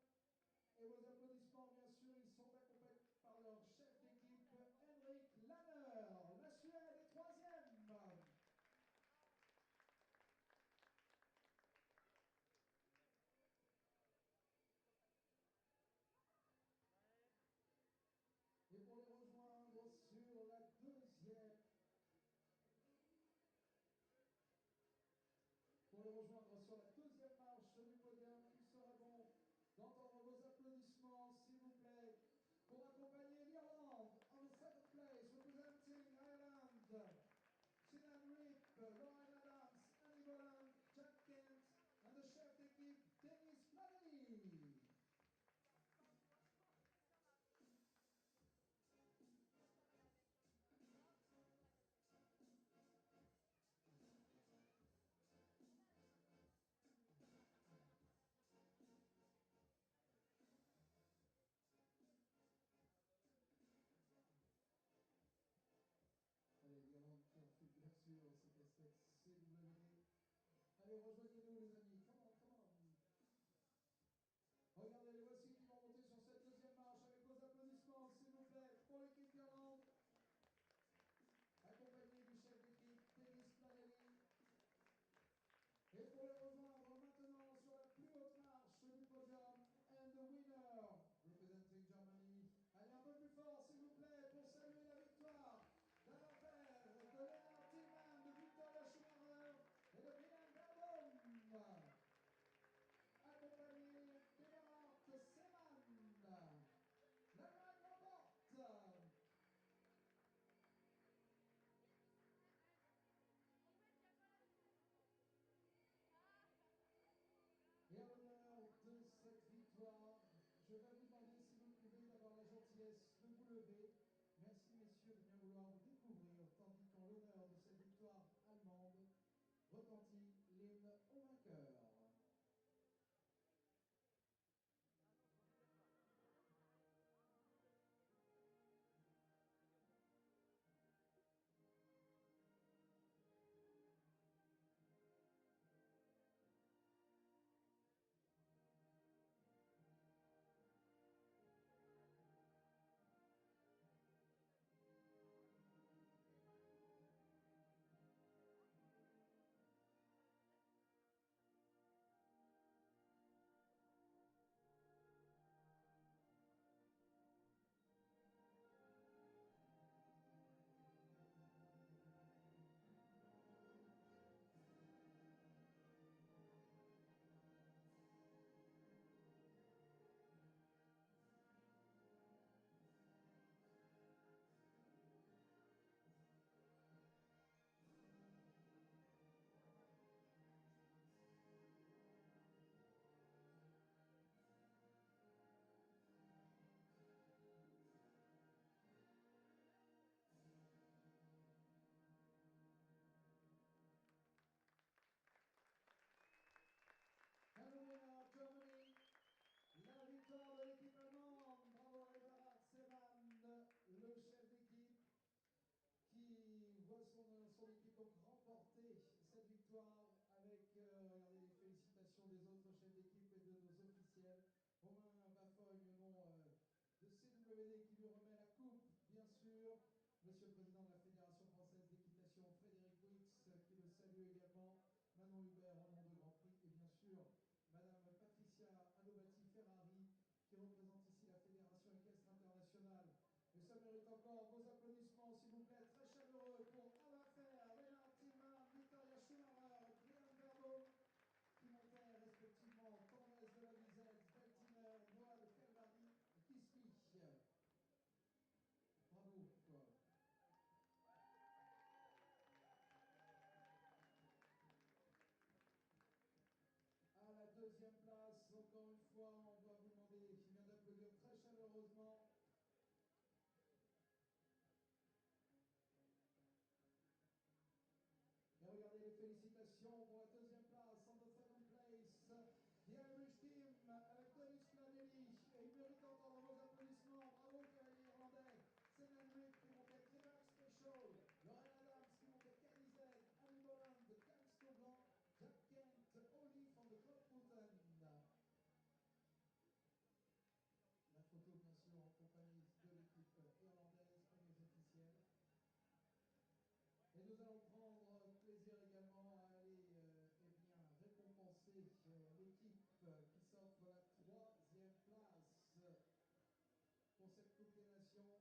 E: Et vos applaudissements, bien sûr, ils sont accompagnés par leur chef d'équipe, Henrik Lanner. La Suède est troisième. Et pour les rejoindre sur la deuxième marche du podium, il sera bon d'entendre vos applaudissements, s'il vous plaît, pour accompagner l'Irlande en the second place, representing Ireland. Sinan Rip, Lauren Adams, Annie Boland, Jack Kent, and the chef d'équipe, Dennis Flannery. Allez, l'Irlande qui enfile bien sûr ses casquettes CWD. Allez, rejoignez-nous les amis, come on, come on. Regardez, les voici qui vont monter sur cette deuxième marche avec vos applaudissements, s'il vous plaît, pour l'équipe d'Irlande, accompagné du chef d'équipe, Dennis Flannery. Et pour les rejoindre maintenant sur la plus haute marche du podium, and the winner, representing Germany. Allez, un peu plus fort, s'il vous plaît, pour saluer la victoire d'un affaire de Lennart Tillman, de Victoria Schumacher et de Milan Verbom, accompagné d'Eberhard Seemann. L'Allemagne l'emporte. Et à l'honneur de cette victoire, je vais vous demander, si vous le pouvez, d'avoir la gentillesse de vous lever. Merci messieurs de bien vouloir vous découvrir, tandis qu'en l'honneur de cette victoire allemande, retentit l'hymne au vainqueur. And the winner of Germany, la victoire de l'équipe allemande. Bravo à Eberhard Seemann, le chef d'équipe, qui voit son équipe donc remporter cette victoire avec, regardez, les félicitations des autres chefs d'équipe et de nos officiels. Romain Baffogne, au nom de CWD, qui lui remet la coupe, bien sûr. Monsieur le Président de la Fédération Française d'Équitation, Frédéric Wix, qui le salue également. Manon Hubert, au nom de Grand Prix, et bien sûr, Madame Patricia Adobati-Ferrari, qui représente ici la Fédération équestre internationale. Et ça mérite encore vos applaudissements, s'il vous plaît, très chaleureux pour Alain Fer, Lennart Tillman, Victoria Schumacher, fois, on va vous demander bien d'applaudir très chaleureusement. Et regardez les félicitations pour la deuxième place, on the second place, the Irish team avec Denis Flanelli. Et il mérite encore vos applaudissements. Bravo, cavalier irlandais. C'est Henrik qui montait Trivac Special, Lauren Adams qui montait KZ, Annie Boland, Gangster Blanc, Jack Kent, Oli from the Club Fountain. La photo, bien sûr, en compagnie de l'équipe irlandaise, premiers officiels. Et nous allons prendre plaisir également à aller eh bien, récompenser l'équipe qui s'offre la troisième place pour cette Coupe des Nations.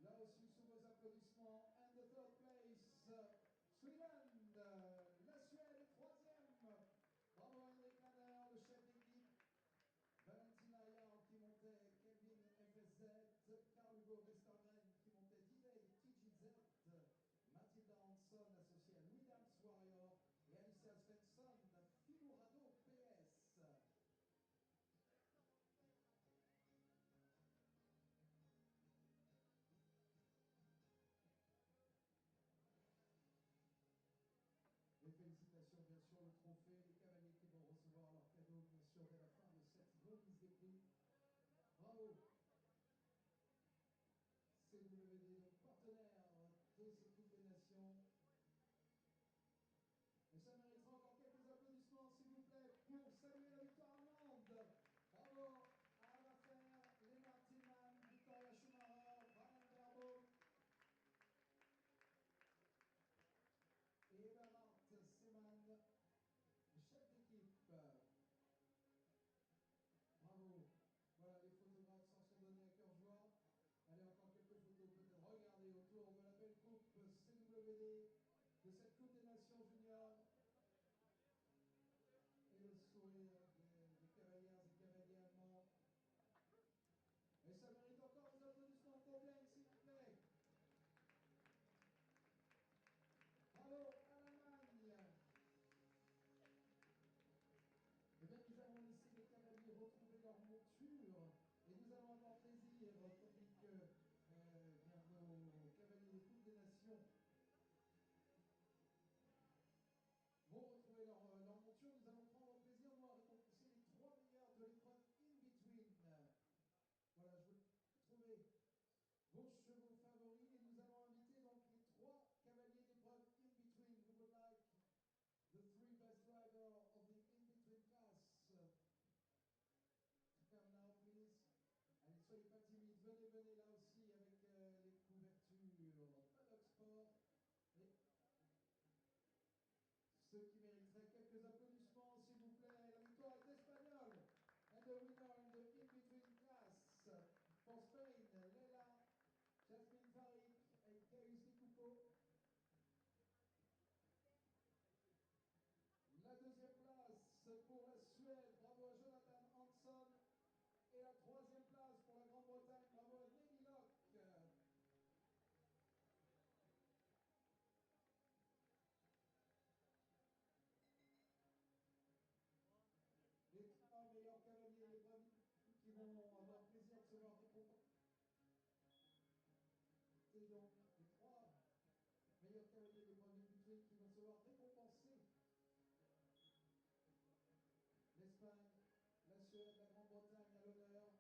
E: Là aussi, sous vos applaudissements, and the third place, Sweden, la Suède est troisième. Bravo Henrik Lanner, le chef d'équipe. Valentina Ayar qui montait Kelvin FSZ, Carl Hugo Westergren qui montait D-Day TGZ, Mathilda Hanson associée à Williams Warrior et Alicia Svensson, Filorado PS. Les félicitations, bien sûr, le trophée, les cavaliers qui vont recevoir leur cadeau, bien sûr, dès la fin de cette remise des prix. Bravo! CWD, donc partenaire de cette Coupe des Nations. Et ça méritera encore quelques applaudissements, s'il vous plaît, pour saluer la victoire allemande. Bravo à Anna Fer, Lennart Tillmann, Victoria Schumacher, Brian Verbo et Eberhard Seemann, le chef d'équipe. Bravo. Voilà, les photographes s'en sont donnés à cœur joie. Allez, encore quelques photos peut-être. Regardez autour de la belle coupe CWD de cette Coupe des Nations Juniors. Et le sourire des cavalières et cavaliers allemands. Et ça mérite encore des applaudissements pour Blaine, s'il vous plaît. Bravo à l'Allemagne. Eh bien, nous allons laisser les cavaliers retrouver leur monture et nous allons avoir plaisir, tandis que bien, nos cavaliers de Coupe des Nations vont retrouver leur monture. Nous allons prendre plaisir, nous, à récompenser les trois meilleurs de l'épreuve in-between. Voilà, je voulais trouver vos chevaux favoris et nous allons inviter donc les trois cavaliers d'épreuve in-between. We would like the three best riders of the in-between class to come now, please. Allez, soyez pas timides, venez là aussi avec les couvertures Paddock Sport. Et ceux qui mériteraient quelques applaudissements, s'il vous plaît. La victoire est espagnole. And the winner in the in-between class for Spain, Leila Jasmine Farik et Caius Coupeau. La deuxième place pour la Suède, bravo à Jonathan Hansson. Et la troisième place pour la Grande-Bretagne, bravo à Nelly Locke. Les trois meilleurs cavaliers, les braves qui vont avoir plaisir de se voir récompensés. C'est donc les trois meilleurs cavaliers des braves in-between qui vont se voir récompensés. L'Espagne, la Suède, la Grande-Bretagne à l'honneur.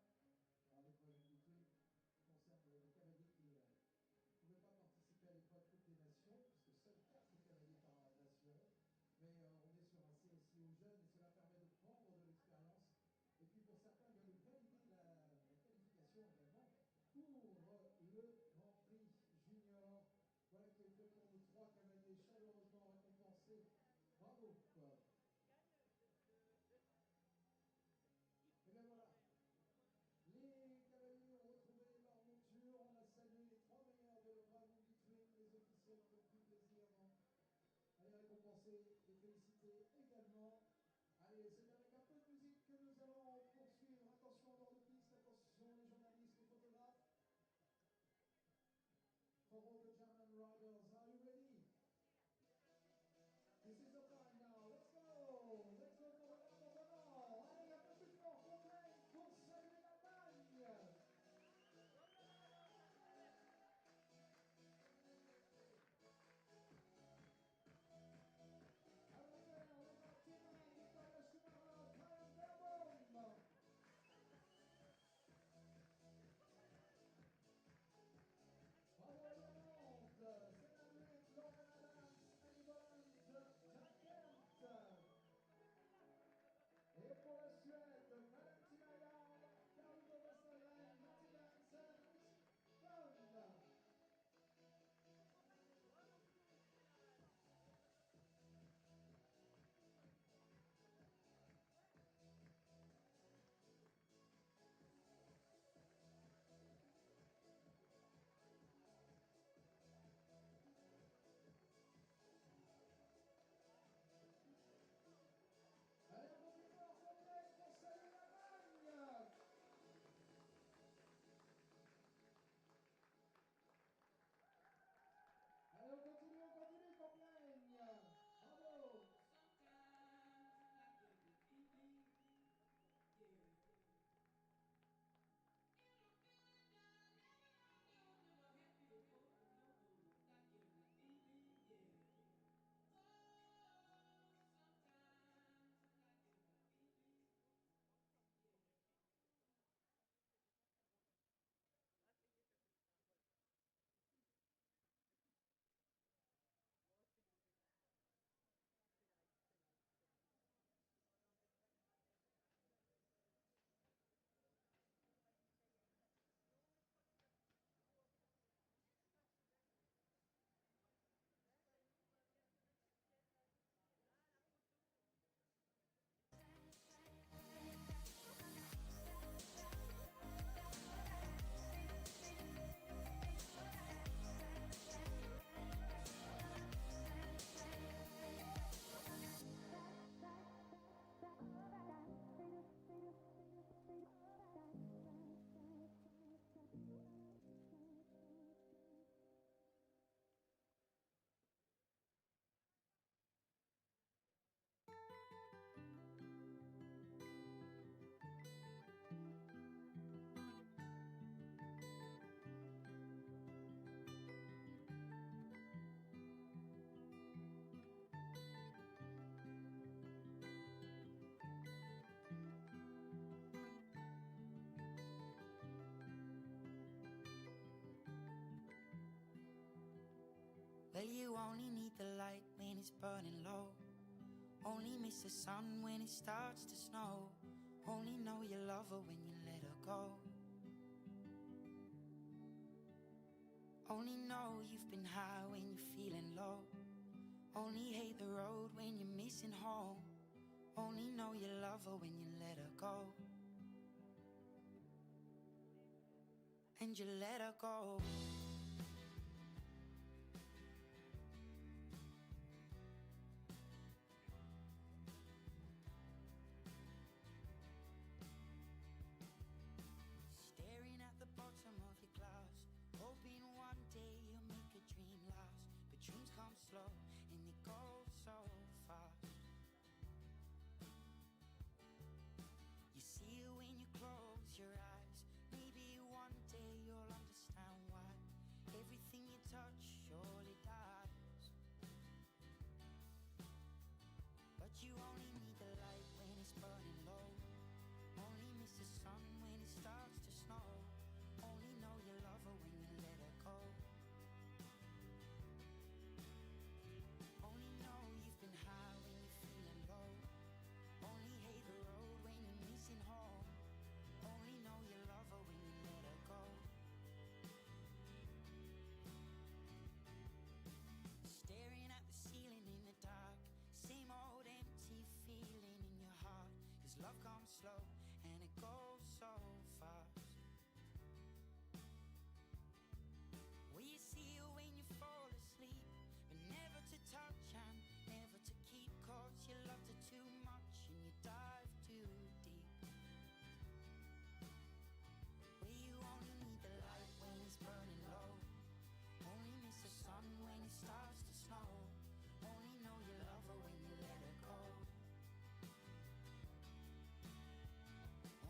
E: Alors l'épreuve in-between concerne les cavaliers qui ne pouvaient pas participer à l'épreuve Coupe des Nations, puisque seuls 4 cavaliers par nation. Mais on est sur un CSI aux jeunes et cela permet de prendre de l'expérience. Et puis pour certains, bien de valider la qualification également pour le Grand Prix Junior. Voilà qui est fait pour nos trois cavaliers chaleureusement récompensés. Bravo. Et
L: Well, you only need the light when it's burning low. Only miss the sun when it starts to snow. Only know you love her when you let her go. Only know you've been high when you're feeling low. Only hate the road when you're missing home. Only know you love her when you let her go. And you let her go. Staring at the bottom of your glass, hoping one day you'll make a dream last. But dreams come slow and they go so fast. You see it when you close your eyes. Maybe one day you'll understand why everything you touch surely dies. But you only need the light when it's burning low. Only miss the sun when it starts to snow. Only know you love her when you let her go. Only know you've been high when you're feeling low. Only hate the road when you're missing home. Only know you love her when you let her go. Staring at the ceiling in the dark, same old empty feeling in your heart. 'Cause love comes slow and it goes so fast. Well, you see it when you fall asleep, but never to touch and never to keep. 'Cause you loved her too much and you dive too deep. Well, you only need the light when it's burning low. Only miss the sun when it starts to snow. Only know you love her when you let her go.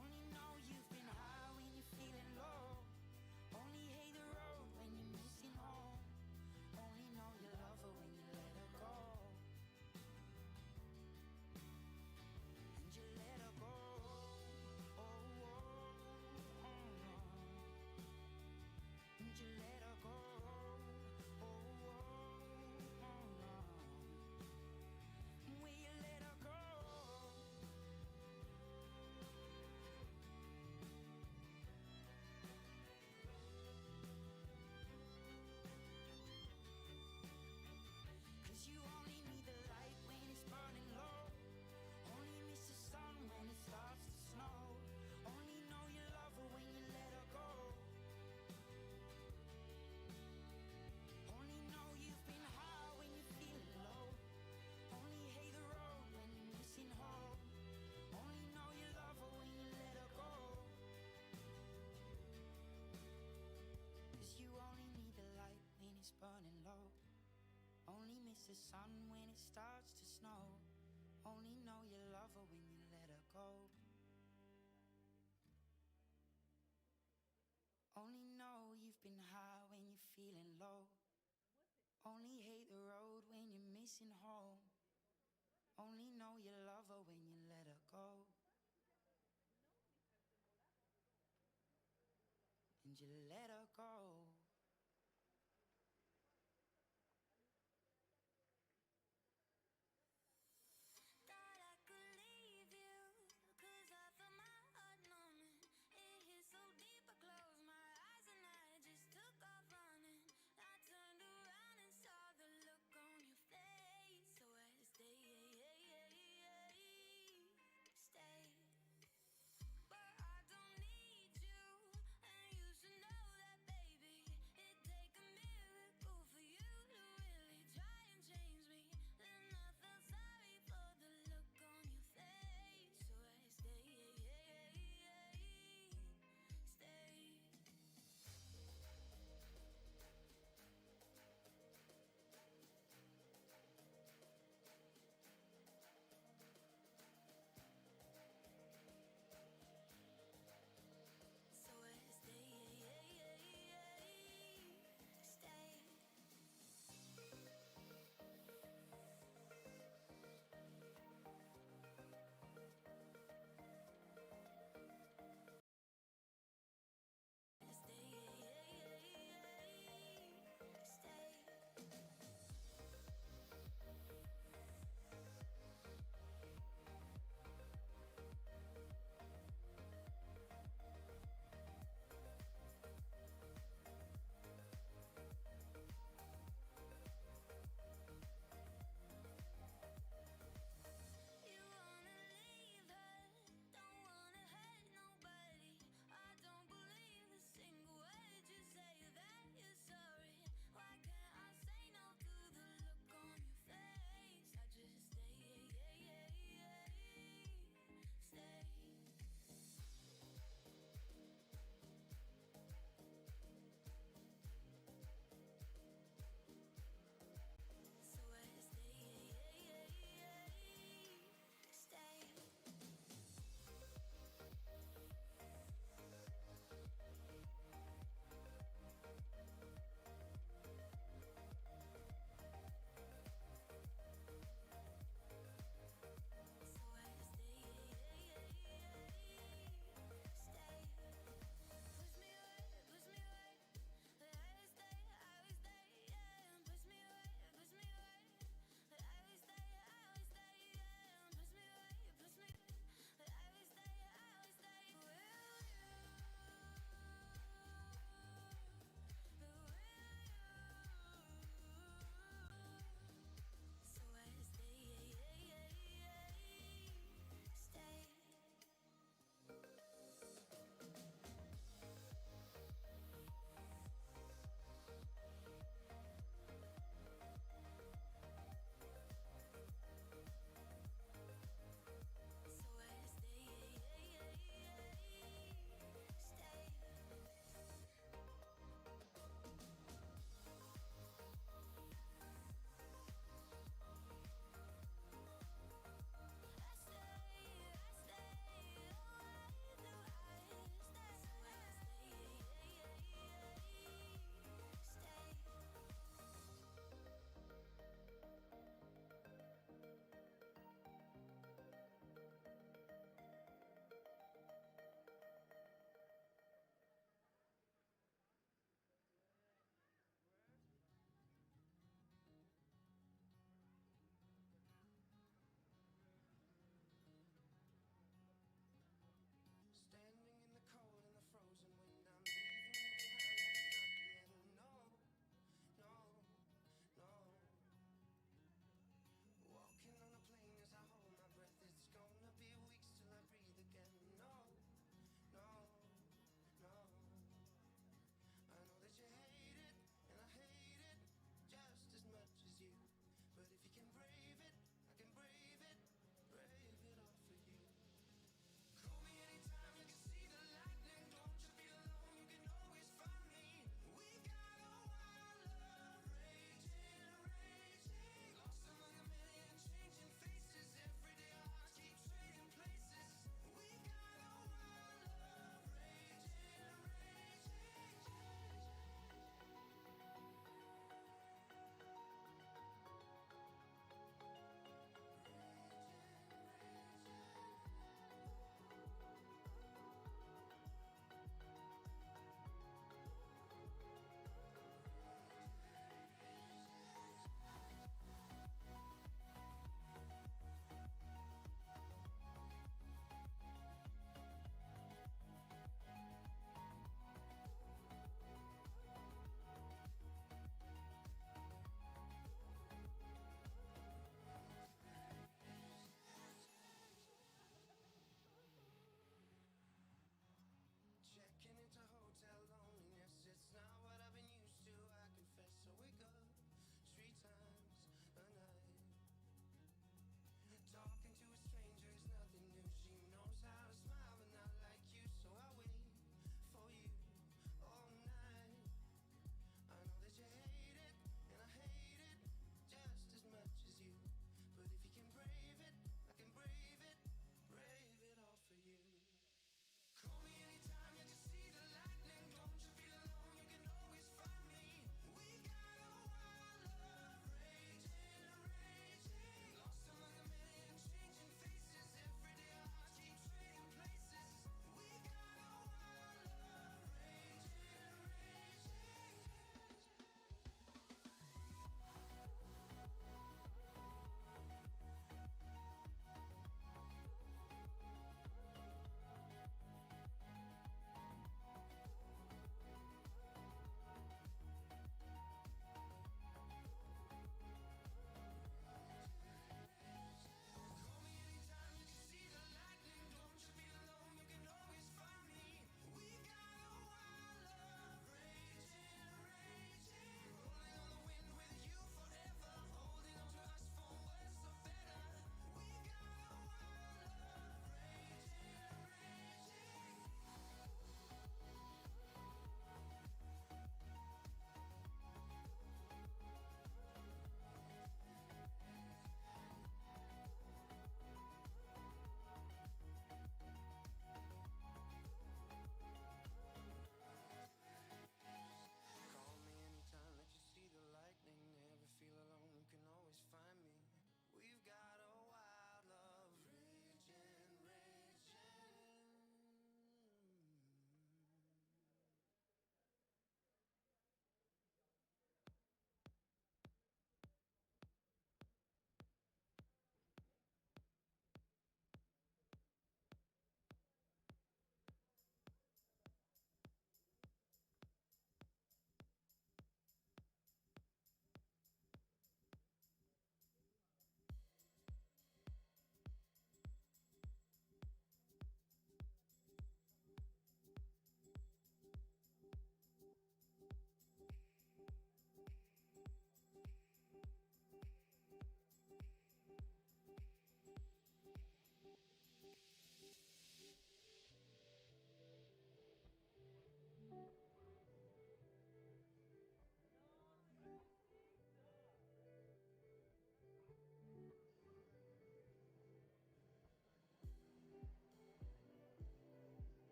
L: Only know you've been high when you're feeling low. Only hate the road when you're missing home. Only know you love her when you let her go. And you let her go. Oh, oh, oh, oh. And you let her go. Oh, oh, oh, oh. Will you let her go? Cause you only need the light when it's burning low. Only miss the sun when it starts to snow. Only know you love her when you let her go. Only know you've been high when you're feeling low. Only hate the road when you're missing home. Only know you love her when you let her go. 'Cause you only need the light when it's burning low. Only miss the sun when it starts to snow. Only know you love her when you let her go. Only know you've been high when you're feeling low. Only hate the road when you're missing home. Only know you love her when you let her go. And you let her go.
J: Thought I could leave you, 'cause I felt my heart numbing. It hit so deep I closed my eyes and I just took off running. I turned around and saw the look on your face. So I had to stay. But I don't need you, and you should know that, baby.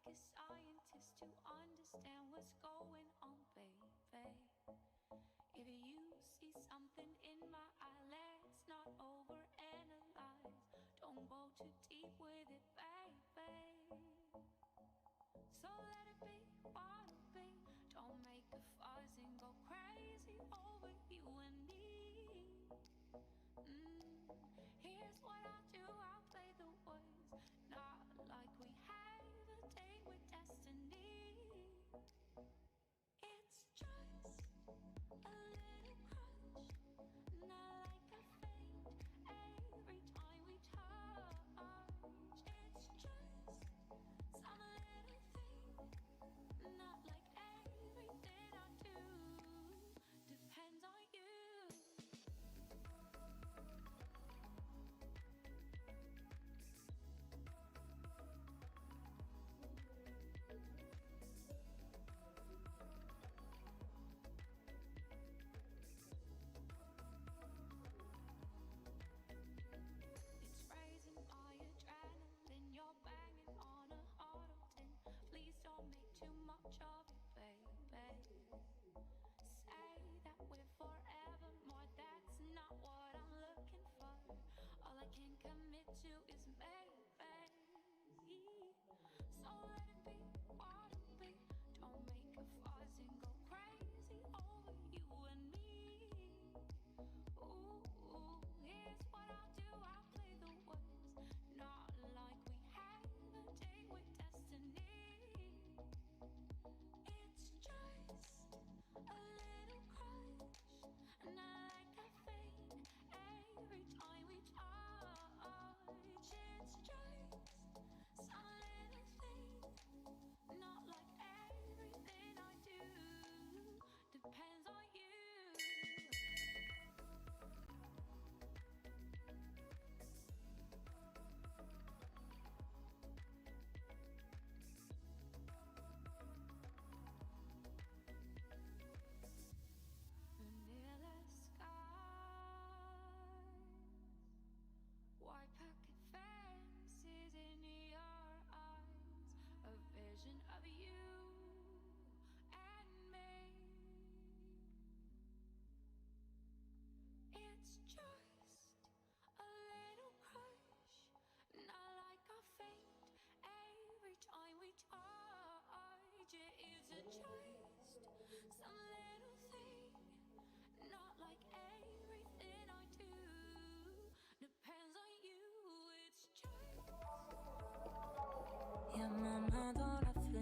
J: like a scientist to understand what's going